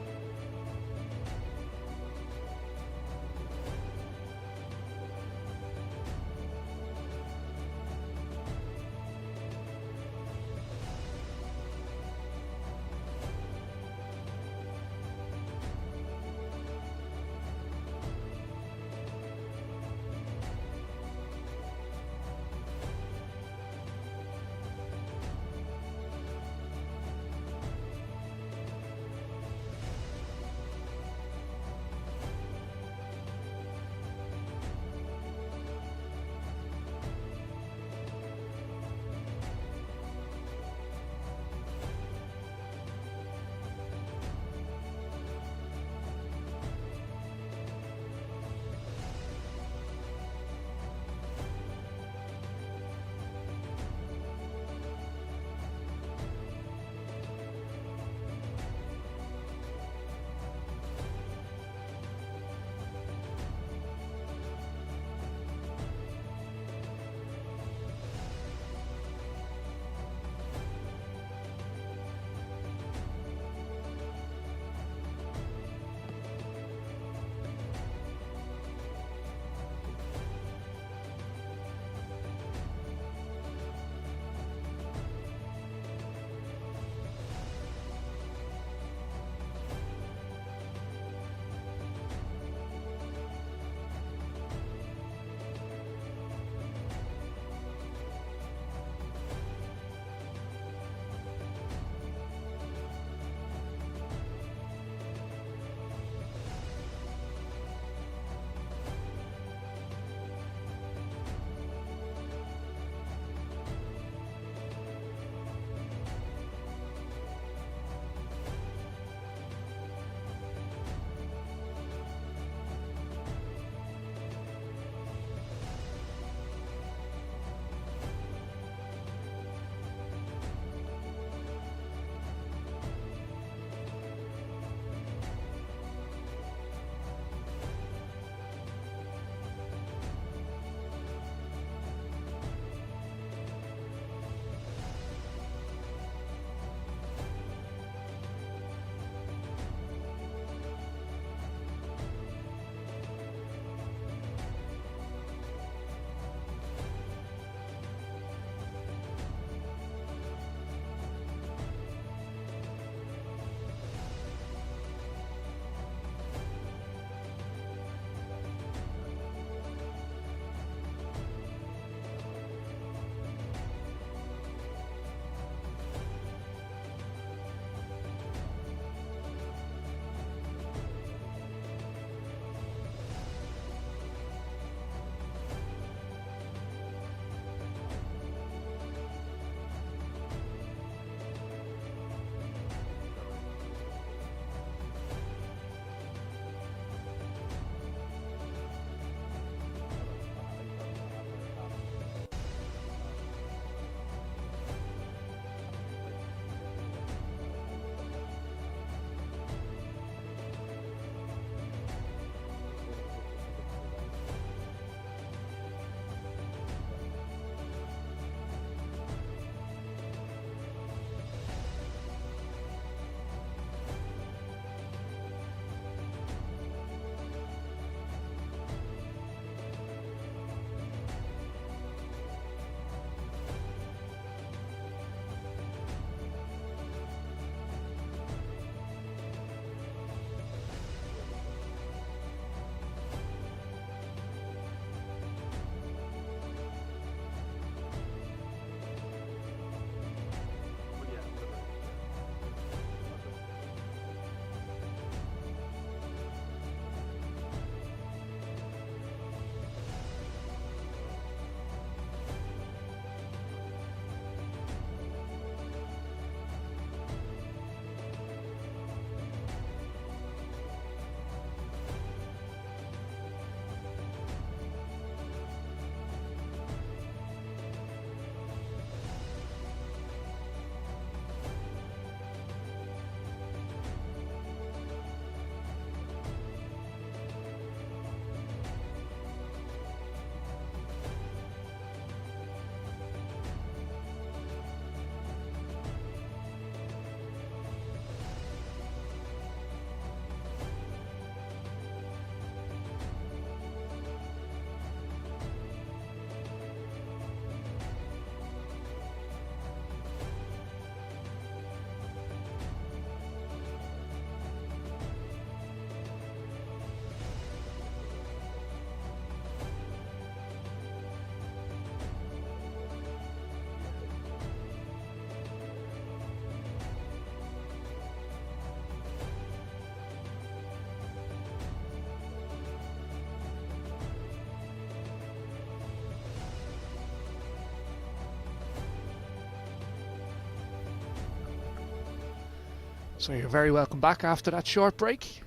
So you're very welcome back after that short break,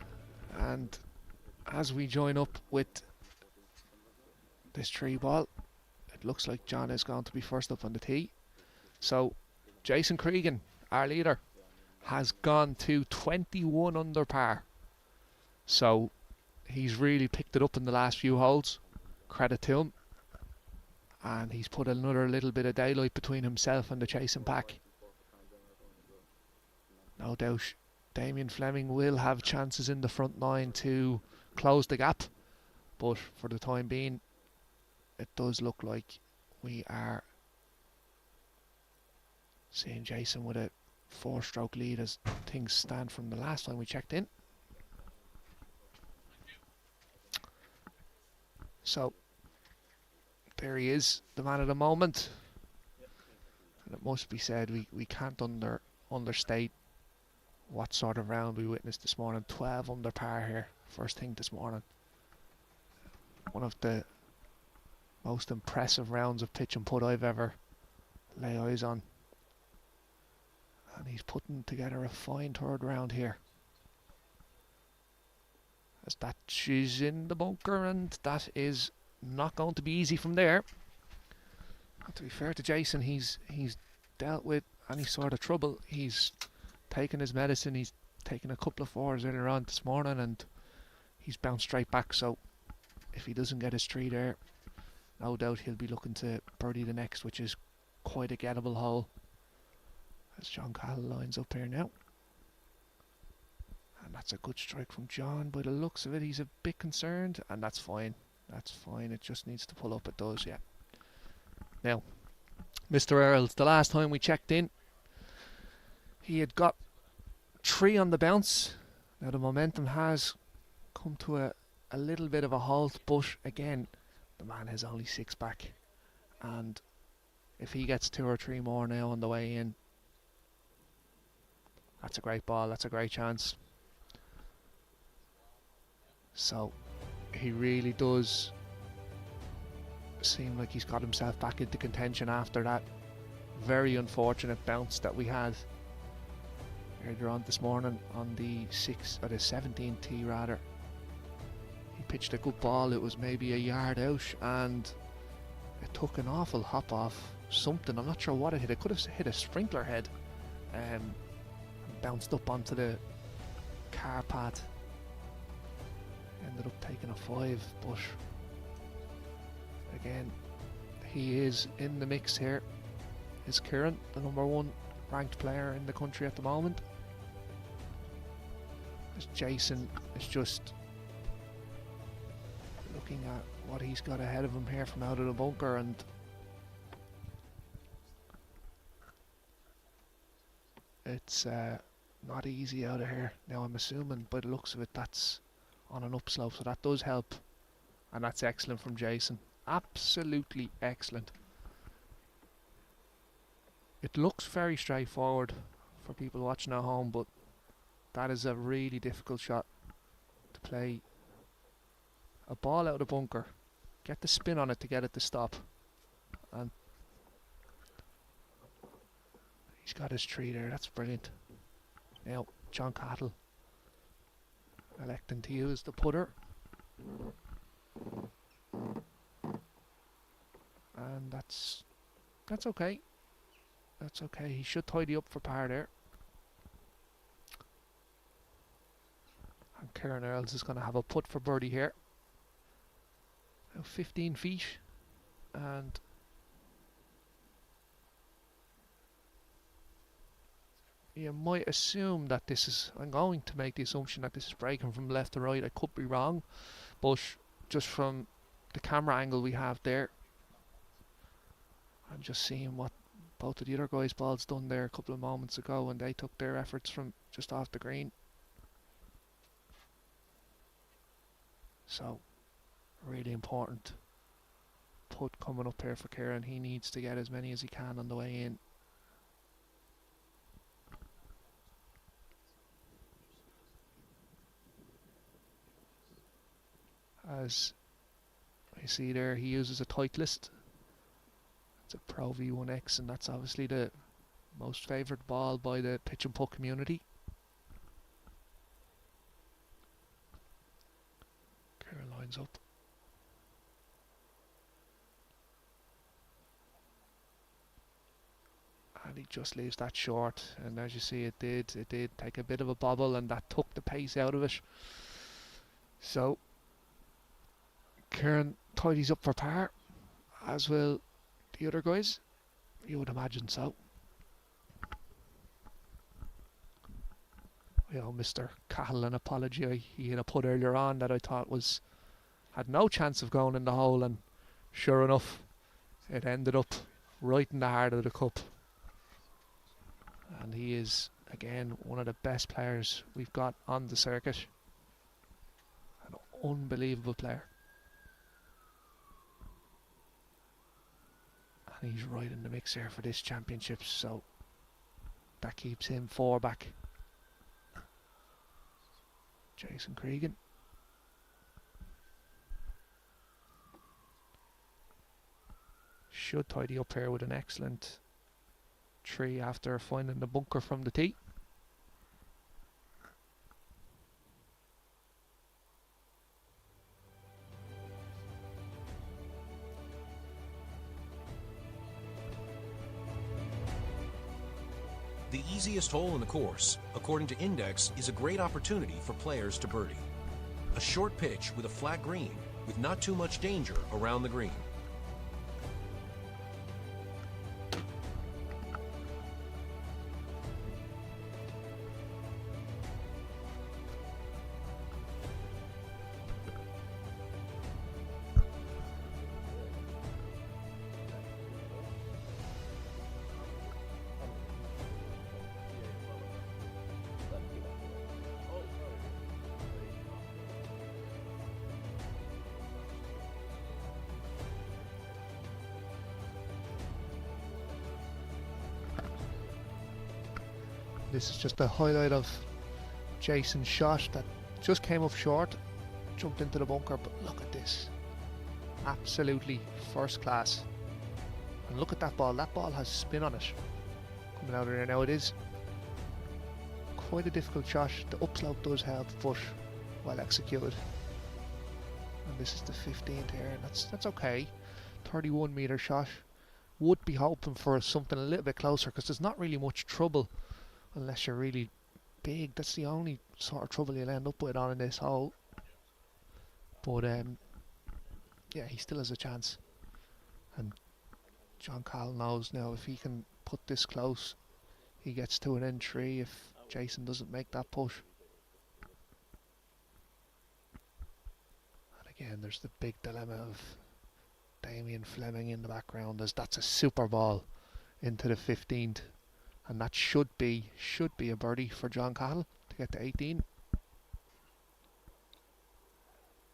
and as we join up with this 3 ball, it looks like John is going to be first up on the tee. So Jason Cregan, our leader, has gone to 21 under par, so he's really picked it up in the last few holes, credit to him, and he's put another little bit of daylight between himself and the chasing pack. No doubt Damien Fleming will have chances in the front 9 to close the gap, but for the time being it does look like we are seeing Jason with a 4-stroke lead as things stand from the last time we checked in. So there he is, the man of the moment, and it must be said we can't understate what sort of round we witnessed this morning. 12 under par here, first thing this morning. One of the most impressive rounds of pitch and putt I've ever lay eyes on. And he's putting together a fine third round here. As that she's in the bunker, and that is not going to be easy from there. But to be fair to Jason, he's dealt with any sort of trouble. He's taken his medicine. He's taken a couple of 4s earlier on this morning, and he's bounced straight back. So if he doesn't get his 3 there, no doubt he'll be looking to birdie the next, which is quite a gettable hole. As John Cahill lines up here now. And that's a good strike from John. By the looks of it, he's a bit concerned, and that's fine. That's fine. It just needs to pull up. It does, yeah. Now, Mr. Earls, the last time we checked in, he had got 3 on the bounce. Now the momentum has come to a little bit of a halt, but again, the man has only 6 back, and if he gets 2 or 3 more now on the way in, that's a great ball, that's a great chance. So he really does seem like he's got himself back into contention after that very unfortunate bounce that we had earlier on this morning on the 17th tee rather. He pitched a good ball, it was maybe a yard out, and it took an awful hop off something. I'm not sure what it hit. It could have hit a sprinkler head and bounced up onto the car path. Ended up taking a 5, but again, he is in the mix here. Is Kieran the #1 ranked player in the country at the moment? As Jason is just looking at what he's got ahead of him here from out of the bunker, and it's not easy out of here. Now I'm assuming by the looks of it that's on an upslope, so that does help, and that's excellent from Jason. Absolutely excellent. It looks very straightforward for people watching at home, but that is a really difficult shot to play. A ball out of the bunker, get the spin on it to get it to stop, and he's got his 3 there. That's brilliant. Now John Cattle electing to use the putter, and that's okay. That's okay. He should tidy up for par there. And Kieran Earls is going to have a putt for birdie here. Now 15 feet, and you might assume that this is, I'm going to make the assumption that this is breaking from left to right. I could be wrong, but just from the camera angle we have there, I'm just seeing what both of the other guys' balls done there a couple of moments ago when they took their efforts from just off the green. So really important putt coming up here for Kieran. He needs to get as many as he can on the way in. As you see there, he uses a Titleist. It's a Pro V1X, and that's obviously the most favoured ball by the pitch and putt community. Lines up. And he just leaves that short, and as you see, it did take a bit of a bobble, and that took the pace out of it. So Kieran tidies up for par, as will the other guys. You would imagine so. You know, Mr. Cahill, an apology. He had a putt earlier on that I thought had no chance of going in the hole, and sure enough, it ended up right in the heart of the cup. And he is, again, one of the best players we've got on the circuit. An unbelievable player. And he's right in the mix here for this championship, so that keeps him 4 back. Jason Cregan. Should tidy up here with an excellent 3 after finding the bunker from the tee. The easiest hole in the course, according to Index, is a great opportunity for players to birdie. A short pitch with a flat green, with not too much danger around the green. This is just a highlight of Jason's shot that just came up short, jumped into the bunker, but look at this. Absolutely first class. And look at that ball has spin on it. Coming out of there now, it is quite a difficult shot. The upslope does help, but well executed. And this is the 15th here, and that's okay. 31 metre shot. Would be hoping for something a little bit closer, because there's not really much trouble unless you're really big. That's the only sort of trouble you'll end up with on in this hole. But yeah, he still has a chance. And John Cahill knows now if he can put this close, he gets to an N3 if Jason doesn't make that push. And again, there's the big dilemma of Damien Fleming in the background, as that's a super ball into the 15th. And that should be a birdie for John Cahill to get to 18.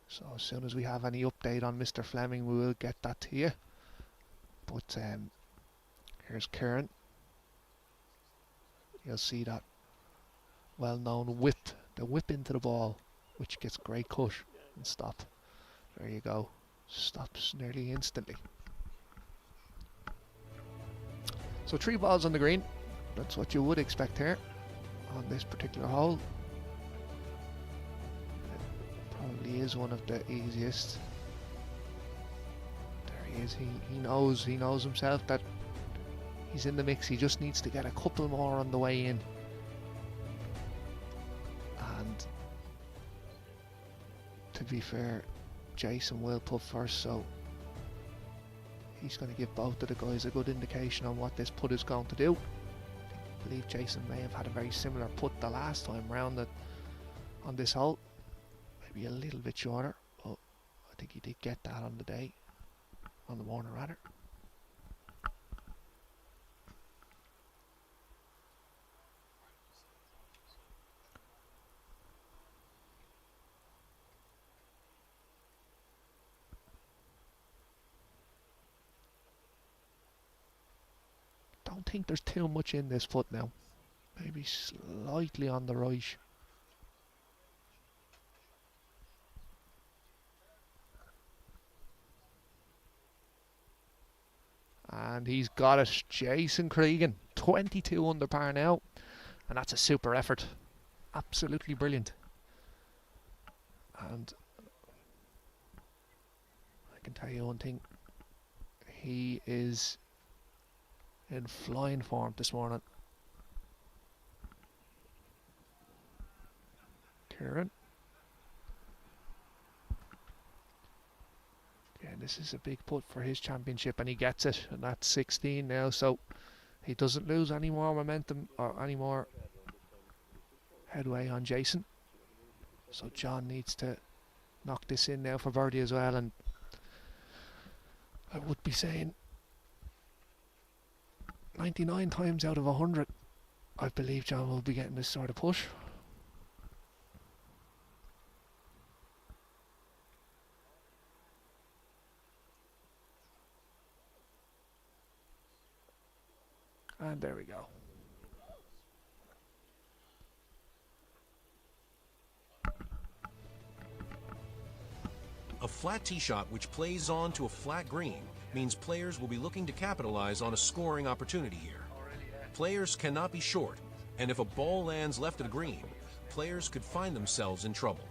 So as soon as we have any update on Mr. Fleming, we will get that to you. But here's Kieran. You'll see that well-known whip, the whip into the ball, which gets great cut and stop. There you go. Stops nearly instantly. So 3 balls on the green. That's what you would expect here on this particular hole. It probably is one of the easiest. There he is. He knows himself that he's in the mix. He just needs to get a couple more on the way in. And to be fair, Jason will putt first, so he's going to give both of the guys a good indication on what this putt is going to do. I believe Jason may have had a very similar putt the last time round on this hole. Maybe a little bit shorter, but I think he did get that on the day, on the morning rather. Don't think there's too much in this putt now. Maybe slightly on the right. And he's got it. Jason Cregan, 22 under par now. And that's a super effort. Absolutely brilliant. And can tell you one thing. He is in flying form this morning. Kieran. Yeah, this is a big putt for his championship, and he gets it, and that's 16 now, so he doesn't lose any more momentum or any more headway on Jason. So John needs to knock this in now for birdie as well, and I would be saying 99 times out of 100 I believe John will be getting this sort of push. And there we go. A flat tee shot which plays on to a flat green means players will be looking to capitalize on a scoring opportunity here. Players cannot be short, and if a ball lands left of the green, players could find themselves in trouble.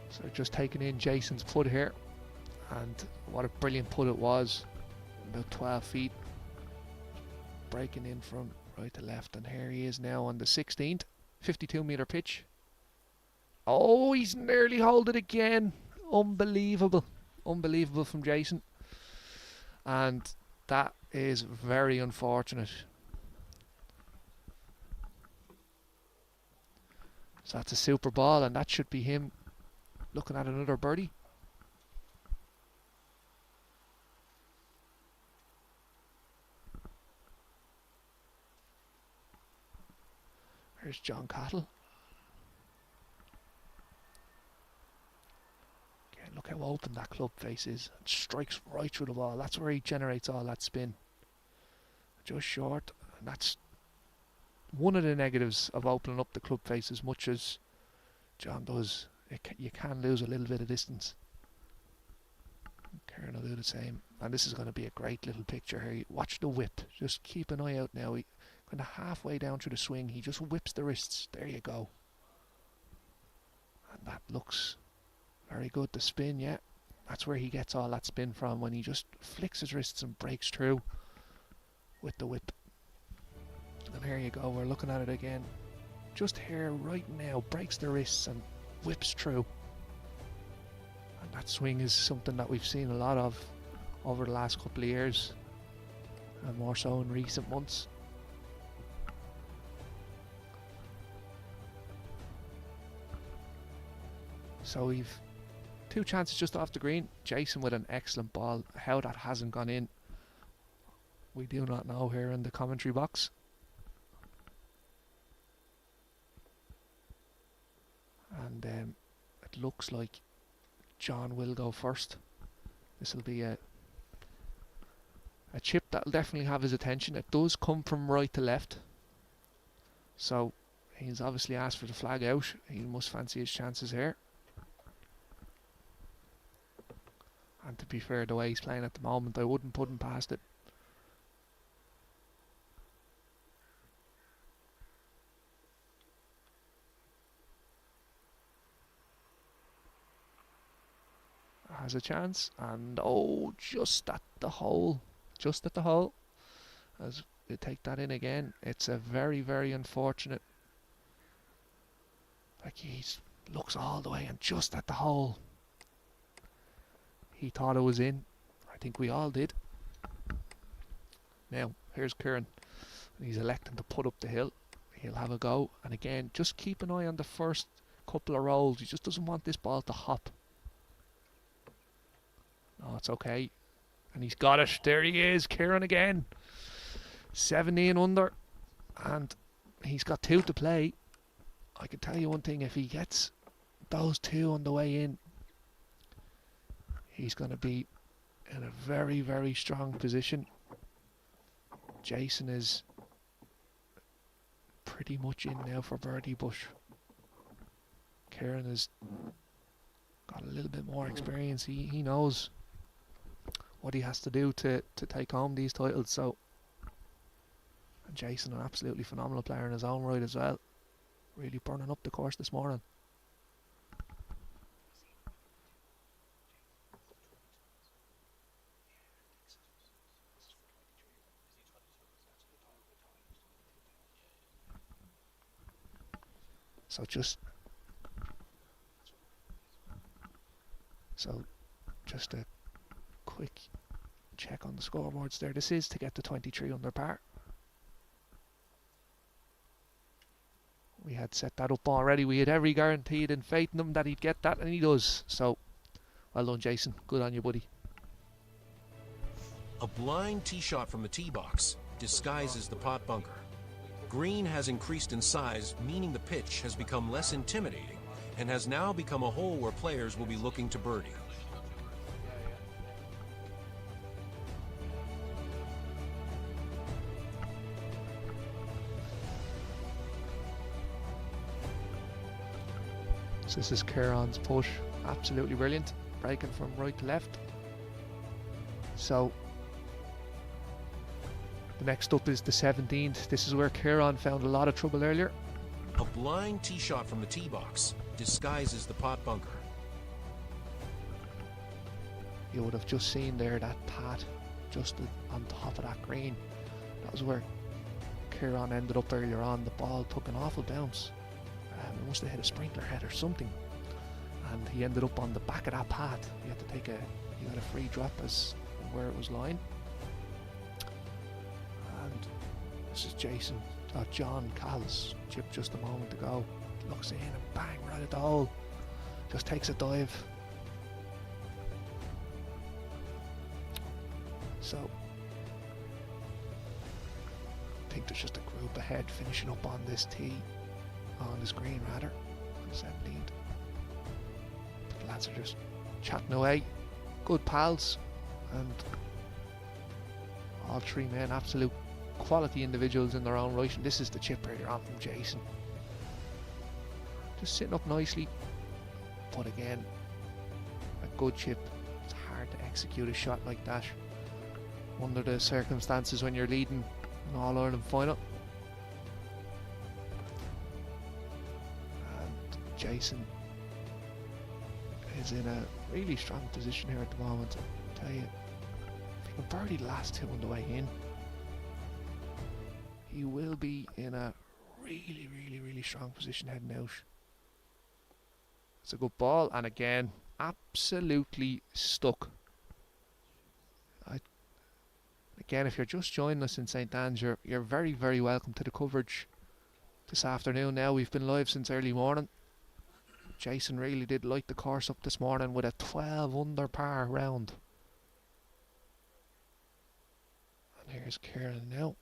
So just taking in Jason's putt here, and what a brilliant putt it was. About 12 feet, breaking in from right to left, and here he is now on the 16th, 52 metre pitch. Oh, he's nearly holed it again. Unbelievable. Unbelievable from Jason. And that is very unfortunate. So that's a super ball, and that should be him looking at another birdie. There's John Cattle. Okay, look how open that club face is. It strikes right through the ball. That's where he generates all that spin. Just short, and that's one of the negatives of opening up the club face as much as John does. You can lose a little bit of distance. Kieran will do the same. And this is going to be a great little picture here. Watch the whip. Just keep an eye out now. He kind of halfway down through the swing, he just whips the wrists. There you go. And that looks very good. The spin, yeah. That's where he gets all that spin from, when he just flicks his wrists and breaks through with the whip. And here you go. We're looking at it again. Just here right now. Breaks the wrists and whips through. And that swing is something that we've seen a lot of over the last couple of years, and more so in recent months. So we've two chances just off the green. Jason with an excellent ball. How that hasn't gone in, we do not know here in the commentary box. And it looks like John will go first. This will be a chip that will definitely have his attention. It does come from right to left, so he's obviously asked for the flag out. He must fancy his chances here. And to be fair, the way he's playing at the moment, I wouldn't put him past it. Has a chance, and oh, just at the hole. Just at the hole. As we take that in again, it's a very, very unfortunate. Like, he looks all the way and just at the hole. He thought it was in. I think we all did. Now, here's Kieran. He's electing to put up the hill. He'll have a go. And again, just keep an eye on the first couple of rolls. He just doesn't want this ball to hop. Oh, it's okay. And he's got it. There he is, Kieran again. 17 under. And he's got two to play. I can tell you one thing. If he gets those two on the way in, He's going to be in a very, very strong position. Jason is pretty much in now for birdie, but Kieran has got a little bit more experience. He knows what he has to do to take home these titles. So, and Jason, an absolutely phenomenal player in his own right as well. Really burning up the course this morning. So just a quick check on the scoreboards there. This is to get to 23 under par. We had set that up already. We had every guaranteed and faith in him that he'd get that, and he does. So, well done, Jason. Good on you, buddy. A blind tee shot from the tee box disguises the pot bunker. Green has increased in size, meaning the pitch has become less intimidating and has now become a hole where players will be looking to birdie. So this is Kieran's push. Absolutely brilliant. Breaking from right to left. So the next up is the 17th. This is where Kieran found a lot of trouble earlier. A blind tee shot from the tee box disguises the pot bunker. You would have just seen there that pat just on top of that green. That was where Kieran ended up earlier on. The ball took an awful bounce. It must have hit a sprinkler head or something. And he ended up on the back of that path. He had to take he got a free drop as where it was lying. And this is John Call's chip just a moment ago. Looks in and bang, right at the hole. Just takes a dive. So I think there's just a group ahead finishing up on this tee, on this green rather, on the 17th. The lads are just chatting away. Good pals, and all three men absolute quality individuals in their own right. And this is the chip earlier on from Jason. Just sitting up nicely, but again, a good chip. It's hard to execute a shot like that under the circumstances when you're leading an All-Ireland final. And Jason is in a really strong position here at the moment. I'll tell you, if he can birdie the last two on the way in, he will be in a really, really, really strong position heading out. It's a good ball, and again, absolutely stuck. Again, if you're just joining us in St. Anne's, you're very, very welcome to the coverage this afternoon. Now, we've been live since early morning. Jason really did light the course up this morning with a 12 under par round. And here's Kieran now.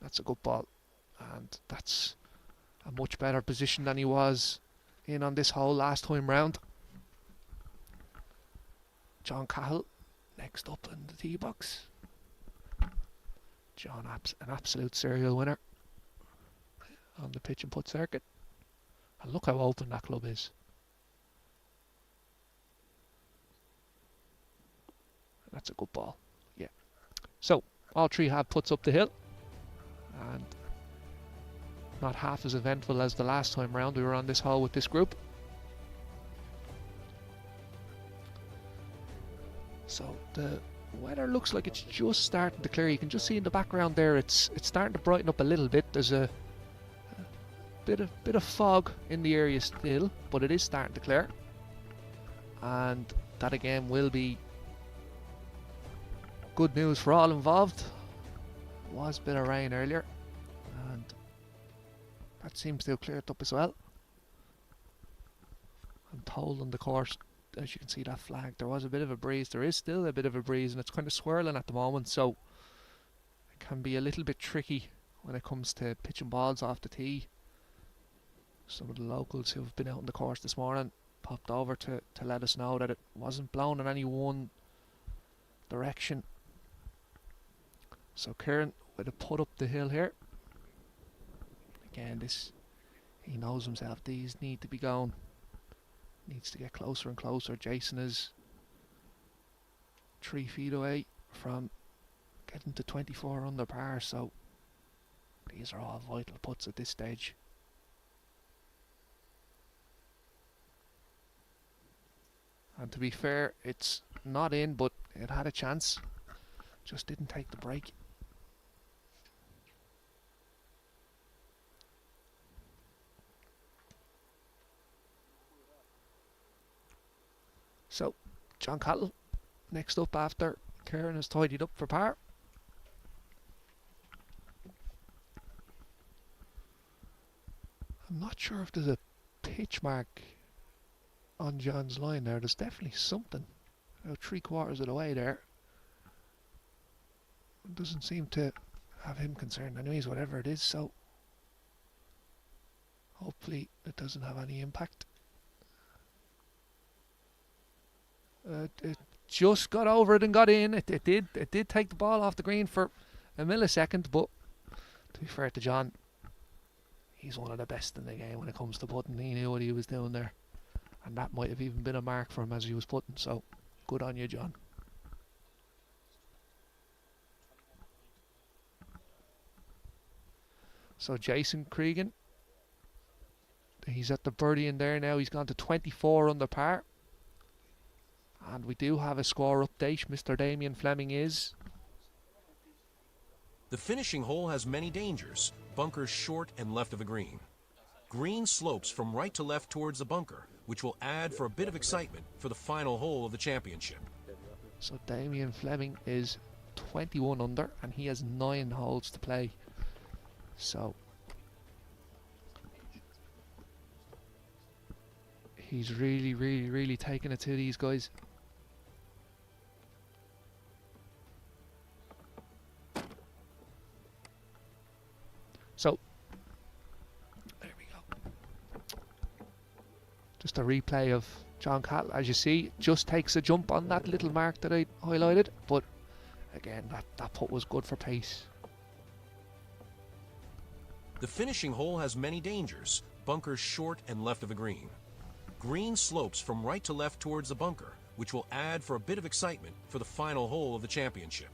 That's a good ball, and that's a much better position than he was in on this hole last time round. John Cahill next up in the tee box. John, an absolute serial winner on the pitch and putt circuit. And look how open that club is. That's a good ball. Yeah. So all three have putts up the hill, and not half as eventful as the last time round we were on this hole with this group. So the weather looks like it's just starting to clear. You can just see in the background there it's starting to brighten up a little bit. There's a bit of fog in the area still, but it is starting to clear, and that again will be good news for all involved. There was a bit of rain earlier, and that seems to have cleared up as well. I'm told on the course, as you can see that flag, there was a bit of a breeze. There is still a bit of a breeze, and it's kind of swirling at the moment, so it can be a little bit tricky when it comes to pitching balls off the tee. some of the locals who have been out on the course this morning popped over to let us know that it wasn't blown in any one direction. So Kieran with a putt up the hill here. Again, he knows himself, these need to be going. Needs to get closer and closer. Jason is 3 feet away from getting to 24 under par, so these are all vital putts at this stage. And to be fair, it's not in, but it had a chance. Just didn't take the break. So, John Cattle next up after Kieran has tidied up for par. I'm not sure if there's a pitch mark on John's line there. There's definitely something. About 3/4 of the way there. It doesn't seem to have him concerned anyways, whatever it is, so hopefully it doesn't have any impact. It just got over it and got in. It did take the ball off the green for a millisecond, but to be fair to John, he's one of the best in the game when it comes to putting. He knew what he was doing there, and that might have even been a mark for him as he was putting, so good on you, John. So Jason Cregan, he's at the birdie in there now. He's gone to 24 under par. And we do have a score update. Mr. Damien Fleming is. The finishing hole has many dangers. Bunkers short and left of the green. Green slopes from right to left towards the bunker, which will add for a bit of excitement for the final hole of the championship. So Damien Fleming is 21 under and he has 9 holes to play. So he's really taking it to these guys. So there we go. Just a replay of John Cattle, as you see, just takes a jump on that little mark that I highlighted, but again, that putt was good for pace. The finishing hole has many dangers. Bunkers short and left of the green. Green slopes from right to left towards the bunker, which will add for a bit of excitement for the final hole of the championship.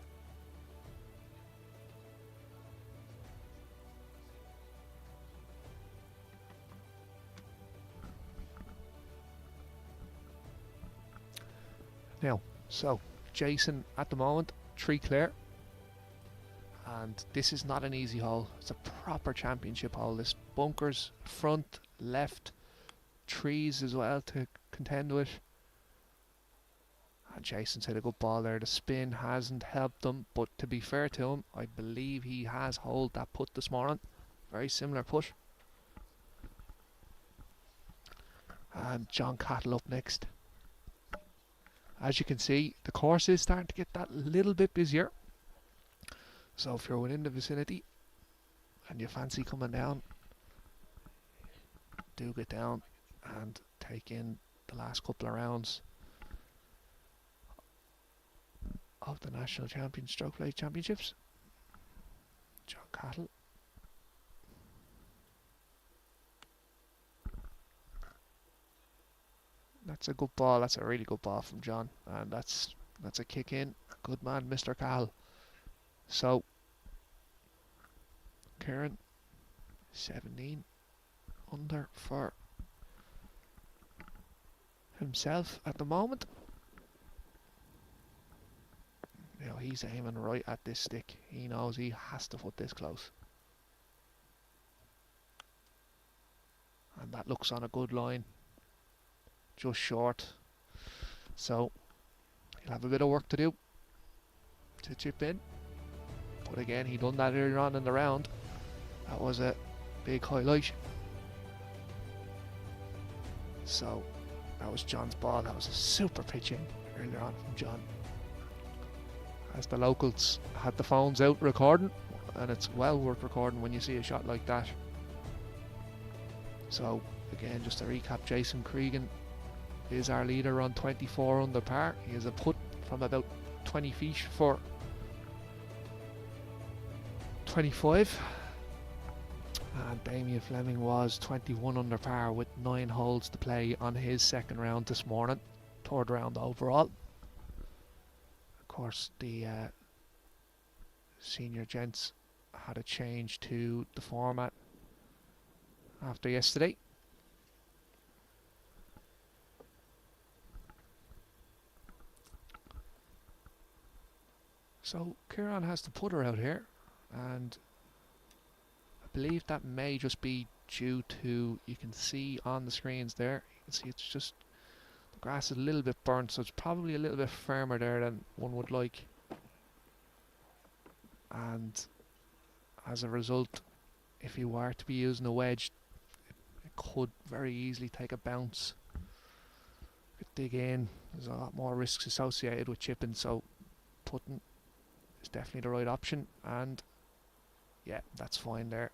Now, so Jason at the moment, 3 clear. And this is not an easy hole. It's a proper championship hole. This bunkers, front, left, trees as well to contend with. And Jason's hit a good ball there. The spin hasn't helped him, but to be fair to him, I believe he has holed that putt this morning. Very similar putt. And John Cattle up next. As you can see, the course is starting to get that little bit busier. So if you're within the vicinity and you fancy coming down, do get down and take in the last couple of rounds of the National Strokeplay Championships. John Cattle. That's a good ball. That's a really good ball from John, and that's a kick in. Good man, Mr. Cahill. So Kieran, 17 under for himself at the moment. Now he's aiming right at this stick. He knows he has to put this close. And that looks on a good line. Just short. So he'll have a bit of work to do to chip in. But again, he done that earlier on in the round. That was a big highlight. So that was John's ball. That was a super pitch in earlier on from John. As the locals had the phones out recording, and it's well worth recording when you see a shot like that. So again, just to recap, Jason Cregan is our leader on 24 under par. He has a putt from about 20 feet for 25. And Damien Fleming was 21 under par with 9 holes to play on his second round this morning. Third round overall. Of course, the senior gents had a change to the format after yesterday. So Kieran has the putter out here, and I believe that may just be due to, you can see on the screens there, you can see it's just, the grass is a little bit burnt, so it's probably a little bit firmer there than one would like. And as a result, if you were to be using a wedge, it could very easily take a bounce. You could dig in, there's a lot more risks associated with chipping, so putting is definitely the right option, and yeah, that's fine there.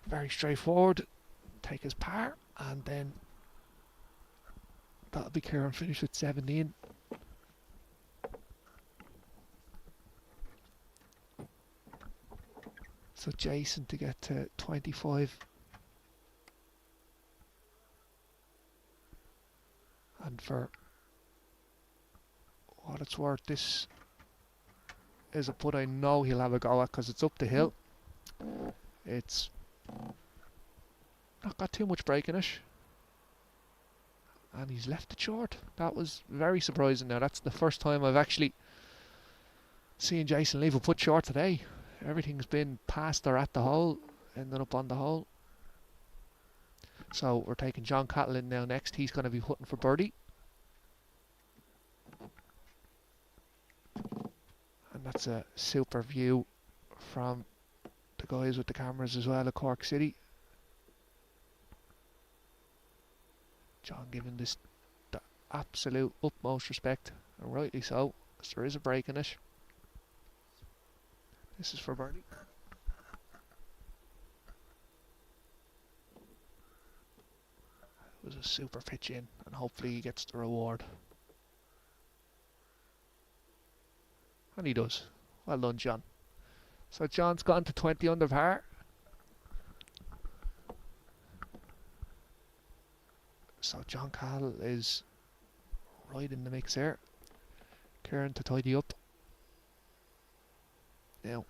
Very straightforward. Take his par, and then that'll be Kieran finish with 17. So Jason to get to 25. And for what it's worth, this is a putt I know he'll have a go at because it's up the hill. It's not got too much break in it. And he's left it short. That was very surprising. Now, that's the first time I've actually seen Jason leave a putt short today. Everything's been past or at the hole, ending up on the hole. So we're taking John Catlin now next. He's going to be putting for birdie. And that's a super view from the guys with the cameras as well at Cork City. John giving this the absolute utmost respect, and rightly so, because there is a break in it. This is for birdie. It was a super pitch in, and hopefully he gets the reward. And he does. Well done, John. So John's gone to 20 under par. So John Cahill is right in the mix there. Kieran to tidy up. Now,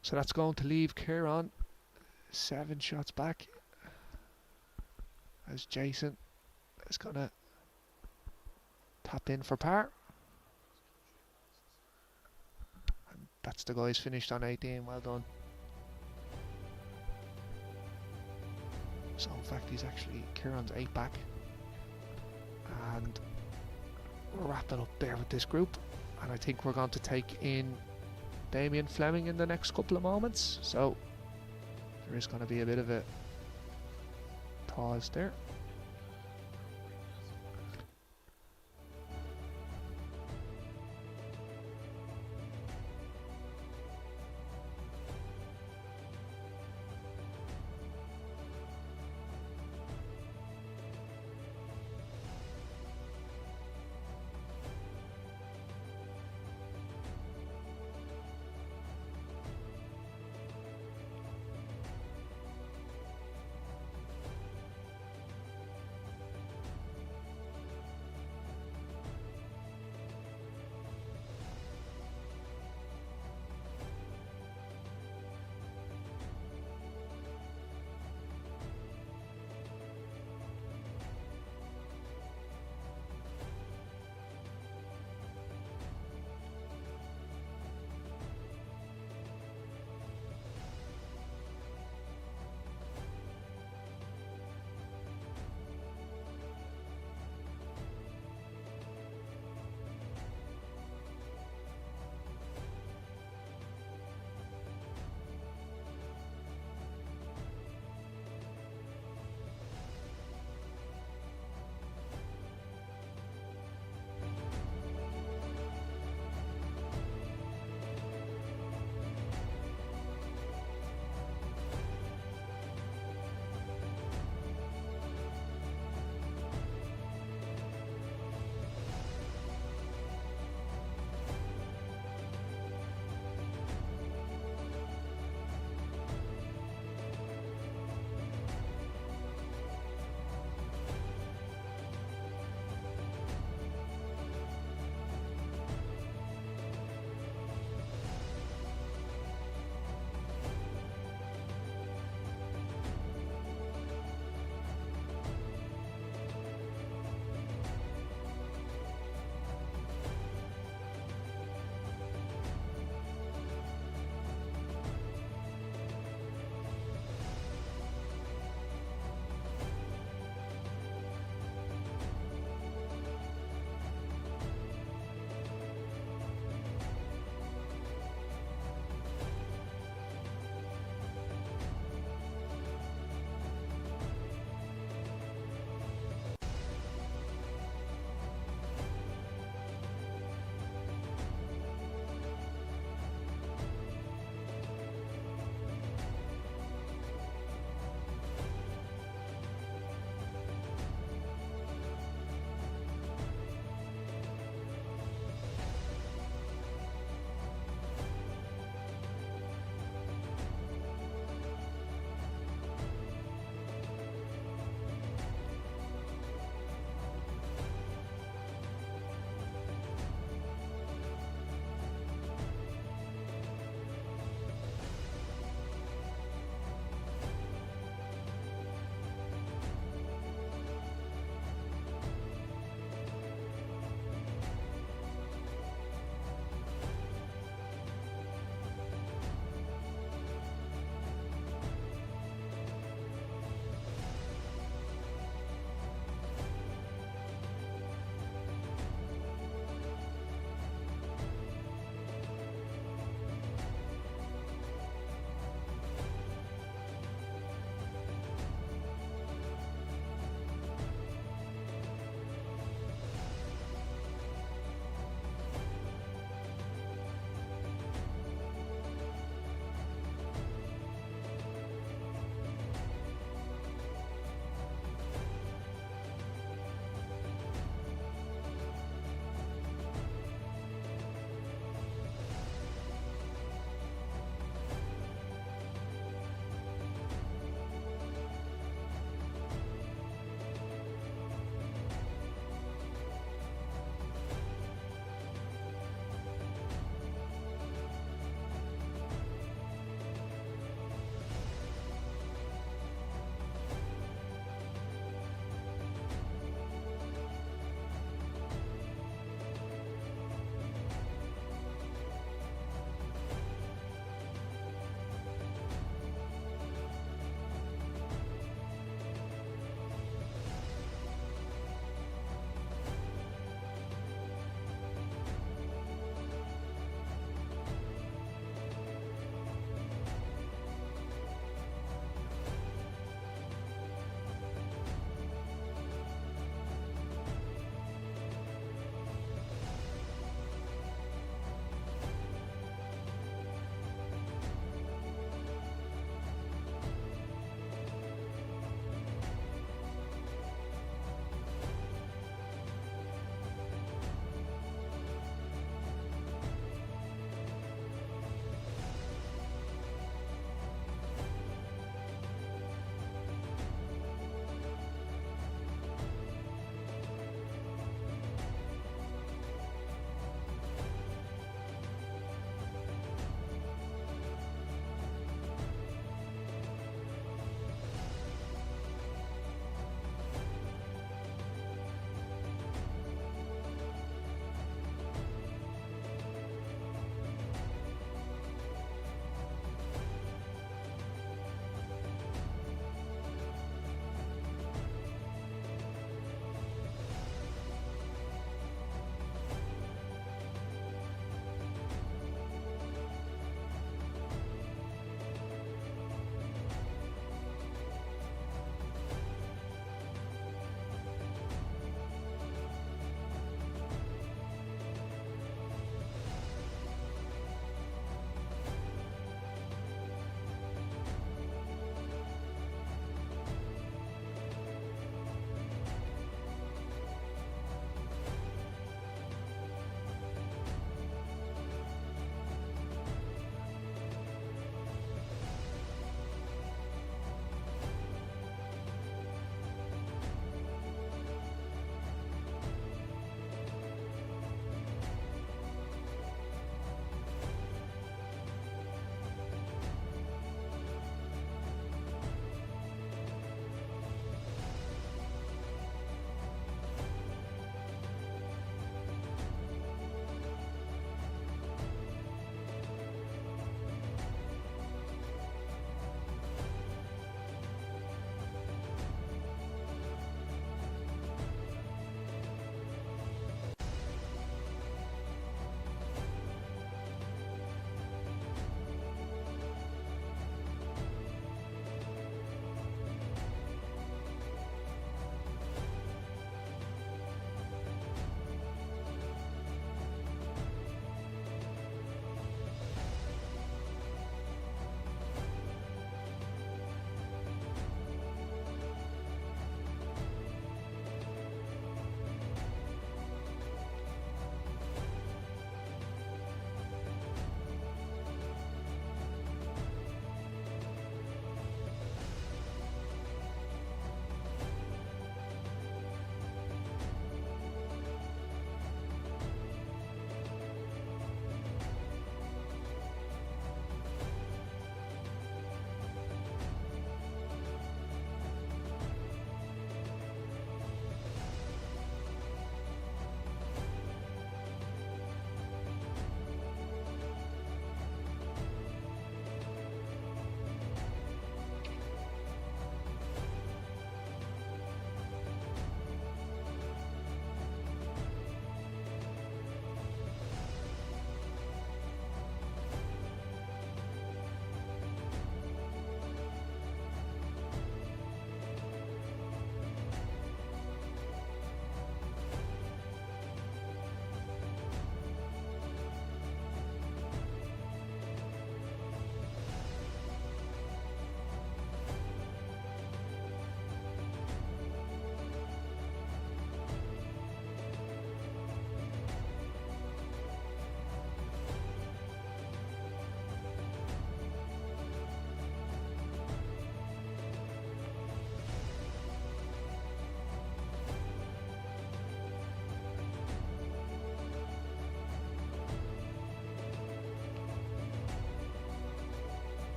so that's going to leave Kieran 7 shots back, as Jason is going to tap in for par. And that's the guys finished on 18. Well done. So in fact, he's actually, Kieran's 8 back. And we're wrapping up there with this group. And I think we're going to take in Damien Fleming in the next couple of moments. So there is going to be a bit of a pause there.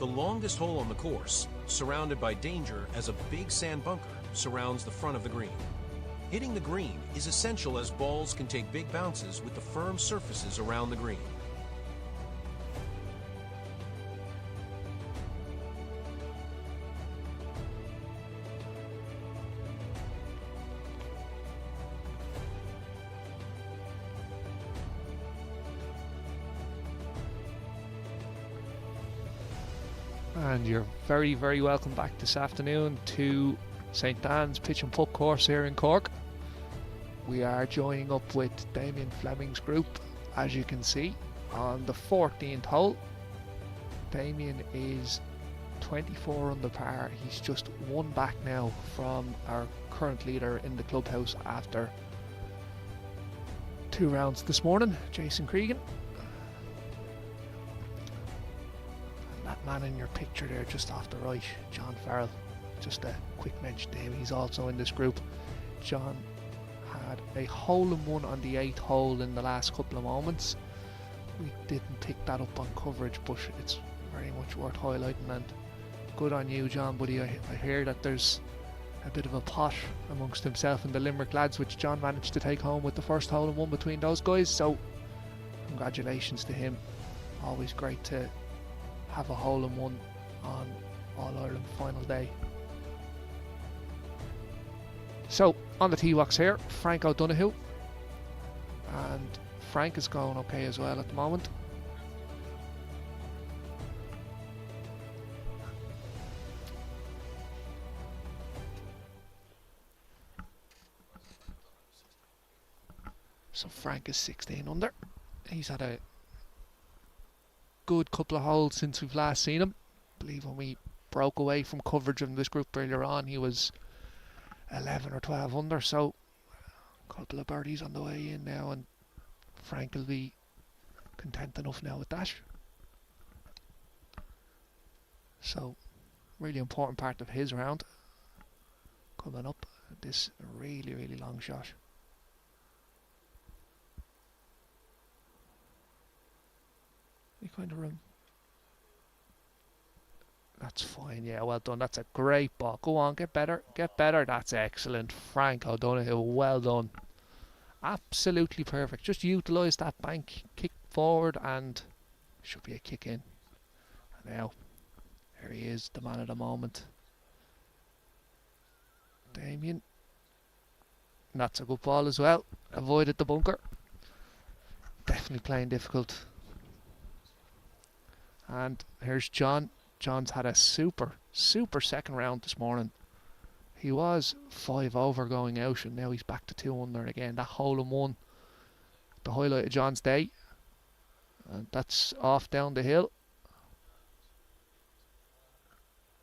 The longest hole on the course, surrounded by danger as a big sand bunker surrounds the front of the green. Hitting the green is essential as balls can take big bounces with the firm surfaces around the green. And you're very, very welcome back this afternoon to St Dan's Pitch and Putt course here in Cork. We are joining up with Damien Fleming's group, as you can see, on the 14th hole. Damien is 24 under par. He's just one back now from our current leader in the clubhouse after 2 rounds this morning, Jason Cregan. That man in your picture there just off the right, John Farrell, just a quick mention to him, he's also in this group. John had a hole-in-one on the 8th hole in the last couple of moments. We didn't pick that up on coverage, but it's very much worth highlighting, and good on you, John, buddy. I hear that there's a bit of a pot amongst himself and the Limerick lads, which John managed to take home with the first hole-in-one between those guys, so congratulations to him. Always great to have a hole-in-one on All-Ireland final day. So, on the tee box here, Frank O'Donoghue. And Frank is going okay as well at the moment. So Frank is 16 under. He's had a good couple of holes since we've last seen him. I believe when we broke away from coverage of this group earlier on, he was 11 or 12 under, so a couple of birdies on the way in now, and Frank will be content enough now with that. So, really important part of his round coming up. This really, really long shot. You kind of room. That's fine, yeah, well done. That's a great ball. Go on, get better, get better. That's excellent. Frank O'Donoghue, well done. Absolutely perfect. Just utilise that bank, kick forward, and should be a kick in. And now, here he is, the man of the moment. Damien. And that's a good ball as well. Avoided the bunker. Definitely playing difficult. And here's John. John's had a super second round this morning. He was 5 over going out, and now he's back to 2 under again. That hole-in-one, the highlight of John's day. And that's off down the hill.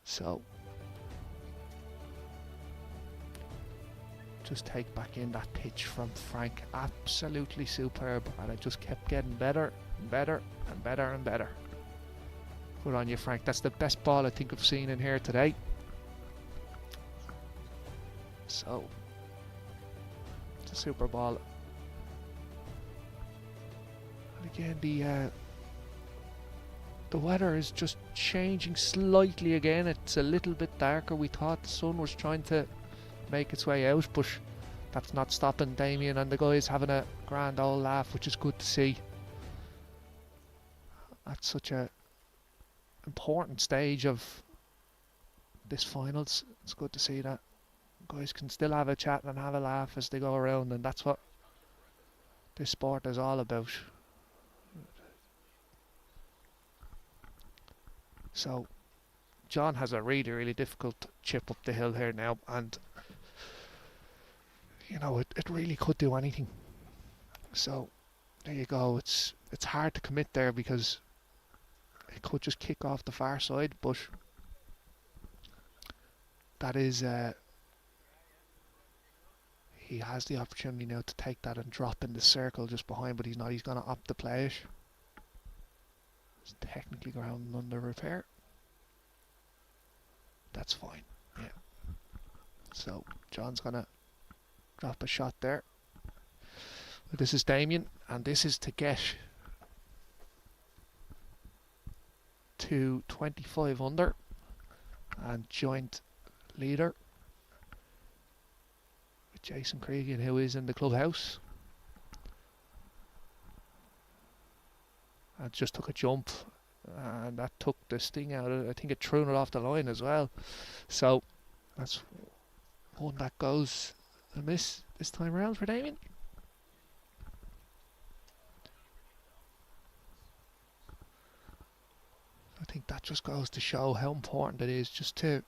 So, just take back in that pitch from Frank. Absolutely superb, and it just kept getting better and better and better and better. Good on you, Frank. That's the best ball I think I've seen in here today. So, it's a super ball. And again, the weather is just changing slightly again. It's a little bit darker. We thought the sun was trying to make its way out, but that's not stopping Damien and the guys having a grand old laugh, which is good to see. That's such a important stage of this finals. It's good to see that guys can still have a chat and have a laugh as they go around, and that's what this sport is all about. So John has a really difficult chip up the hill here now, and you know it really could do anything. So there you go. It's hard to commit there because it could just kick off the far side, but that is he has the opportunity now to take that and drop in the circle just behind, but he's not. He's going to opt to play it. It's technically ground under repair. That's fine, yeah. So John's going to drop a shot there. But this is Damien, and this is to get to 25 under and joint leader with Jason Cregan, who is in the clubhouse. And just took a jump, and that took the sting out of it. I think it threw it off the line as well. So that's one that goes a miss this time around for Damien. I think that just goes to show how important it is just to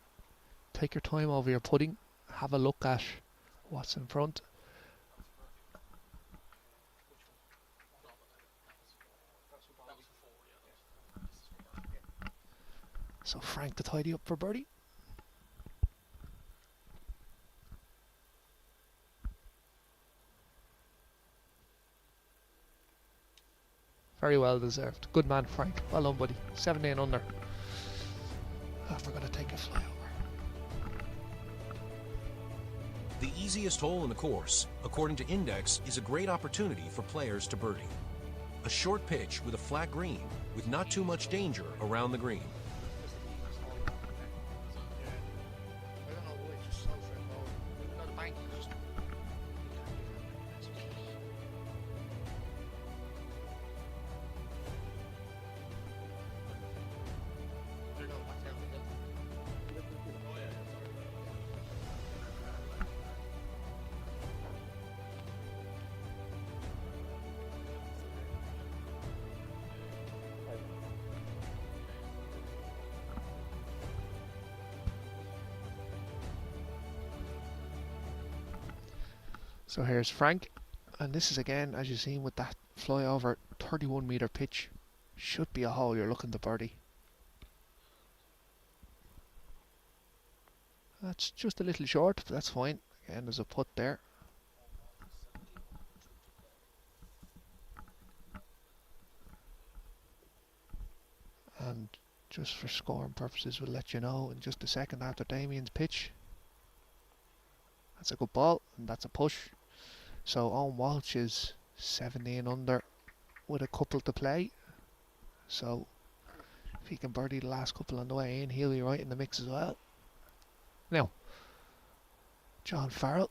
take your time over your putting, have a look at what's in front. So Frank to tidy up for birdie. Very well deserved. Good man, Frank. Well done, buddy. 17 under. And we're going to take a flyover. The easiest hole in the course, according to Index, is a great opportunity for players to birdie. A short pitch with a flat green, with not too much danger around the green. So here's Frank, and this is again, as you've seen with that flyover, 31 metre pitch. Should be a hole you're looking to birdie. That's just a little short, but that's fine. Again, there's a putt there. And just for scoring purposes, we'll let you know in just a second after Damien's pitch. That's a good ball, and that's a push. So Owen Walsh is 17 under with a couple to play. So if he can birdie the last couple on the way in, he'll be right in the mix as well. Now, John Farrell,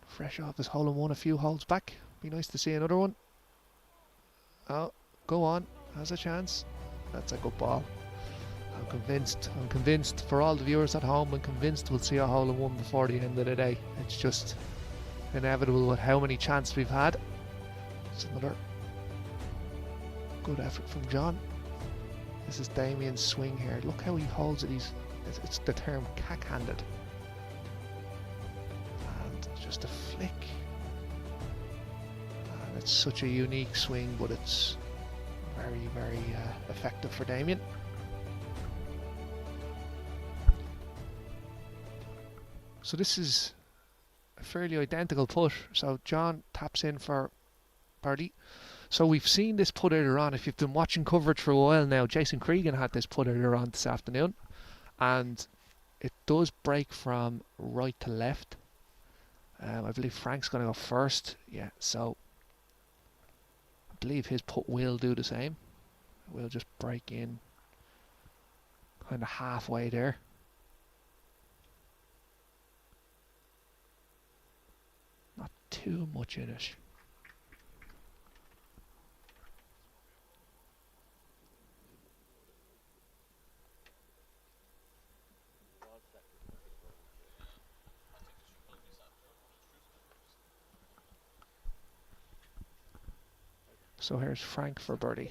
fresh off his hole-in-one a few holes back. Be nice to see another one. Oh, go on, has a chance. That's a good ball. I'm convinced for all the viewers at home, I'm convinced we'll see a hole-in-one before the end of the day. It's just inevitable with how many chances we've had. It's another good effort from John. This is Damien's swing here. Look how he holds it. It's the term cack-handed. And just a flick. And it's such a unique swing, but it's very, very effective for Damien. So this is a fairly identical putt. So John taps in for birdie. So we've seen this putt earlier on. If you've been watching coverage for a while now, Jason Cregan had this putt earlier on this afternoon. And it does break from right to left. I believe Frank's going to go first. Yeah, so I believe his putt will do the same. We'll just break in kind of halfway there. Not too much in it. So here's Frank for birdie.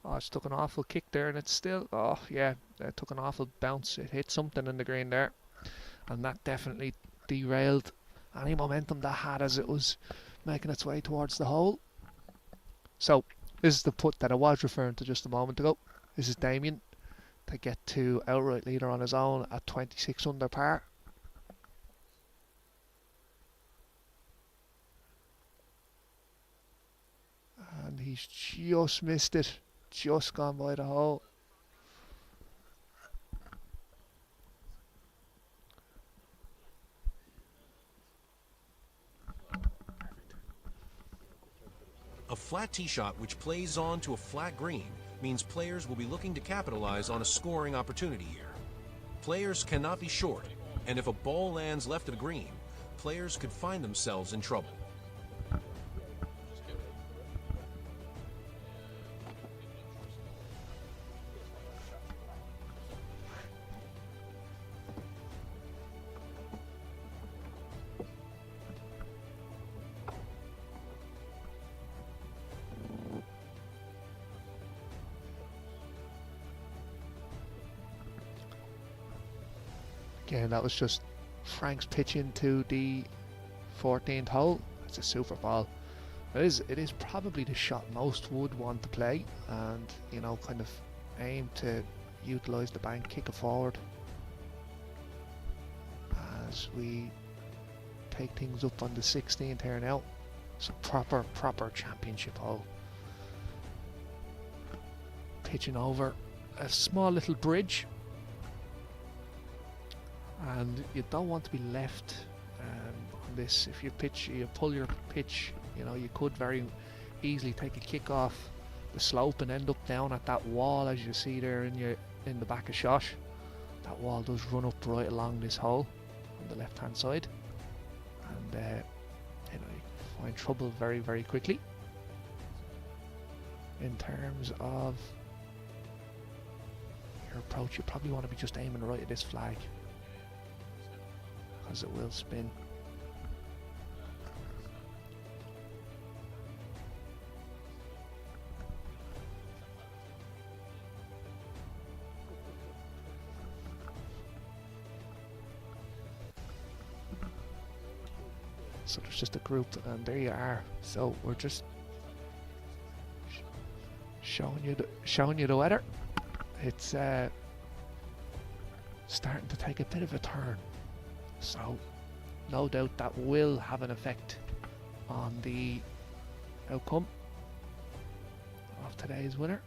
Oh, it's took an awful kick there, and it's still, oh yeah, it took an awful bounce. It hit something in the green there, and that definitely derailed any momentum that had as it was making its way towards the hole. So this is the putt that I was referring to just a moment ago. This is Damien to get to outright leader on his own at 26 under par. And he's just missed it. Just gone by the hole. A flat tee shot which plays on to a flat green means players will be looking to capitalize on a scoring opportunity here. Players cannot be short, and if a ball lands left of the green, players could find themselves in trouble. Again, that was just Frank's pitch into the 14th hole. It's a super ball. It is probably the shot most would want to play, and you know, kind of aim to utilise the bank, kick it forward as we take things up on the 16th here now. It's a proper championship hole. Pitching over a small little bridge. And you don't want to be left on this. If you pull your pitch, you know, you could very easily take a kick off the slope and end up down at that wall, as you see there in the back of shot. That wall does run up right along this hole on the left hand side, and you know, you find trouble very, very quickly. In terms of your approach, you probably want to be just aiming right at this flag, because it will spin. So there's just a group, and there you are. So we're just showing you the weather. It's starting to take a bit of a turn. So no doubt that will have an effect on the outcome of today's winner.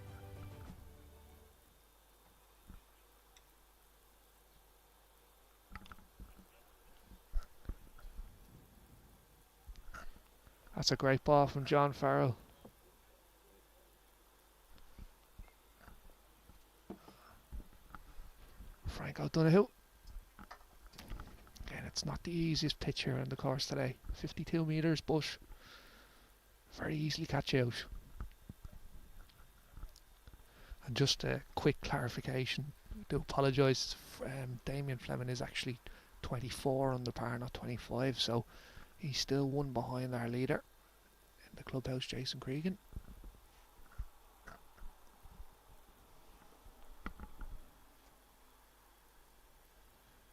That's a great ball from John Farrell. Frank O'Donoghue. Again, it's not the easiest pitch here on the course today. 52 metres, but very easily catch out. And just a quick clarification, I do apologise, Damien Fleming is actually 24 under par, not 25, so he's still one behind our leader in the clubhouse, Jason Cregan.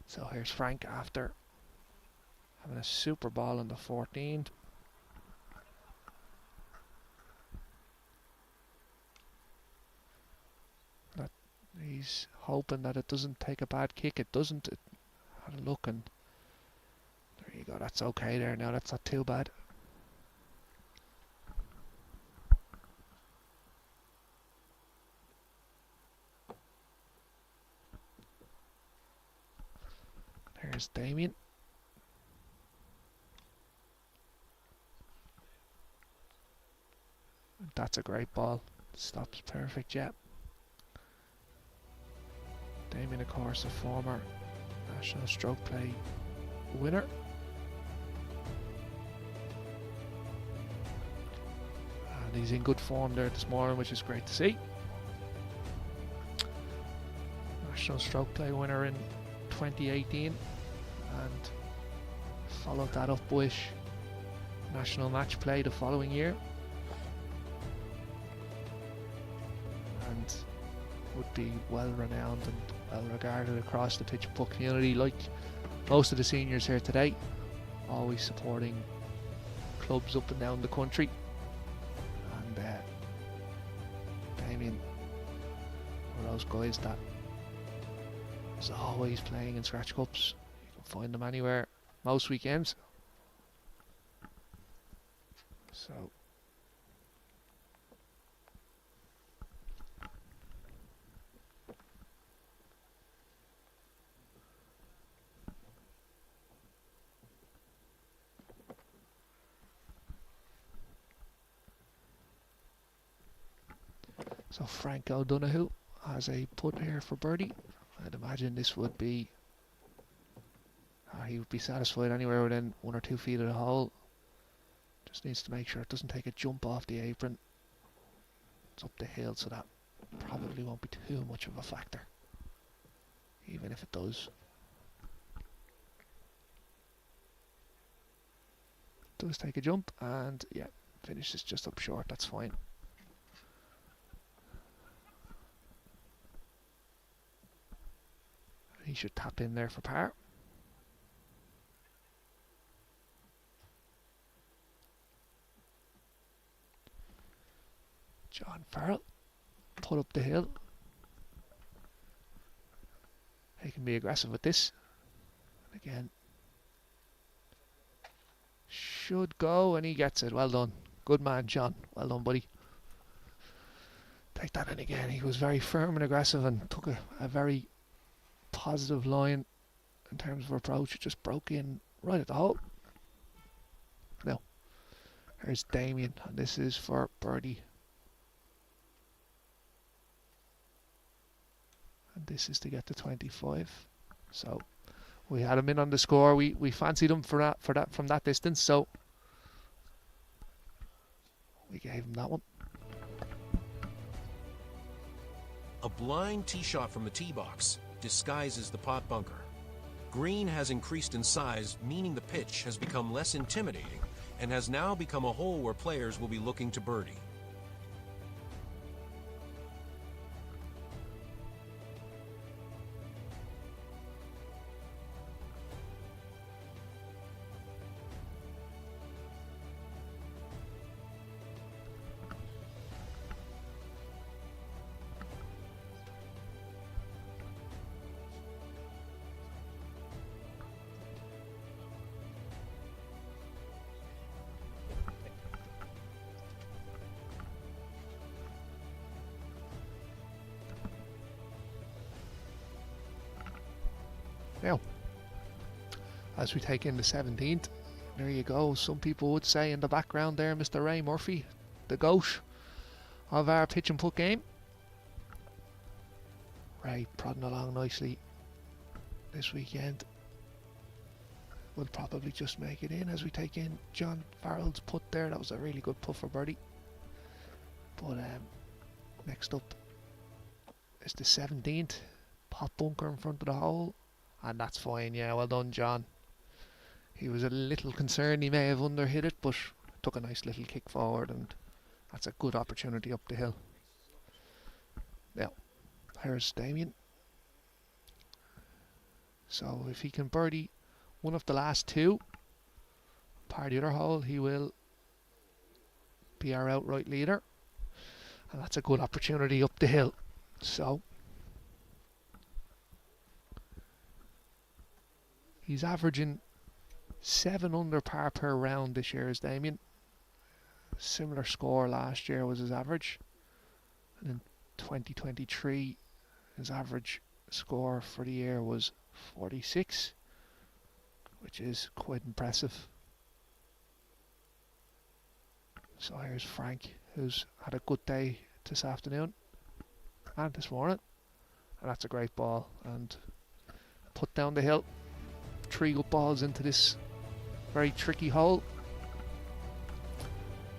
So here's Frank after having a super ball on the 14th. That he's hoping that it doesn't take a bad kick. It doesn't. It had a look, and there you go. That's okay there now. That's not too bad. There's Damien. That's a great ball. Stops perfect, yeah. Damien, of course, a former national stroke play winner. And he's in good form there this morning, which is great to see. National stroke play winner in 2018, and followed that up with national match play the following year, and would be well renowned and well regarded across the pitch putt community, like most of the seniors here today, always supporting clubs up and down the country. And Damien, one of those guys that is always playing in scratch cups. You can find them anywhere most weekends. So So Frank O'Donoghue has a putt here for birdie. I'd imagine this would be, he would be satisfied anywhere within 1 or 2 feet of the hole. Just needs to make sure it doesn't take a jump off the apron. It's up the hill, so that probably won't be too much of a factor, even if it does. It does take a jump, and yeah, finishes just up short. That's fine. He should tap in there for par. John Farrell, put up the hill. He can be aggressive with this. And again, should go, and he gets it. Well done. Good man, John. Well done, buddy. Take that in again. He was very firm and aggressive and took a very positive line in terms of approach. It just broke in right at the hole. Now, here's Damien, and this is for birdie. And this is to get to 25. So we had him in on the score. We fancied him for that from that distance, so we gave him that one. A blind tee shot from the tee box disguises the pot bunker. Green has increased in size, meaning the pitch has become less intimidating and has now become a hole where players will be looking to birdie. Now, as we take in the 17th, there you go. Some people would say in the background there, Mr. Ray Murphy, the GOAT of our pitch and putt game. Ray prodding along nicely this weekend. We'll probably just make it in as we take in John Farrell's putt there. That was a really good putt for birdie. But next up is the 17th. Pot bunker in front of the hole. And that's fine, yeah, well done, John. He was a little concerned he may have underhit it, but took a nice little kick forward, and that's a good opportunity up the hill. Now, here's Damien. So if he can birdie one of the last two, par the other hole, he will be our outright leader. And that's a good opportunity up the hill. So he's averaging 7 under par per round this year, is Damien. Similar score last year was his average. And in 2023, his average score for the year was 46, which is quite impressive. So here's Frank, who's had a good day this afternoon and this morning. And that's a great ball. And put down the hill. 3 good balls into this very tricky hole.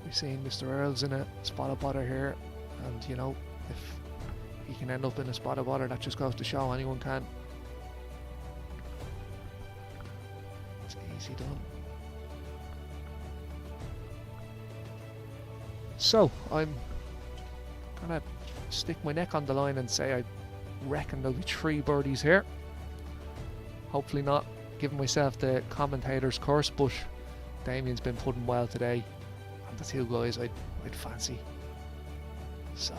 We've seen Mr. Earls in a spot of butter here, and you know, if he can end up in a spot of butter, that just goes to show anyone can. It's easy done. So I'm gonna stick my neck on the line and say I reckon there'll be 3 birdies here. Hopefully not giving myself the commentator's curse, but Damien's been putting well today, and the 2 guys I'd fancy. So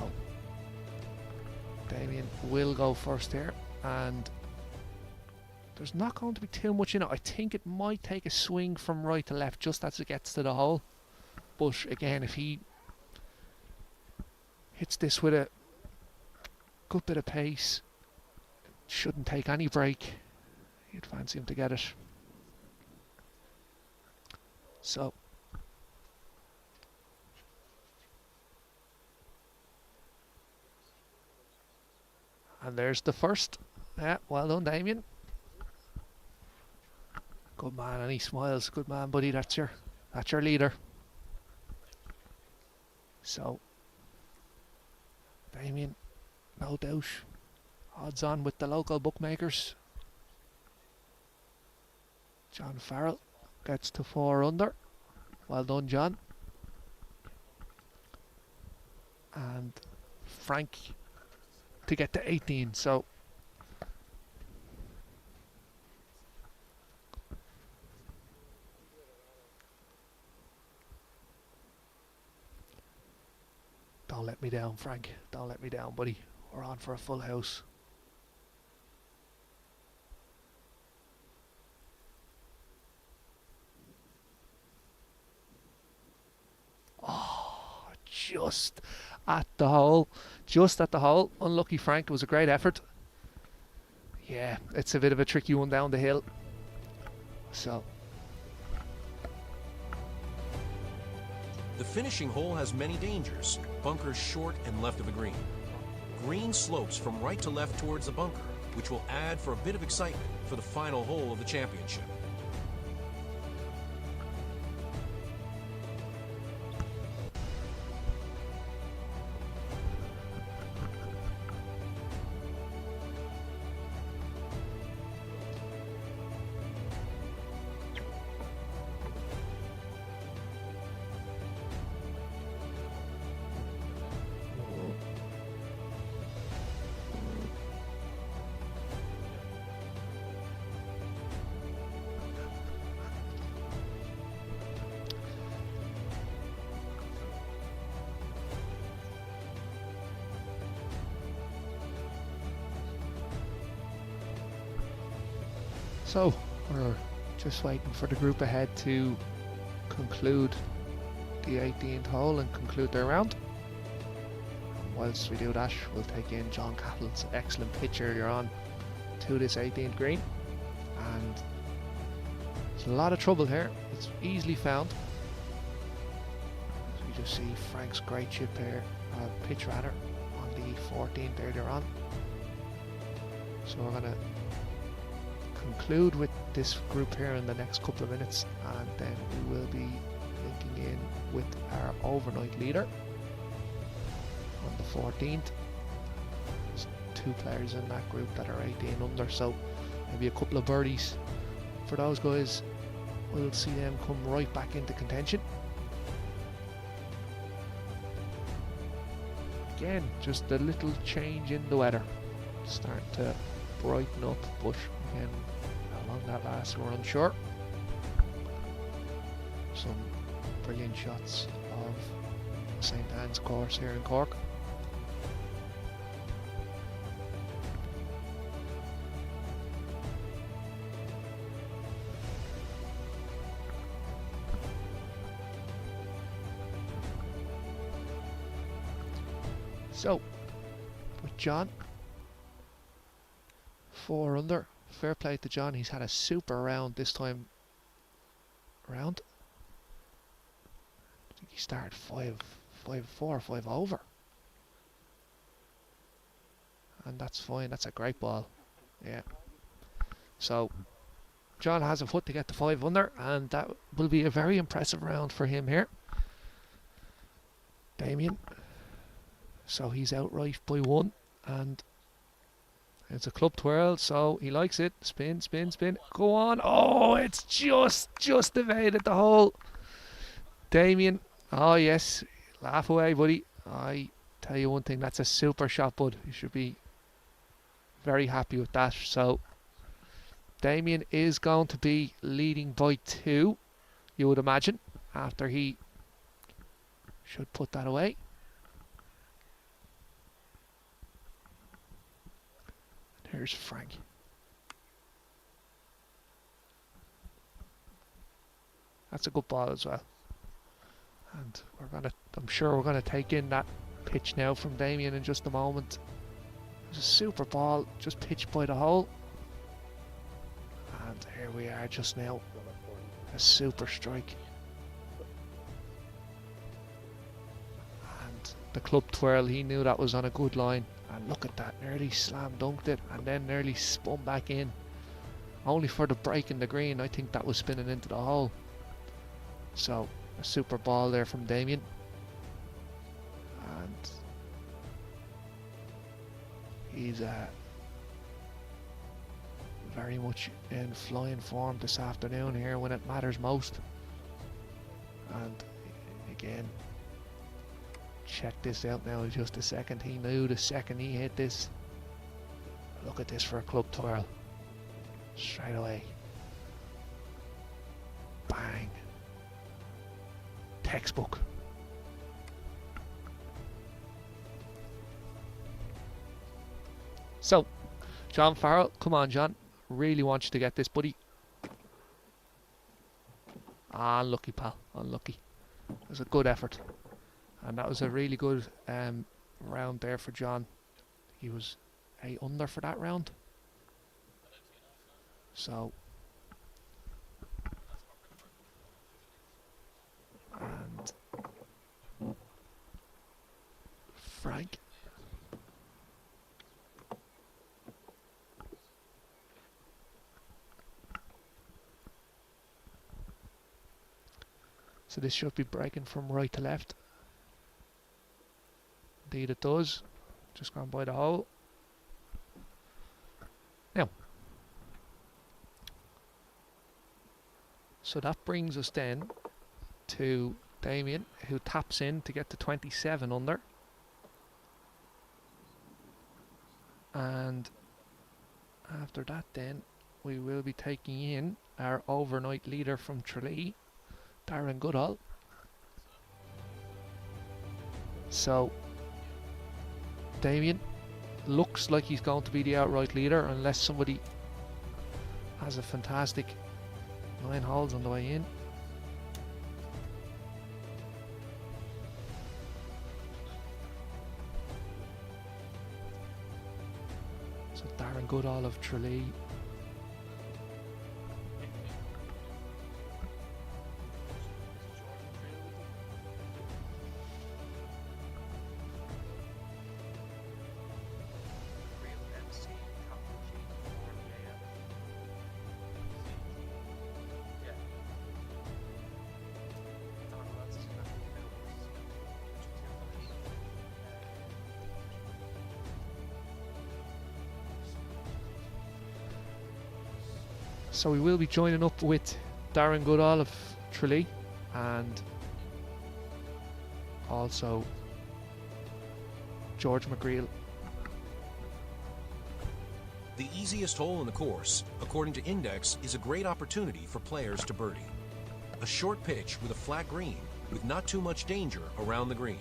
Damien will go first here, and there's not going to be too much in it. I think it might take a swing from right to left just as it gets to the hole, but again, if he hits this with a good bit of pace, it shouldn't take any break. You'd fancy him to get it. So And there's the first. Yeah, well done, Damien. Good man, and he smiles. Good man, buddy. That's your leader. So, Damien, no doubt, odds on with the local bookmakers. John Farrell gets to 4 under. Well done, John. And Frank to get to 18. So don't let me down, Frank. Don't let me down, buddy. We're on for a full house. Oh, just at the hole. Just at the hole. Unlucky, Frank. It was a great effort. Yeah, it's a bit of a tricky one down the hill. So The finishing hole has many dangers. Bunkers short and left of the green. Green slopes from right to left towards the bunker, which will add for a bit of excitement for the final hole of the championship. So, we're just waiting for the group ahead to conclude the 18th hole and conclude their round. Whilst we do that, we'll take in John Cattle's excellent pitch earlier on to this 18th green. And there's a lot of trouble here. It's easily found. So you just see Frank's great chip here, pitch rather, on the 14th earlier on. So we're going to conclude with this group here in the next couple of minutes, and then we will be linking in with our overnight leader on the 14th. There's 2 players in that group that are 18 under, so maybe a couple of birdies for those guys. We'll see them come right back into contention. Again, just a little change in the weather, starting to brighten up, but again, how long that lasts we're unsure. Some brilliant shots of St. Anne's course here in Cork. So, with John, 4 under. Fair play to John. He's had a super round this time round. I think he started 5-4 or 5 over. And that's fine. That's a great ball. Yeah. So, John has a foot to get to 5 under, and that will be a very impressive round for him here. Damien. So he's outright by 1, and it's a club twirl, so he likes it. Spin, spin, spin. Go on. Oh, it's just evaded the hole. Damien. Oh, yes. Laugh away, buddy. I tell you one thing, that's a super shot, bud. You should be very happy with that. So, Damien is going to be leading by 2, you would imagine, after he should put that away. Here's Frank. That's a good ball as well. And I'm sure we're gonna take in that pitch now from Damien in just a moment. It's a super ball, just pitched by the hole. And here we are just now. A super strike. And the club twirl, he knew that was on a good line, And look at that, nearly slam dunked it and then nearly spun back in. Only for the break in the green. I think that was spinning into the hole. So, a super ball there from Damien. And he's very much in flying form this afternoon here when it matters most. And again, check this out now just a second. He knew the second he hit this. Look at this for a club twirl. Straight away. Bang. Textbook. So, John Farrell, come on, John. Really want you to get this, buddy. Unlucky, pal. Unlucky. It was a good effort. And that was a really good round there for John. He was 8 under for that round. So, and Frank. So this should be breaking from right to left. Indeed it does. Just gone by the hole. Now, so that brings us then to Damien, who taps in to get to 27 under. And after that then, we will be taking in our overnight leader from Tralee, Darren Goodall. So, Damien looks like he's going to be the outright leader unless somebody has a fantastic 9 holes on the way in. So Darren Goodall of Tralee. So we will be joining up with Darren Goodall of Tralee and also George McGreal. The easiest hole in the course, according to Index, is a great opportunity for players to birdie. A short pitch with a flat green, with not too much danger around the green.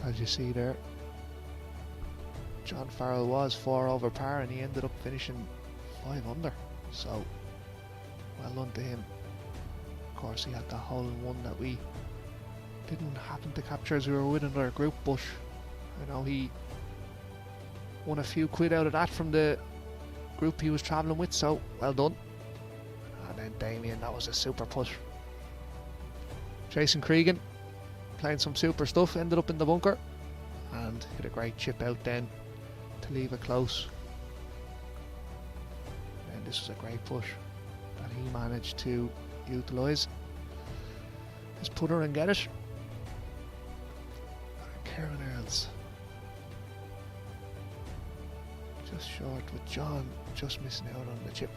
as you see there. John Farrell was 4 over par and he ended up finishing 5 under. So, well done to him. Of course, he had the hole in one that we didn't happen to capture as we were with another group, but I know he won a few quid out of that from the group he was travelling with, so well done. And then Damien, that was a super putt. Jason Cregan playing some super stuff, ended up in the bunker and hit a great chip out then to leave it close. And this was a great putt that he managed to utilise his putter and get it. Karen Earls just short, with John just missing out on the chip.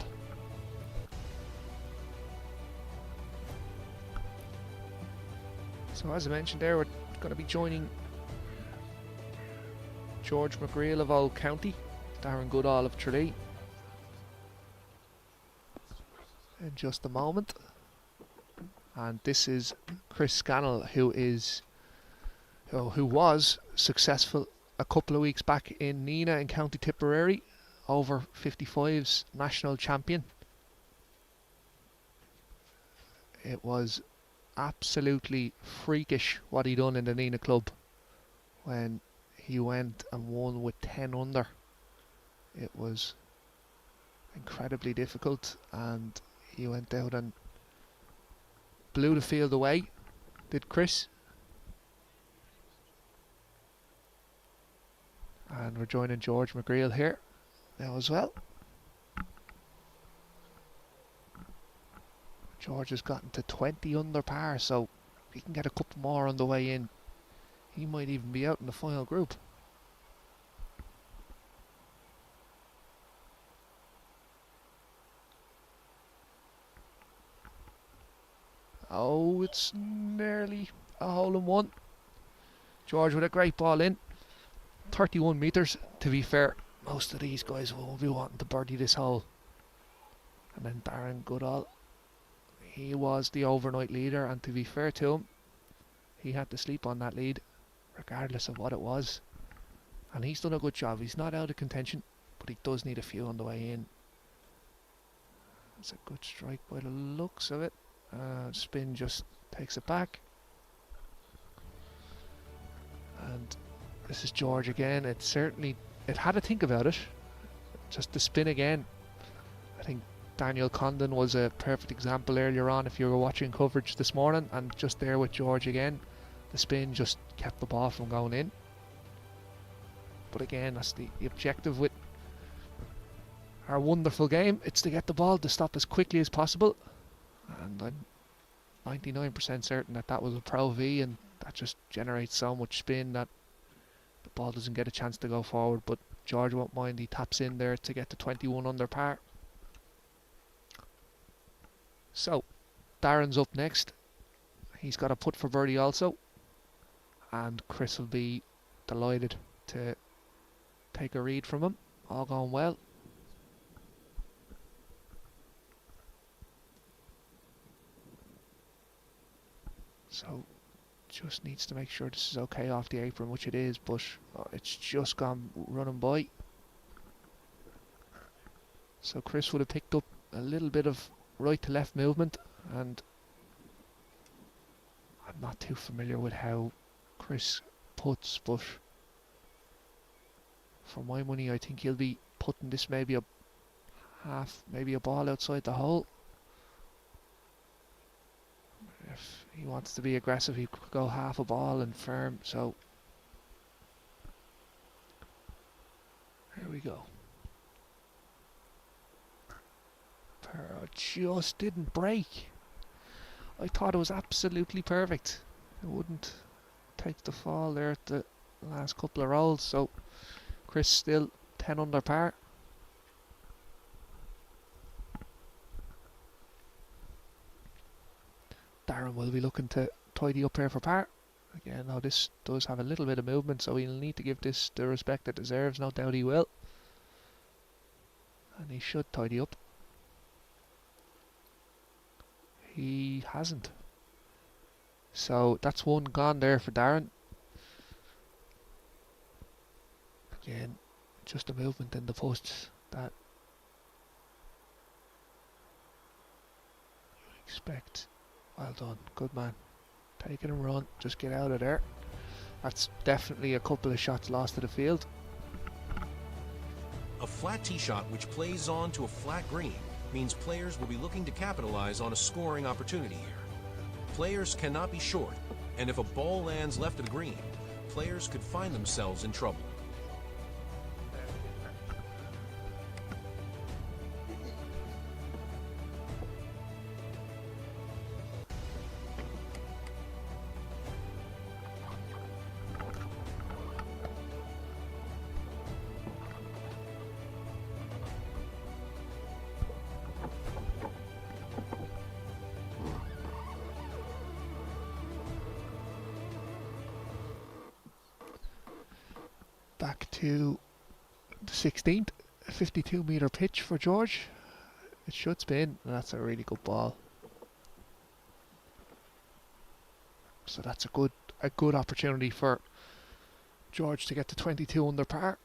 So as I mentioned there, we're going to be joining George McGreal of Old County, Darren Goodall of Tralee in just a moment. And this is Chris Scannell, who was successful a couple of weeks back in Nina in County Tipperary, over 55's national champion. It was absolutely freakish what he done in the Nina club when he went and won with 10 under. It was incredibly difficult and he went out and blew the field away, did Chris. And we're joining George McGreal here now as well. George has gotten to 20 under par, so if he can get a couple more on the way in, he might even be out in the final group. Oh, it's nearly a hole in one. George with a great ball in. 31 metres, to be fair. Most of these guys will be wanting to birdie this hole. And then Darren Goodall, he was the overnight leader, and to be fair to him, he had to sleep on that lead regardless of what it was, and he's done a good job. He's not out of contention, but he does need a few on the way in. It's a good strike by the looks of it. Spin just takes it back, and this is George again. It had to think about it, just the spin again. I think Daniel Condon was a perfect example earlier on if you were watching coverage this morning, and just there with George again, the spin just kept the ball from going in. But again, that's the objective with our wonderful game. It's to get the ball to stop as quickly as possible, and I'm 99% certain that was a Pro V, and that just generates so much spin that the ball doesn't get a chance to go forward. But George won't mind, he taps in there to get to 21 under par. So Darren's up next. He's got a putt for birdie also, and Chris will be delighted to take a read from him. All going well. So just needs to make sure this is okay off the apron, which it is, but it's just gone running by. So Chris would have picked up a little bit of right to left movement, and I'm not too familiar with how Chris puts, but for my money I think he'll be putting this maybe a half, maybe a ball outside the hole. If he wants to be aggressive, he could go half a ball and firm. So here we go. Just didn't break. I thought it was absolutely perfect. It wouldn't take the fall there at the last couple of rolls. So Chris still 10 under par. Darren will be looking to tidy up here for par. Again, now this does have a little bit of movement, so he'll need to give this the respect it deserves. No doubt he will. And he should tidy up. He hasn't. So that's one gone there for Darren. Again, just a movement in the posts that you expect. Well done, good man. Taking a run, just get out of there. That's definitely a couple of shots lost to the field. A flat tee shot which plays on to a flat green means players will be looking to capitalize on a scoring opportunity here. Players cannot be short, and if a ball lands left of the green, players could find themselves in trouble. Back to the 16th, a 52 metre pitch for George. It should spin, and that's a really good ball. So that's a good opportunity for George to get to 22 under par.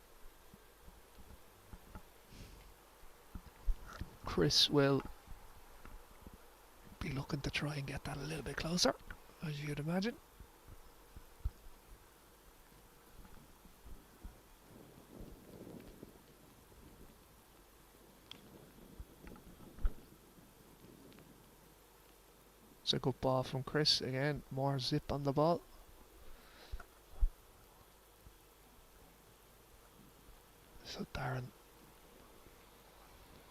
Chris will be looking to try and get that a little bit closer, as you'd imagine. It's a good ball from Chris. Again, more zip on the ball. So Darren,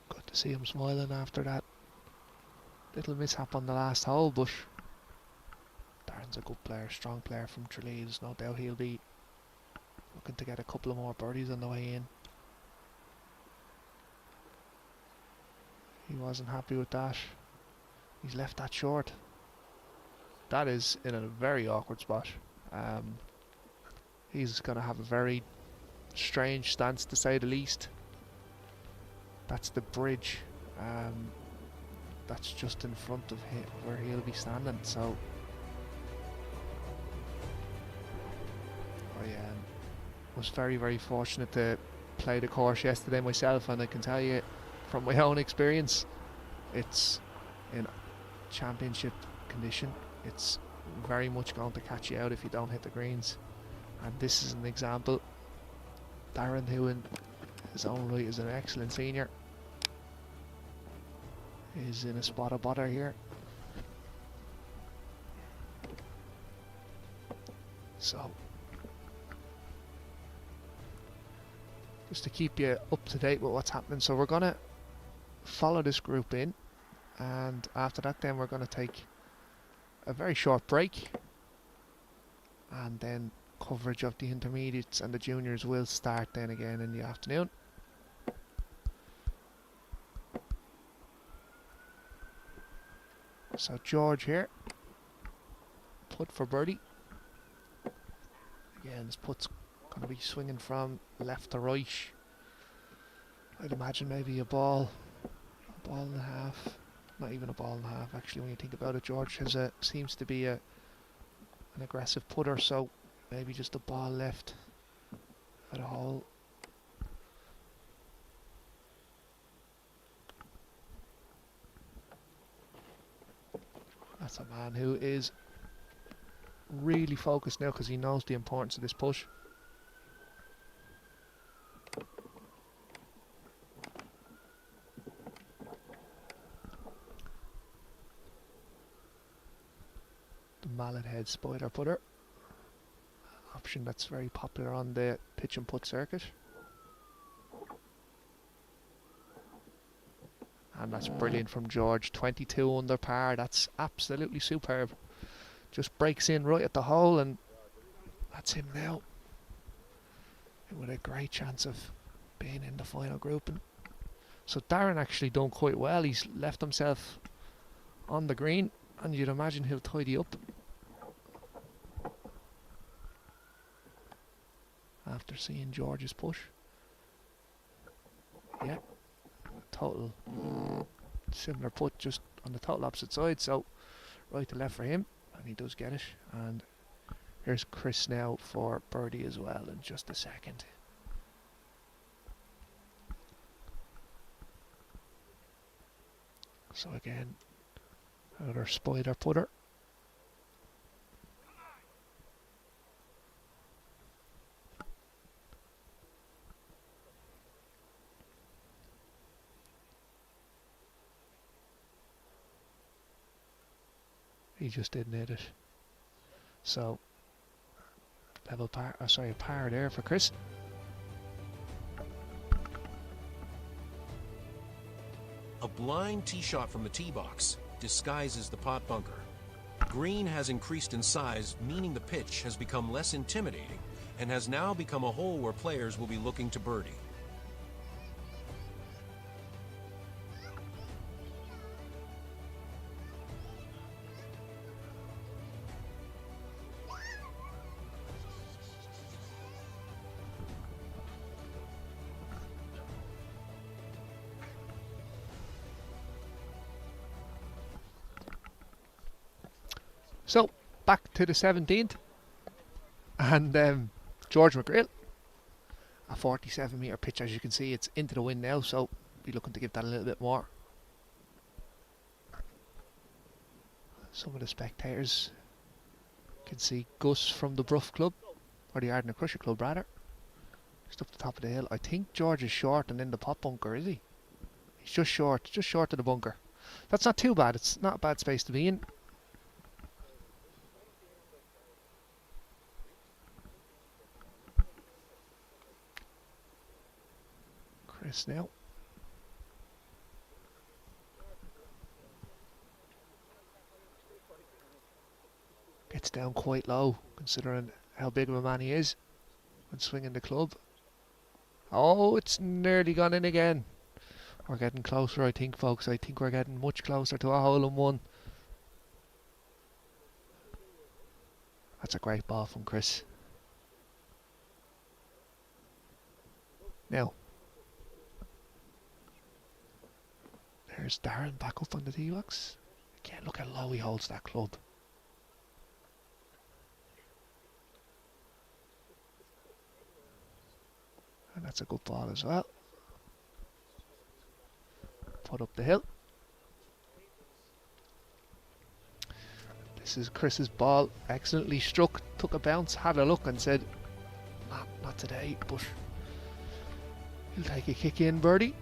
good to see him smiling after that little mishap on the last hole, but Darren's a good player, strong player from Tralee. There's no doubt he'll be looking to get a couple of more birdies on the way in. He wasn't happy with that. He's left that short. That is in a very awkward spot. He's going to have a very strange stance, to say the least. That's the bridge. That's just in front of him where he'll be standing. So I was very, very fortunate to play the course yesterday myself, and I can tell you from my own experience, it's in championship condition. It's very much going to catch you out if you don't hit the greens, and this is an example. Darren, who in his own right is an excellent senior, is in a spot of bother here. So just to keep you up to date with what's happening, so we're gonna follow this group in, and after that then we're going to take a very short break, and then coverage of the intermediates and the juniors will start then again in the afternoon. So George here, putt for birdie. Again, this putt's going to be swinging from left to right. I'd imagine maybe a ball and a half. Not even a ball and a half, actually, when you think about it. George has seems to be an aggressive putter, so maybe just a ball left at a hole. That's a man who is really focused now because he knows the importance of this push. Mallet head spider putter, option that's very popular on the pitch and putt circuit, and that's brilliant from George. 22 under par, that's absolutely superb. Just breaks in right at the hole, and that's him now with a great chance of being in the final grouping. So Darren actually done quite well. He's left himself on the green, and you'd imagine he'll tidy up after seeing George's push. Yeah, total similar putt, just on the total opposite side, so right to left for him, and he does get it. And here's Chris now for birdie as well in just a second. So again, another spider putter. He just didn't hit it. So level par, sorry, a par there for Chris. A blind tee shot from the tee box disguises the pot bunker. Green has increased in size, meaning the pitch has become less intimidating and has now become a hole where players will be looking to birdie. So back to the 17th, and George McGrail, a 47-metre pitch. As you can see, it's into the wind now, so be looking to give that a little bit more. Some of the spectators can see Gus from the Bruff Club, or the Ardena Crusher Club rather, just up the top of the hill. I think George is short and in the pot bunker, is he? He's just short of the bunker. That's not too bad. It's not a bad space to be in. Chris now. Gets down quite low considering how big of a man he is when swinging the club. Oh, it's nearly gone in again. We're getting closer, I think, folks. I think we're getting much closer to a hole-in-one. That's a great ball from Chris. Now, there's Darren back up on the tee box. Again, look how low he holds that club. And that's a good ball as well. Put up the hill. This is Chris's ball. Excellently struck. Took a bounce, had a look and said, not today, but he'll take a kick in birdie.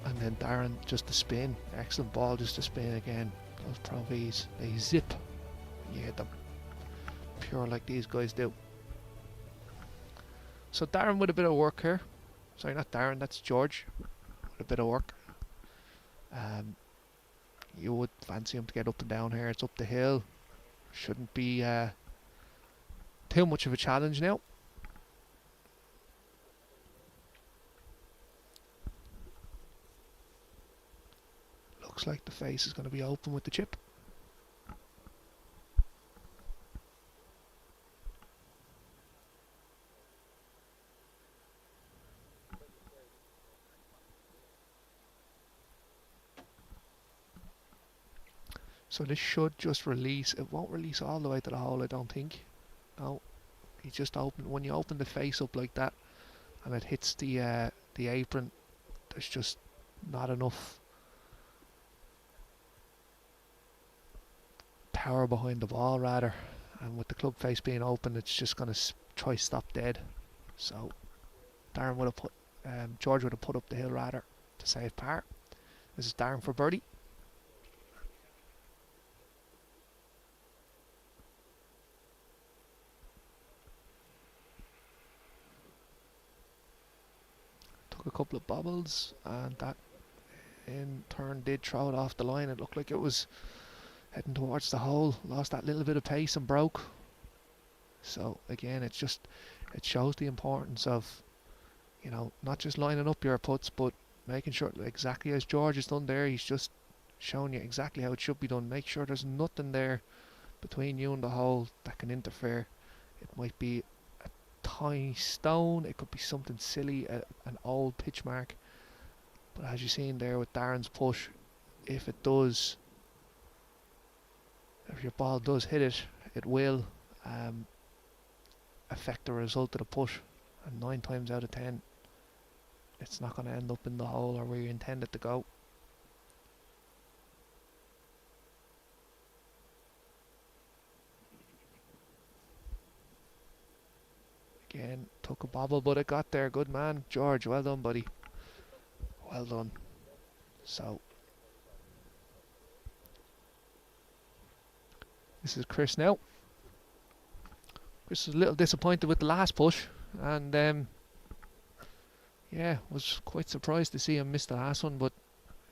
And then Darren just a spin. Excellent ball, just a spin again. Those Pro Vs, they zip when you hit them. Pure like these guys do. So Darren with a bit of work here. Sorry, not Darren, that's George. With a bit of work. You would fancy him to get up and down here. It's up the hill. Shouldn't be too much of a challenge now. Looks like the face is going to be open with the chip. So this should just release. It won't release all the way to the hole, I don't think. No, you just open. When you open the face up like that, and it hits the apron, there's just not enough power behind the ball, rather. And with the club face being open, it's just going to try stop dead. So Darren would have put, George would have put up the hill rather to save par. This is Darren for birdie. A couple of bobbles, and that in turn did throw it off the line. It looked like it was heading towards the hole, lost that little bit of pace and broke. So again, it shows the importance of, you know, not just lining up your putts, but making sure, exactly as George has done there, he's just showing you exactly how it should be done. Make sure there's nothing there between you and the hole that can interfere. It might be tiny stone, it could be something silly, an old pitch mark, but as you've seen there with Darren's push, if your ball does hit it, it will affect the result of the push, and 9 times out of 10 it's not going to end up in the hole or where you intend it to go. Again, took a bobble, but it got there. Good man, George. Well done, buddy. Well done. So, this is Chris now. Chris was a little disappointed with the last push, and yeah, was quite surprised to see him miss the last one, but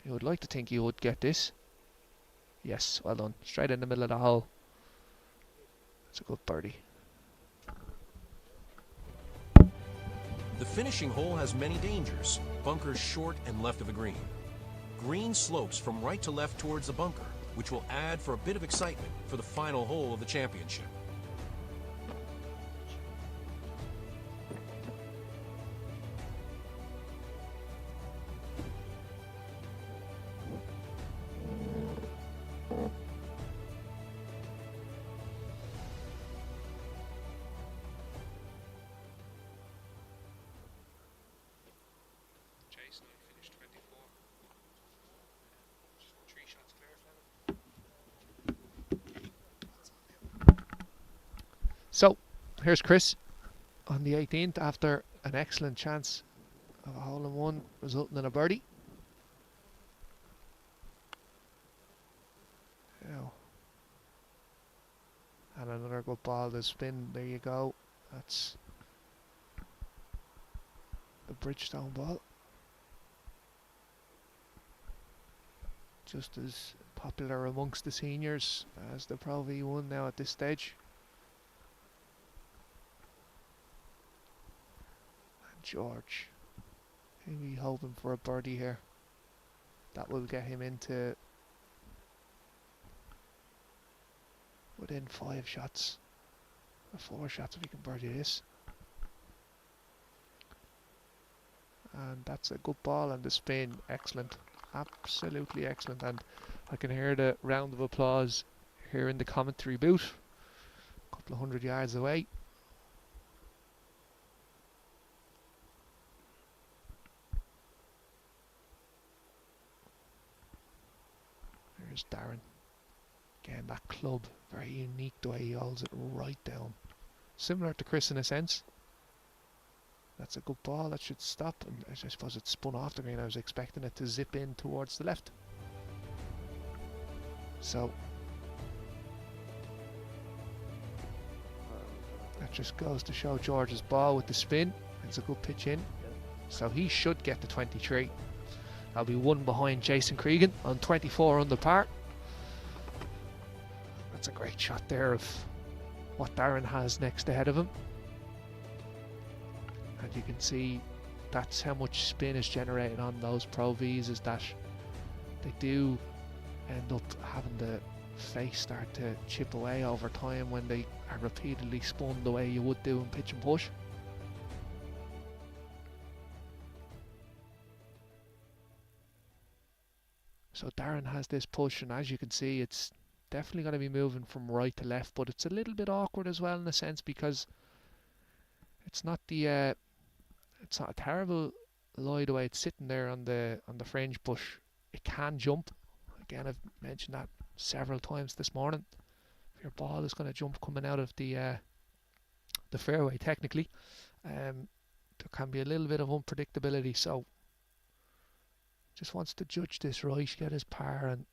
you would like to think he would get this. Yes, well done. Straight in the middle of the hole. It's a good birdie. The finishing hole has many dangers. Bunkers short and left of the green. Green slopes from right to left towards the bunker, which will add for a bit of excitement for the final hole of the championship. Jason finished 24. Just 3 shots clear, Fleming. So, here's Chris on the 18th after an excellent chance of a hole-in-one resulting in a birdie. Now, and another good ball to spin. There you go. That's the Bridgestone ball. Just as popular amongst the seniors as the Pro V1 now at this stage. And George, maybe hoping for a birdie here. That will get him into within 5 shots, or 4 shots if he can birdie this. And that's a good ball, and the spin, excellent. Absolutely excellent, and I can hear the round of applause here in the commentary booth, a couple of 100 yards away. There's Darren. Again, that club, very unique the way he holds it right down. Similar to Chris in a sense. That's a good ball, that should stop, and I suppose it spun off the green. I was expecting it to zip in towards the left. So that just goes to show George's ball with the spin. It's a good pitch in. So he should get the 23. That'll be 1 behind Jason Cregan on 24 under par. That's a great shot there of what Darren has next ahead of him. And you can see that's how much spin is generated on those Pro Vs, is that they do end up having the face start to chip away over time when they are repeatedly spun the way you would do in pitch and push. So Darren has this push, and as you can see, it's definitely going to be moving from right to left, but it's a little bit awkward as well in a sense, because it's not the it's not a terrible lie the way it's sitting there on the fringe bush. It can jump. Again, I've mentioned that several times this morning. If your ball is going to jump coming out of the fairway, technically, there can be a little bit of unpredictability. So, just wants to judge this right, get his par, and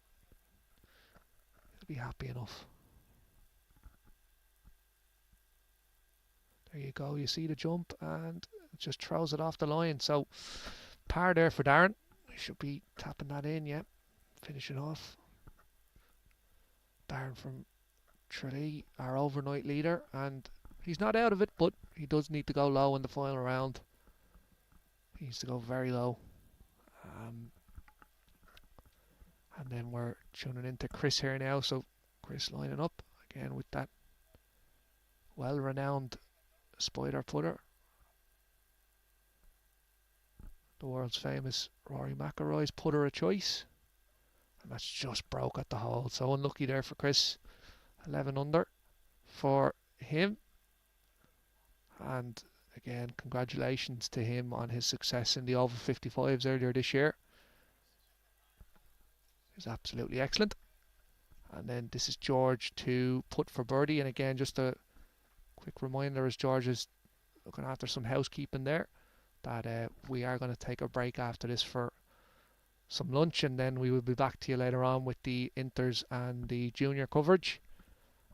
he'll be happy enough. There you go. You see the jump, and just throws it off the line. So par there for Darren. He should be tapping that in, yeah. Finishing off. Darren from Tralee, our overnight leader, and he's not out of it, but he does need to go low in the final round. He needs to go very low. And then we're tuning into Chris here now. So Chris lining up again with that well-renowned spider putter, the world's famous Rory McIlroy's putter of choice, and that's just broke at the hole. So unlucky there for Chris. 11 under for him, and again, congratulations to him on his success in the over 55s earlier this year. It's absolutely excellent. And then this is George to putt for birdie, and again, just a quick reminder, as George is looking after some housekeeping there, that we are going to take a break after this for some lunch, and then we will be back to you later on with the Inters and the junior coverage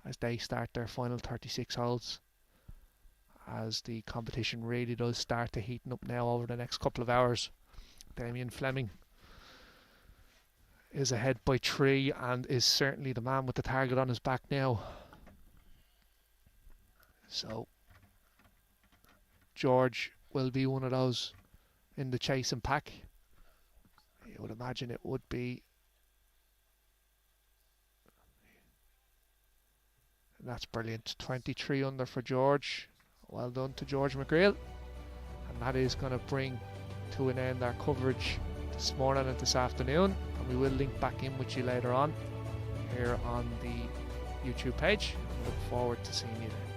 as they start their final 36 holes, as the competition really does start to heaten up now over the next couple of hours. Damien Fleming is ahead by 3 and is certainly the man with the target on his back now. So George will be one of those in the chasing pack. You would imagine it would be. And that's brilliant. 23 under for George. Well done to George McGreal. And that is going to bring to an end our coverage this morning and this afternoon. And we will link back in with you later on here on the YouTube page. Look forward to seeing you there.